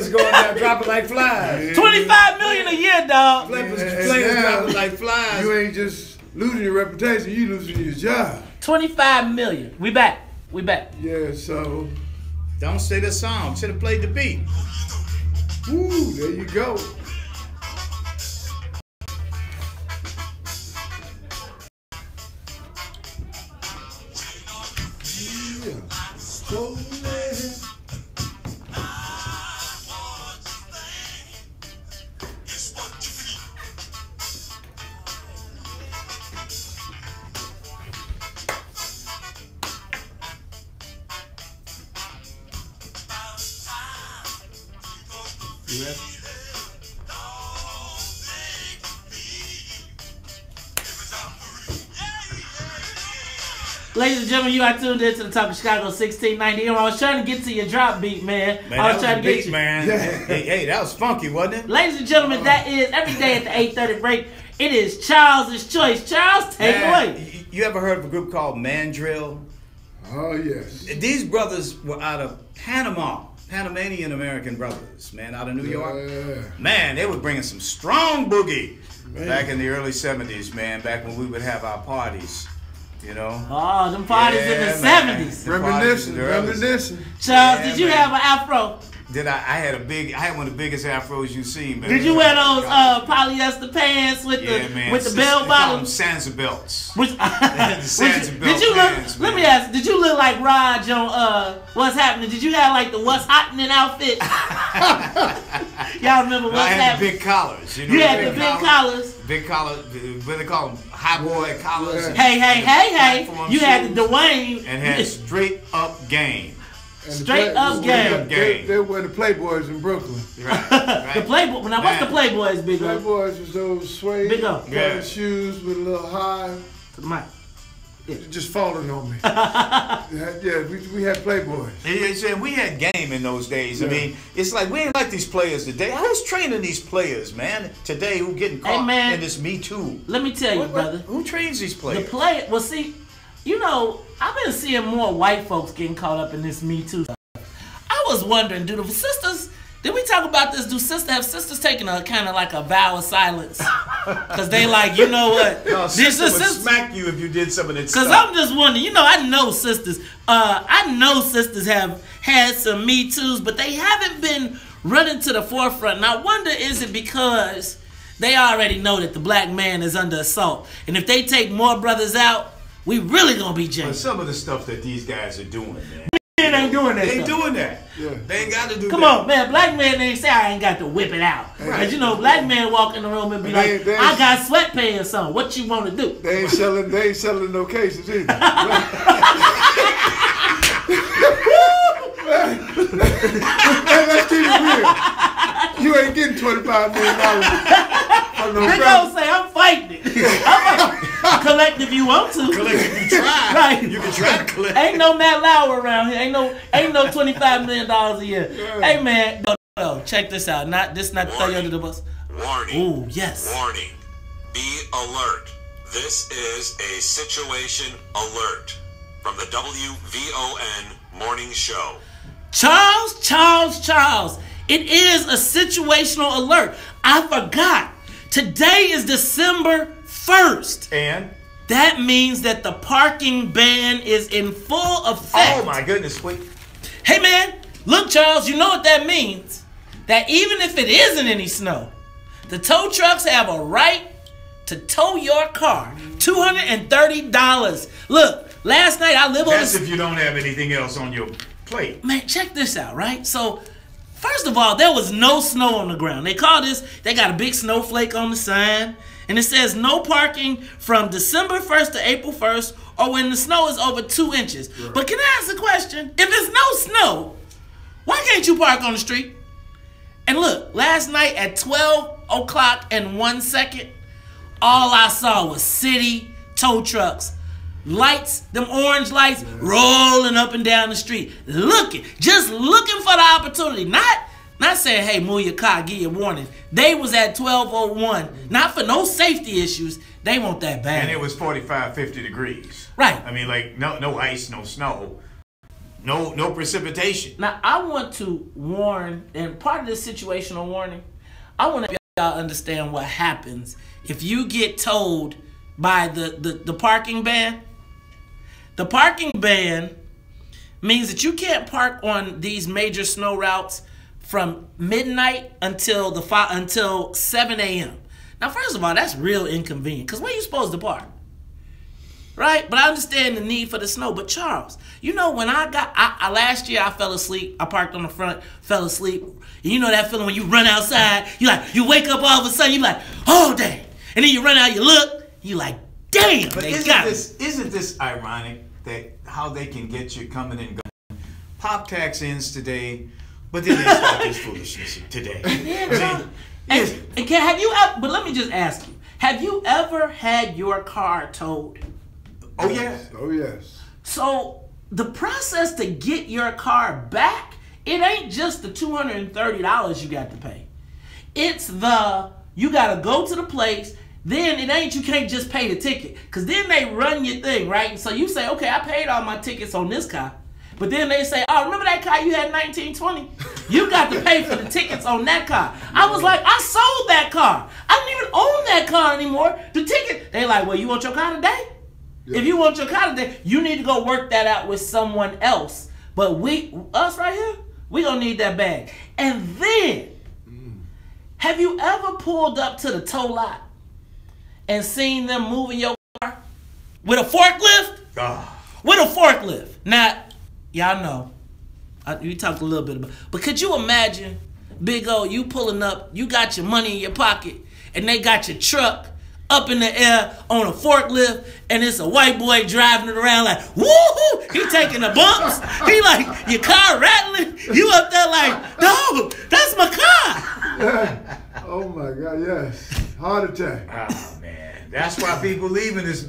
going down, dropping like flies. $25 million a year, dog. Players dropping like flies. You ain't just losing your reputation, you losing your job. $25 million. We back. Yeah, so. Don't say the song. Should have played the beat. Woo, there you go. Ladies and gentlemen, you are tuned in to the Talk of Chicago 1690. I was trying to get to your drop beat, man. I was trying to get you. Man. Hey, that was funky, wasn't it? Ladies and gentlemen, that is every day at the 8:30 break. It is Charles' Choice. Charles, take it away. You ever heard of a group called Mandrill? Oh, yes. These brothers were out of Panama. Panamanian American brothers, man, out of New York. Man, they were bringing some strong boogie back in the early 70s, man, back when we would have our parties. You know? Oh, them parties in the 70s. Reminiscing. Charles, did you have an afro? I had one of the biggest afros you've seen, man. Did you wear those polyester pants with the bell bottoms? Sansa belts. Did you look? Let me ask. Did you look like Raj on What's Happening? Did you have like the What's Happening outfit? Y'all remember What's Happening? I had the big collars. You had the big collars. Big collars. What do they call them? High boy collars. Hey. You had the Dwayne and had straight up game. Straight up game. They were the Playboys in Brooklyn. Right. The Playboy. Now, what's the Playboys, Big O? Playboys was those suede shoes with a little high. To the mic. Just falling on me. We had Playboys. Yeah, we had game in those days. I mean, it's like we ain't like these players today. Who's training these players, man? Today, who getting caught in this Me Too? Let me tell you, brother. Who trains these players? Well, see, you know, I've been seeing more white folks getting caught up in this Me Too stuff. I was wondering, do the sisters? Did we talk about this? Have sisters taken a kind of like a vow of silence? Because they like, you know what? No, sister would smack you if you did some of that stuff. Because I'm just wondering, you know, I know sisters have had some Me Too's, but they haven't been running to the forefront. And I wonder, is it because they already know that the black man is under assault? And if they take more brothers out, we really gonna be jailed. Some of the stuff that these guys are doing, man. Men ain't doing that. They ain't doing that. Yeah. They ain't got to do that. Come on, man. Black men ain't say I ain't got to whip it out. Because, you know, black men walk in the room and be like, I got sweatpants on. What you want to do? They ain't selling no cases either. Man, let's keep it real. You ain't getting $25 million. They gonna say I'm fighting it. Collect if you want to. Collect if you try. Right. You can try to collect. Ain't no Matt Lauer around here. Ain't no $25 million a year. Yeah. Hey man, no, check this out. Not to throw you under the bus. Warning. Ooh, yes. Warning. Be alert. This is a situation alert from the WVON morning show. Charles. It is a situational alert. I forgot. Today is December 1st. And? That means that the parking ban is in full effect. Oh my goodness, wait. Hey man, look Charles, you know what that means? That even if it isn't any snow, the tow trucks have a right to tow your car. $230. Look, last night I live on That's if you don't have anything else on your plate. Man, check this out, right? So, first of all, there was no snow on the ground. They got a big snowflake on the sign, and it says no parking from December 1st to April 1st or when the snow is over 2 inches. Right. But can I ask a question? If it's no snow, why can't you park on the street? And look, last night at 12 o'clock and 1 second, all I saw was city tow trucks. Lights, them orange lights, rolling up and down the street. Just looking for the opportunity. Not saying, hey, move your car, give you a warning. They was at 12:01. Not for no safety issues. They want that bad. And it was 45, 50 degrees. Right. I mean, like, no ice, no snow, no precipitation. Now, I want to warn, and part of this situational warning, I want to y'all understand what happens if you get told by the parking ban. The parking ban means that you can't park on these major snow routes from midnight until 7 a.m. Now, first of all, that's real inconvenient because where are you supposed to park? Right? But I understand the need for the snow. But Charles, you know when last year I fell asleep. I parked on the front, fell asleep. And you know that feeling when you run outside, you wake up all of a sudden, you like, oh, dang. And then you run out, you look, you like, damn, but isn't this ironic that how they can get you coming and going? Pop tax ends today, but then they start this foolishness today. Yeah, but let me just ask you, have you ever had your car towed? Oh, yes. Oh, yes. So the process to get your car back, it ain't just the $230 you got to pay. It's you got to go to the place. Then it ain't, you can't just pay the ticket. Because then they run your thing, right? And so you say, okay, I paid all my tickets on this car. But then they say, oh, remember that car you had in 1920? You got to pay for the tickets on that car. I was like, I sold that car. I don't even own that car anymore. The ticket, they like, well, you want your car today? Yeah. If you want your car today, you need to go work that out with someone else. But us right here, we gonna need that bag. And then, have you ever pulled up to the tow lot and seen them moving your car with a forklift? With a forklift. Now, y'all know, we talked a little bit about, but could you imagine, Big O, you pulling up, you got your money in your pocket, and they got your truck up in the air on a forklift, and it's a white boy driving it around like, woo-hoo! He taking the bumps. He like, your car rattling. You up there like, dog, that's my car. Yeah. Oh my God, yes. Heart attack. Oh man, that's why people leaving this.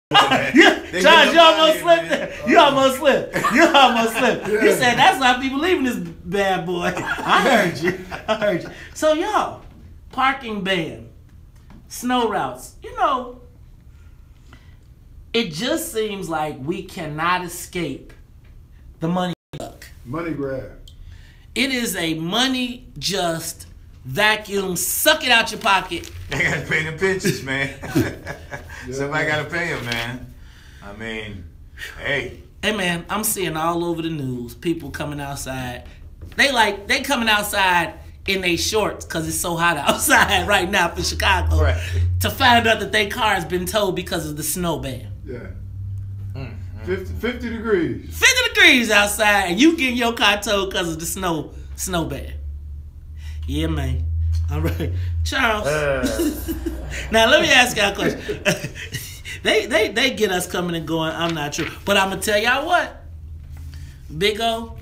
Yeah, Charles, you almost slipped there. You almost slipped. You almost slipped. You said that's why people leaving this bad boy. I heard you. I heard you. So y'all, parking ban, snow routes. You know, it just seems like we cannot escape the money suck. Money grab. It is a money just vacuum, suck it out your pocket. They got to pay them pensions, man. Somebody got to pay them, man. I mean, hey. Hey, man, I'm seeing all over the news people coming outside. They coming outside in their shorts because it's so hot outside right now for Chicago. Right. To find out that their car has been towed because of the snow ban. Yeah. 50 degrees. 50 degrees outside, and you getting your car towed because of the snow ban. Yeah, man. All right, Charles. Now let me ask y'all a question. they get us coming and going. I'm not sure, but I'm gonna tell y'all what. Big O,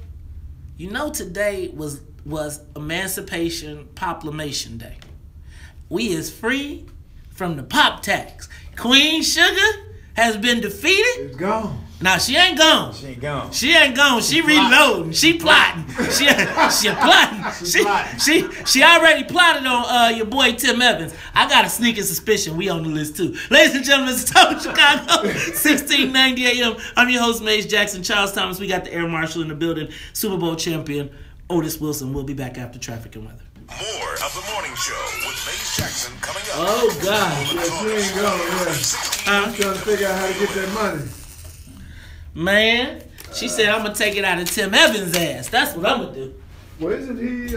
you know today was Emancipation Poplimation Day. We is free from the pop tax. Queen Sugar has been defeated. It's gone. Now she ain't gone. She ain't gone. She ain't gone. She reloading. She plotting. She plotting. She already plotted on your boy Tim Evans. I got a sneaking suspicion we on the list too. Ladies and gentlemen, it's Talk Chicago, 1690 AM. I'm your host, Mace Jackson. Charles Thomas. We got the Air Marshal in the building. Super Bowl champion Otis Wilson. We'll be back after traffic and weather. More of the morning show with Mace Jackson coming up. Oh God. Yeah, she ain't gone. Yeah. I'm trying to figure out how to get that money. Man, she said I'm gonna take it out of Tim Evans' ass. That's what I'm gonna do. Well, isn't he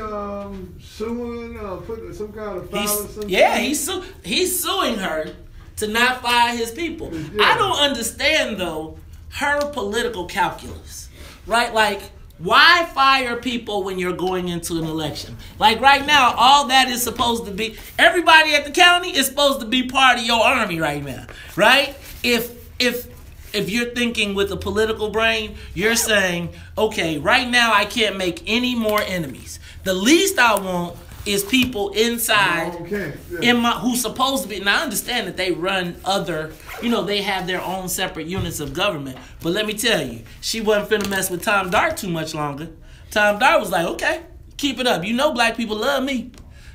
suing, putting some kind of file or something? Yeah, he's suing her to not fire his people. Yeah. I don't understand though her political calculus, right? Like, why fire people when you're going into an election? Like right now, all that is supposed to be, everybody at the county is supposed to be part of your army right now, right? If you're thinking with a political brain, you're saying, okay, right now I can't make any more enemies. The least I want is people inside who's supposed to be, and I understand that they run other, they have their own separate units of government. But let me tell you, she wasn't finna mess with Tom Dart too much longer. Tom Dart was like, okay, keep it up. You know black people love me.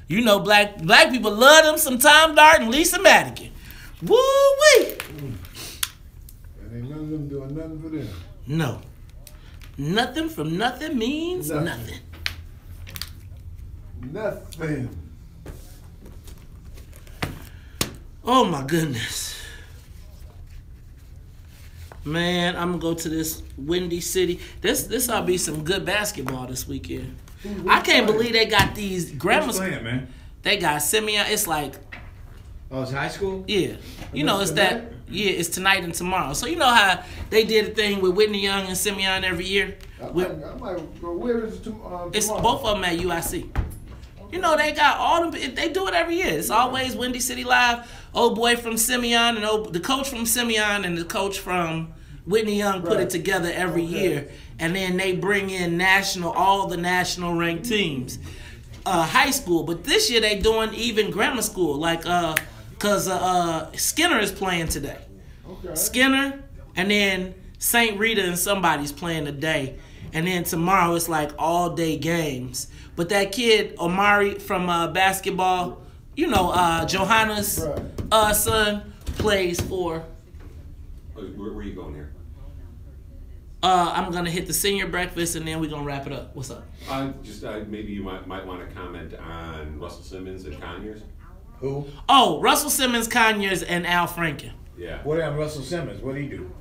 You know black people love them some Tom Dart and Lisa Madigan. Woo-wee. Ain't none of them doing nothing for them. No. Nothing from nothing means nothing. Nothing. Oh my goodness. Man, I'm gonna go to this Windy City. This ought to be some good basketball this weekend. I can't believe they got these grammar schools. Man? They got Simeon. It's like, oh, it's high school? Yeah. It's that. Yeah, it's tonight and tomorrow. So you know how they did a thing with Whitney Young and Simeon every year? I might go. Where is it tomorrow? It's both of them at UIC. You know, they got all them. They do it every year. It's always Windy City Live. Old boy from Simeon and the coach from Simeon and the coach from Whitney Young put it together every year. And then they bring in all the national ranked teams. High school. But this year they doing even grammar school. Like, because Skinner is playing today. Okay. Skinner, and then St. Rita and somebody's playing today, and then tomorrow it's like all day games. But that kid Omari from basketball, you know, Johanna's son plays for. Where are you going here? I'm gonna hit the senior breakfast and then we're gonna wrap it up. What's up? Maybe you might want to comment on Russell Simmons and Conyers. Who? Oh, Russell Simmons, Conyers, and Al Franken. Yeah. What on Russell Simmons? What did he do?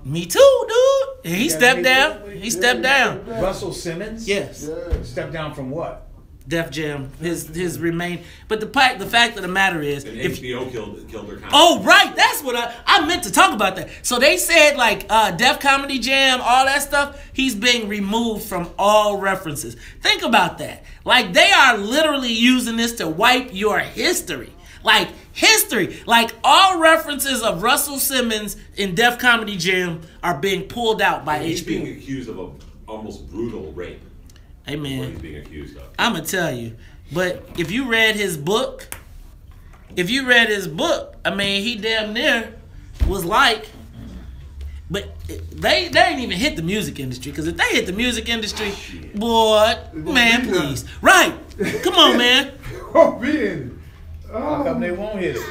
Me too, dude. He stepped down. He stepped down. Russell Simmons? Yes. Stepped down from what? Def Jam. His remain. But the fact of the matter is, And HBO killed their content. Oh, right. That's what I meant to talk about that. So they said like Def Comedy Jam, all that stuff, he's being removed from all references. Think about that. Like they are literally using this to wipe your history. Like history. Like all references of Russell Simmons in Def Comedy Jam are being pulled out by He's HBO. being accused of an almost brutal rape. Hey man, What he's being accused of. I'm gonna tell you. But if you read his book, I mean, he damn near was like. But they ain't even hit the music industry, because if they hit the music industry, boy, man, please, right? Come on, man. Oh man, how come they won't hit it?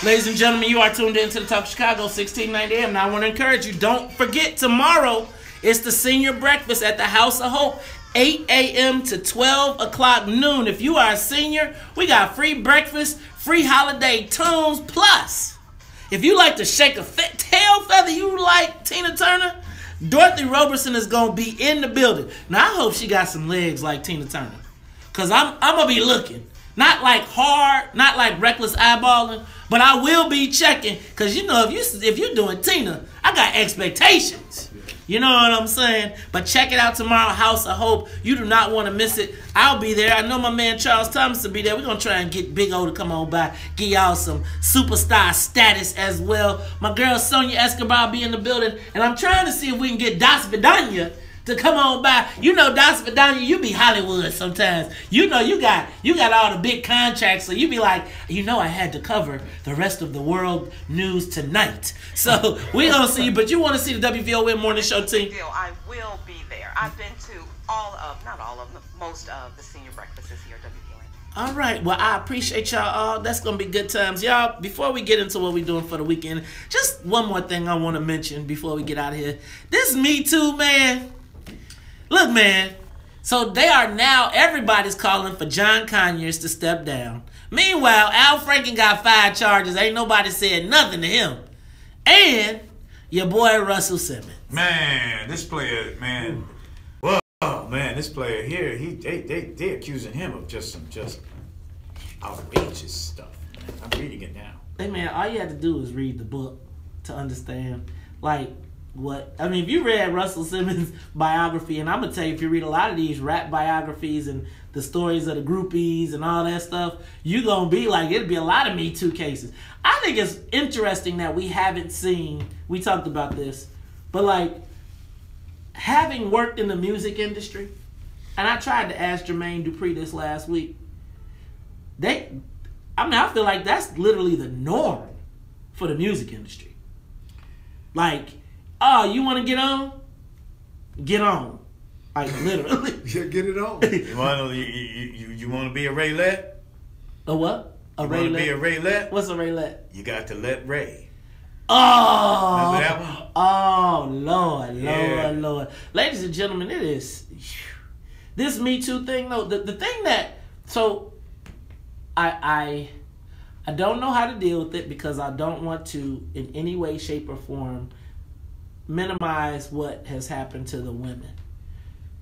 Ladies and gentlemen, you are tuned in to the Talk Chicago 1690 AM. Now I want to encourage you, don't forget tomorrow, it's the senior breakfast at the House of Hope, 8 a.m. to 12 o'clock noon. If you are a senior, we got free breakfast, free holiday tunes, plus, if you like to shake a tail feather, you like Tina Turner, Dorothy Robertson is going to be in the building. Now I hope she got some legs like Tina Turner, because I'm going to be looking. Not like hard, not like reckless eyeballing, but I will be checking, because you know, if you're doing Tina, I got expectations. You know what I'm saying? But check it out tomorrow, House of Hope. You do not want to miss it. I'll be there. I know my man Charles Thomas will be there. We're going to try and get Big O to come on by, give y'all some superstar status as well. My girl Sonia Escobar will be in the building, and I'm trying to see if we can get Das Vidania to come on by. You know, Das Vidania, you be Hollywood sometimes. You know, you got all the big contracts, so you be like, you know, I had to cover the rest of the world news tonight. So we gonna see you, but you want to see the WVON Morning Show team? I will be there. I've been to not all of them, most of the senior breakfasts here at WVON. All right. Well, I appreciate y'all all. That's going to be good times. Y'all, before we get into what we're doing for the weekend, just one more thing I want to mention before we get out of here. This Me Too, man. Look, man. So they are now, everybody's calling for John Conyers to step down. Meanwhile, Al Franken got 5 charges. Ain't nobody said nothing to him. And your boy Russell Simmons. Man, this player, man. Whoa, man, this player here, they accusing him of just some outrageous stuff. Man. I'm reading it now. Hey, man, all you have to do is read the book to understand, like, what I mean. If you read Russell Simmons' biography, and I'm gonna tell you, if you read a lot of these rap biographies and the stories of the groupies and all that stuff, you gonna be like, it'll be a lot of Me Too cases. I think it's interesting that we haven't seen, we talked about this, but like, having worked in the music industry, and I tried to ask Jermaine Dupri this last week, I feel like that's literally the norm for the music industry. Like, oh, you want to get on? Get on. Like, literally. Yeah, get it on. You want to be a Raylet? A what? A Raylet? You want to be a Raylet? What's a Raylet? You got to let Ray. Oh. Remember that one? Oh, Lord. Ladies and gentlemen, it is. This Me Too thing, though, the thing that, so, I don't know how to deal with it, because I don't want to, in any way, shape, or form, minimize what has happened to the women.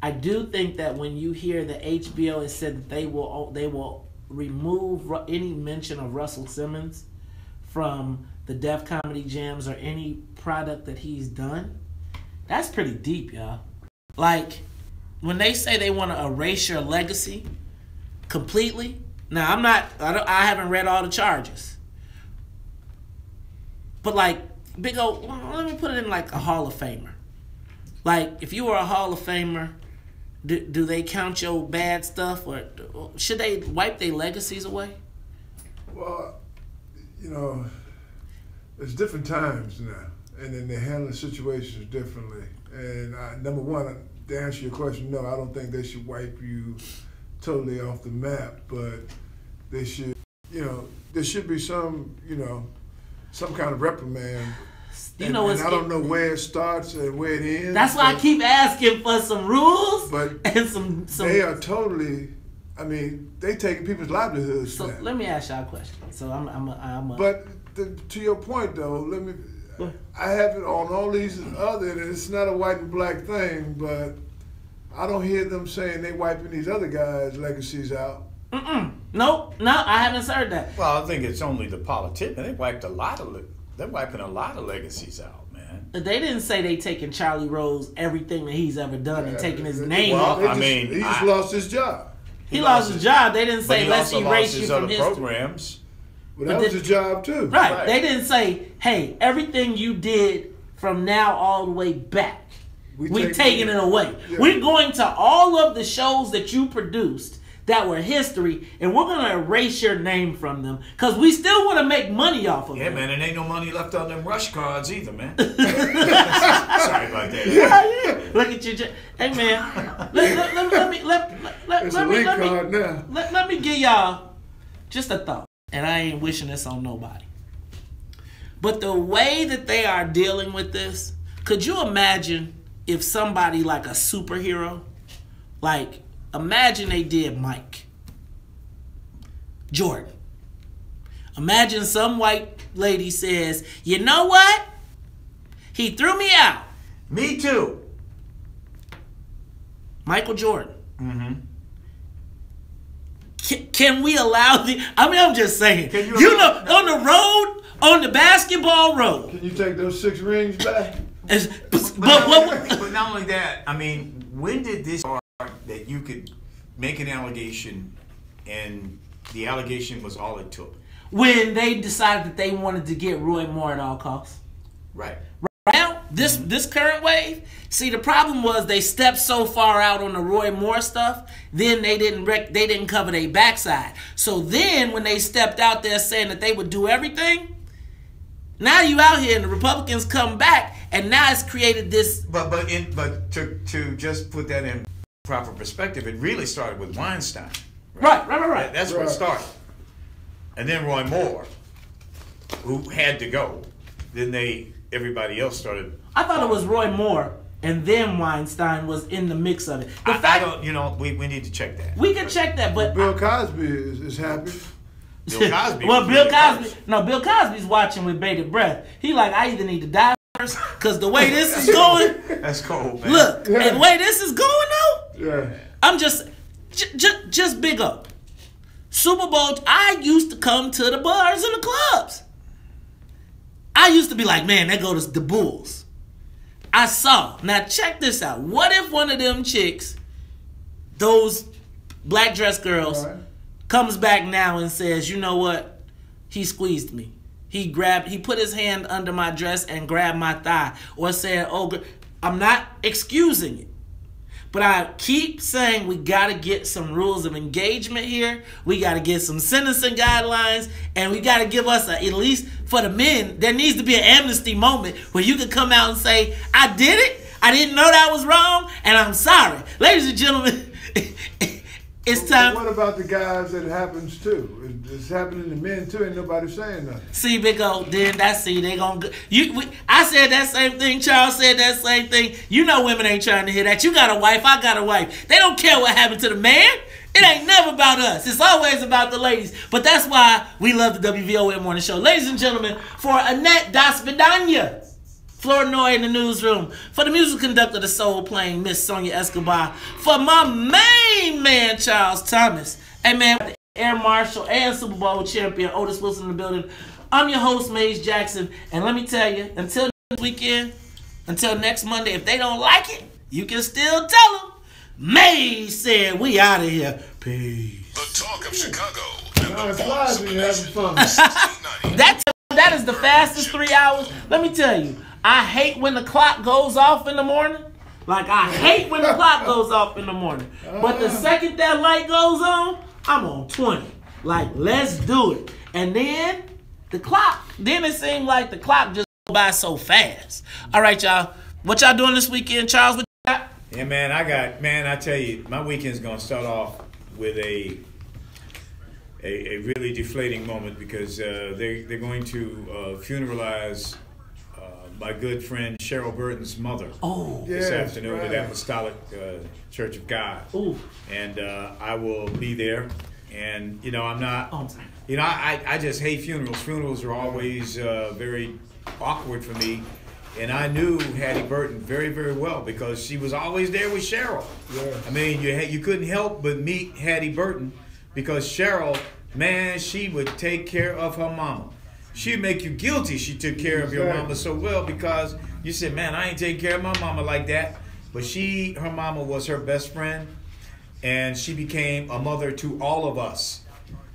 I do think that when you hear that HBO has said that they will remove any mention of Russell Simmons from the Def Comedy Jams or any product that he's done, that's pretty deep, y'all. Like, when they say they want to erase your legacy completely, now I haven't read all the charges, but like, Big O, well, let me put it in like a Hall of Famer. Like, if you were a Hall of Famer, do they count your bad stuff, or should they wipe their legacies away? Well, you know, it's different times now, and then they're handling situations differently. And number one, to answer your question, no, I don't think they should wipe you totally off the map, but they should, you know, there should be some, you know, some kind of reprimand. And I don't know where it starts and where it ends. That's why I keep asking for some rules, but and some. They are totally. I mean, they taking people's livelihoods. So now. let me ask y'all a question. So I'm. But to your point, though, let me. I have it on all these other, and it's not a white and black thing, but I don't hear them saying they wiping these other guys' legacies out. Nope, no, I haven't heard that. Well, I think it's only the politicians. They wiped a lot of. They're wiping a lot of legacies out, man. They didn't say they taking Charlie Rose everything that he's ever done and taking his name well, off. He just lost his job. He lost his job. They didn't say let's erase you from history. Programs. Well, that was his job too. Right. They didn't say, hey, everything you did from now all the way back, we taking it away. Yeah. We're going to all of the shows that you produced that were history, and we're going to erase your name from them because we still want to make money off of them. Yeah, man, and ain't no money left on them rush cards either, man. Sorry about that. Yeah. Look at you. Hey, man. Let me give y'all just a thought, and I ain't wishing this on nobody. But the way that they are dealing with this, could you imagine if somebody like a superhero, like, imagine they did Mike Jordan. Imagine some white lady says, you know what? He threw me out. Me too. Michael Jordan. Mm-hmm. Can we allow I'm just saying. You know, on the road, on the basketball road. Can you take those 6 rings back? But not only that, I mean, when did this start that you could make an allegation and the allegation was all it took? When they decided that they wanted to get Roy Moore at all costs. Right. Right now, this current wave, see, the problem was they stepped so far out on the Roy Moore stuff, then they didn't cover their backside. So then when they stepped out there saying that they would do everything, now you out here and the Republicans come back, and now it's created this. But to just put that in proper perspective, it really started with Weinstein. Right. That's where it started. And then Roy Moore, who had to go. Then everybody else started. I thought it was Roy Moore, and then Weinstein was in the mix of it. I don't, you know, we need to check that. We can check that, but Bill Cosby is happy. Bill Cosby. Well, Bill Cosby's watching with bated breath. He like, I either need to die first, because the way this is going. That's cold, man. Look, and the way this is going though. Yeah. I'm just big up. Super Bowl. I used to come to the bars and the clubs. I used to be like, man, there goes the Bulls. I saw. Now check this out. What if one of them chicks, those black dress girls, comes back now and says, you know what? He squeezed me. He put his hand under my dress and grabbed my thigh. Or said, oh, I'm not excusing it. But I keep saying we got to get some rules of engagement here. We got to get some sentencing guidelines. And we got to give us, at least for the men, there needs to be an amnesty moment where you can come out and say, I did it. I didn't know that was wrong. And I'm sorry. Ladies and gentlemen, it's time. But what about the guys that it happens to? It's happening to men too. Ain't nobody saying nothing. See, Big O, then they gonna I said that same thing. Charles said that same thing. You know women ain't trying to hear that. You got a wife, I got a wife. They don't care what happened to the man. It ain't never about us. It's always about the ladies. But that's why we love the WVON Morning Show. Ladies and gentlemen, for Annette Daspidania, Flournoy in the newsroom, for the music conductor, the soul playing Miss Sonia Escobar, for my main man, Charles Thomas, hey man, the Air Marshal and Super Bowl champion, Otis Wilson in the building. I'm your host, Maze Jackson, and let me tell you, until next weekend, until next Monday, if they don't like it, you can still tell them, Maze said we out of here. Peace. The talk of Chicago and the voice of the nation. That's that is the fastest 3 hours. Let me tell you, I hate when the clock goes off in the morning. Like, I hate when the clock goes off in the morning. But the second that light goes on, I'm on 20. Like, let's do it. And then then it seemed like the clock just go by so fast. All right, y'all. What y'all doing this weekend, Charles? What you got? Yeah, man, I tell you, my weekend's going to start off with a really deflating moment because they're going to funeralize my good friend Cheryl Burton's mother this afternoon at Apostolic Church of God. Ooh. And I will be there. And, you know, I'm not, you know, I just hate funerals. Funerals are always very awkward for me. And I knew Hattie Burton very, very well because she was always there with Cheryl. Yeah. I mean, you couldn't help but meet Hattie Burton because Cheryl, man, she would take care of her mama. She'd make you guilty she took care of your mama so well because you said, man, I ain't taking care of my mama like that. But her mama was her best friend, and she became a mother to all of us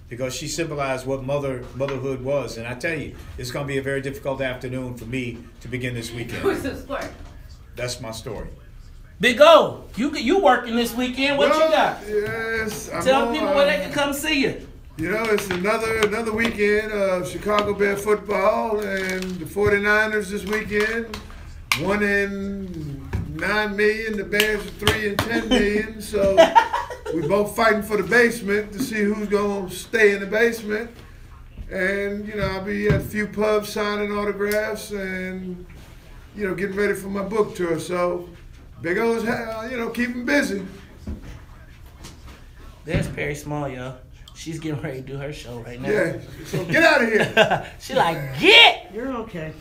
because she symbolized what motherhood was. And I tell you, it's going to be a very difficult afternoon for me to begin this weekend. Who's the story? That's my story. Big O, you working this weekend. What you got? Yes. Tell people where they can come see you. You know, it's another weekend of Chicago Bear football, and the 49ers this weekend, 1-9 million. The Bears are 3-10 million. So we're both fighting for the basement to see who's going to stay in the basement. And, you know, I'll be at a few pubs signing autographs and, you know, getting ready for my book tour. So Big O's, you know, keep him busy. There's Perry Small, y'all. She's getting ready to do her show right now. Yeah, so get out of here. She like, get! You're okay.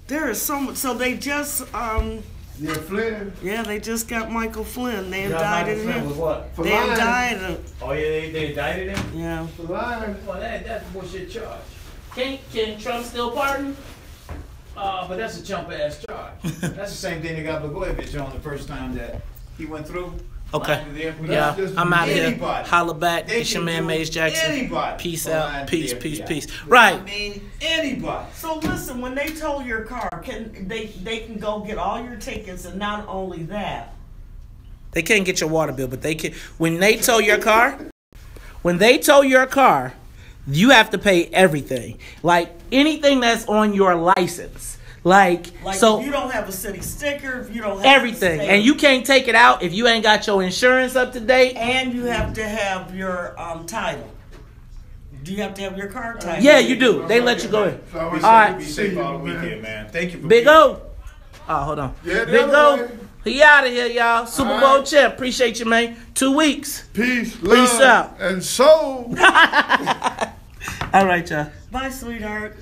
There is so much. So they just, yeah, Flynn. Yeah, they just got Michael Flynn. They indicted him. What? They indicted him. Oh, yeah, they indicted him? Yeah. For lying. Well, that's a bullshit charge. Can Trump still pardon? But that's a chump-ass charge. That's the same thing they got Blagojevich on the first time that he went through. Okay. Yeah, I'm out of here. Holla back. It's your man, Maze Jackson. Peace out. Peace. Right. I mean, anybody. So listen, when they tow your car, they can go get all your tickets, and not only that, they can't get your water bill, but they can. When they tow your car, you have to pay everything, like anything that's on your license. Like so, if you don't have a city sticker, if you don't have everything, and you can't take it out if you ain't got your insurance up to date, and you have to have your title. Do you have to have your car title? Yeah, you do. They let you go in. All right. Be safe all the weekend, man. Thank you for Big O. Oh, hold on. Yeah, Big O. He out of here, y'all. Super Bowl champ. Appreciate you, man. 2 weeks. Peace, Peace out. And soul. All right, y'all. Bye, sweetheart.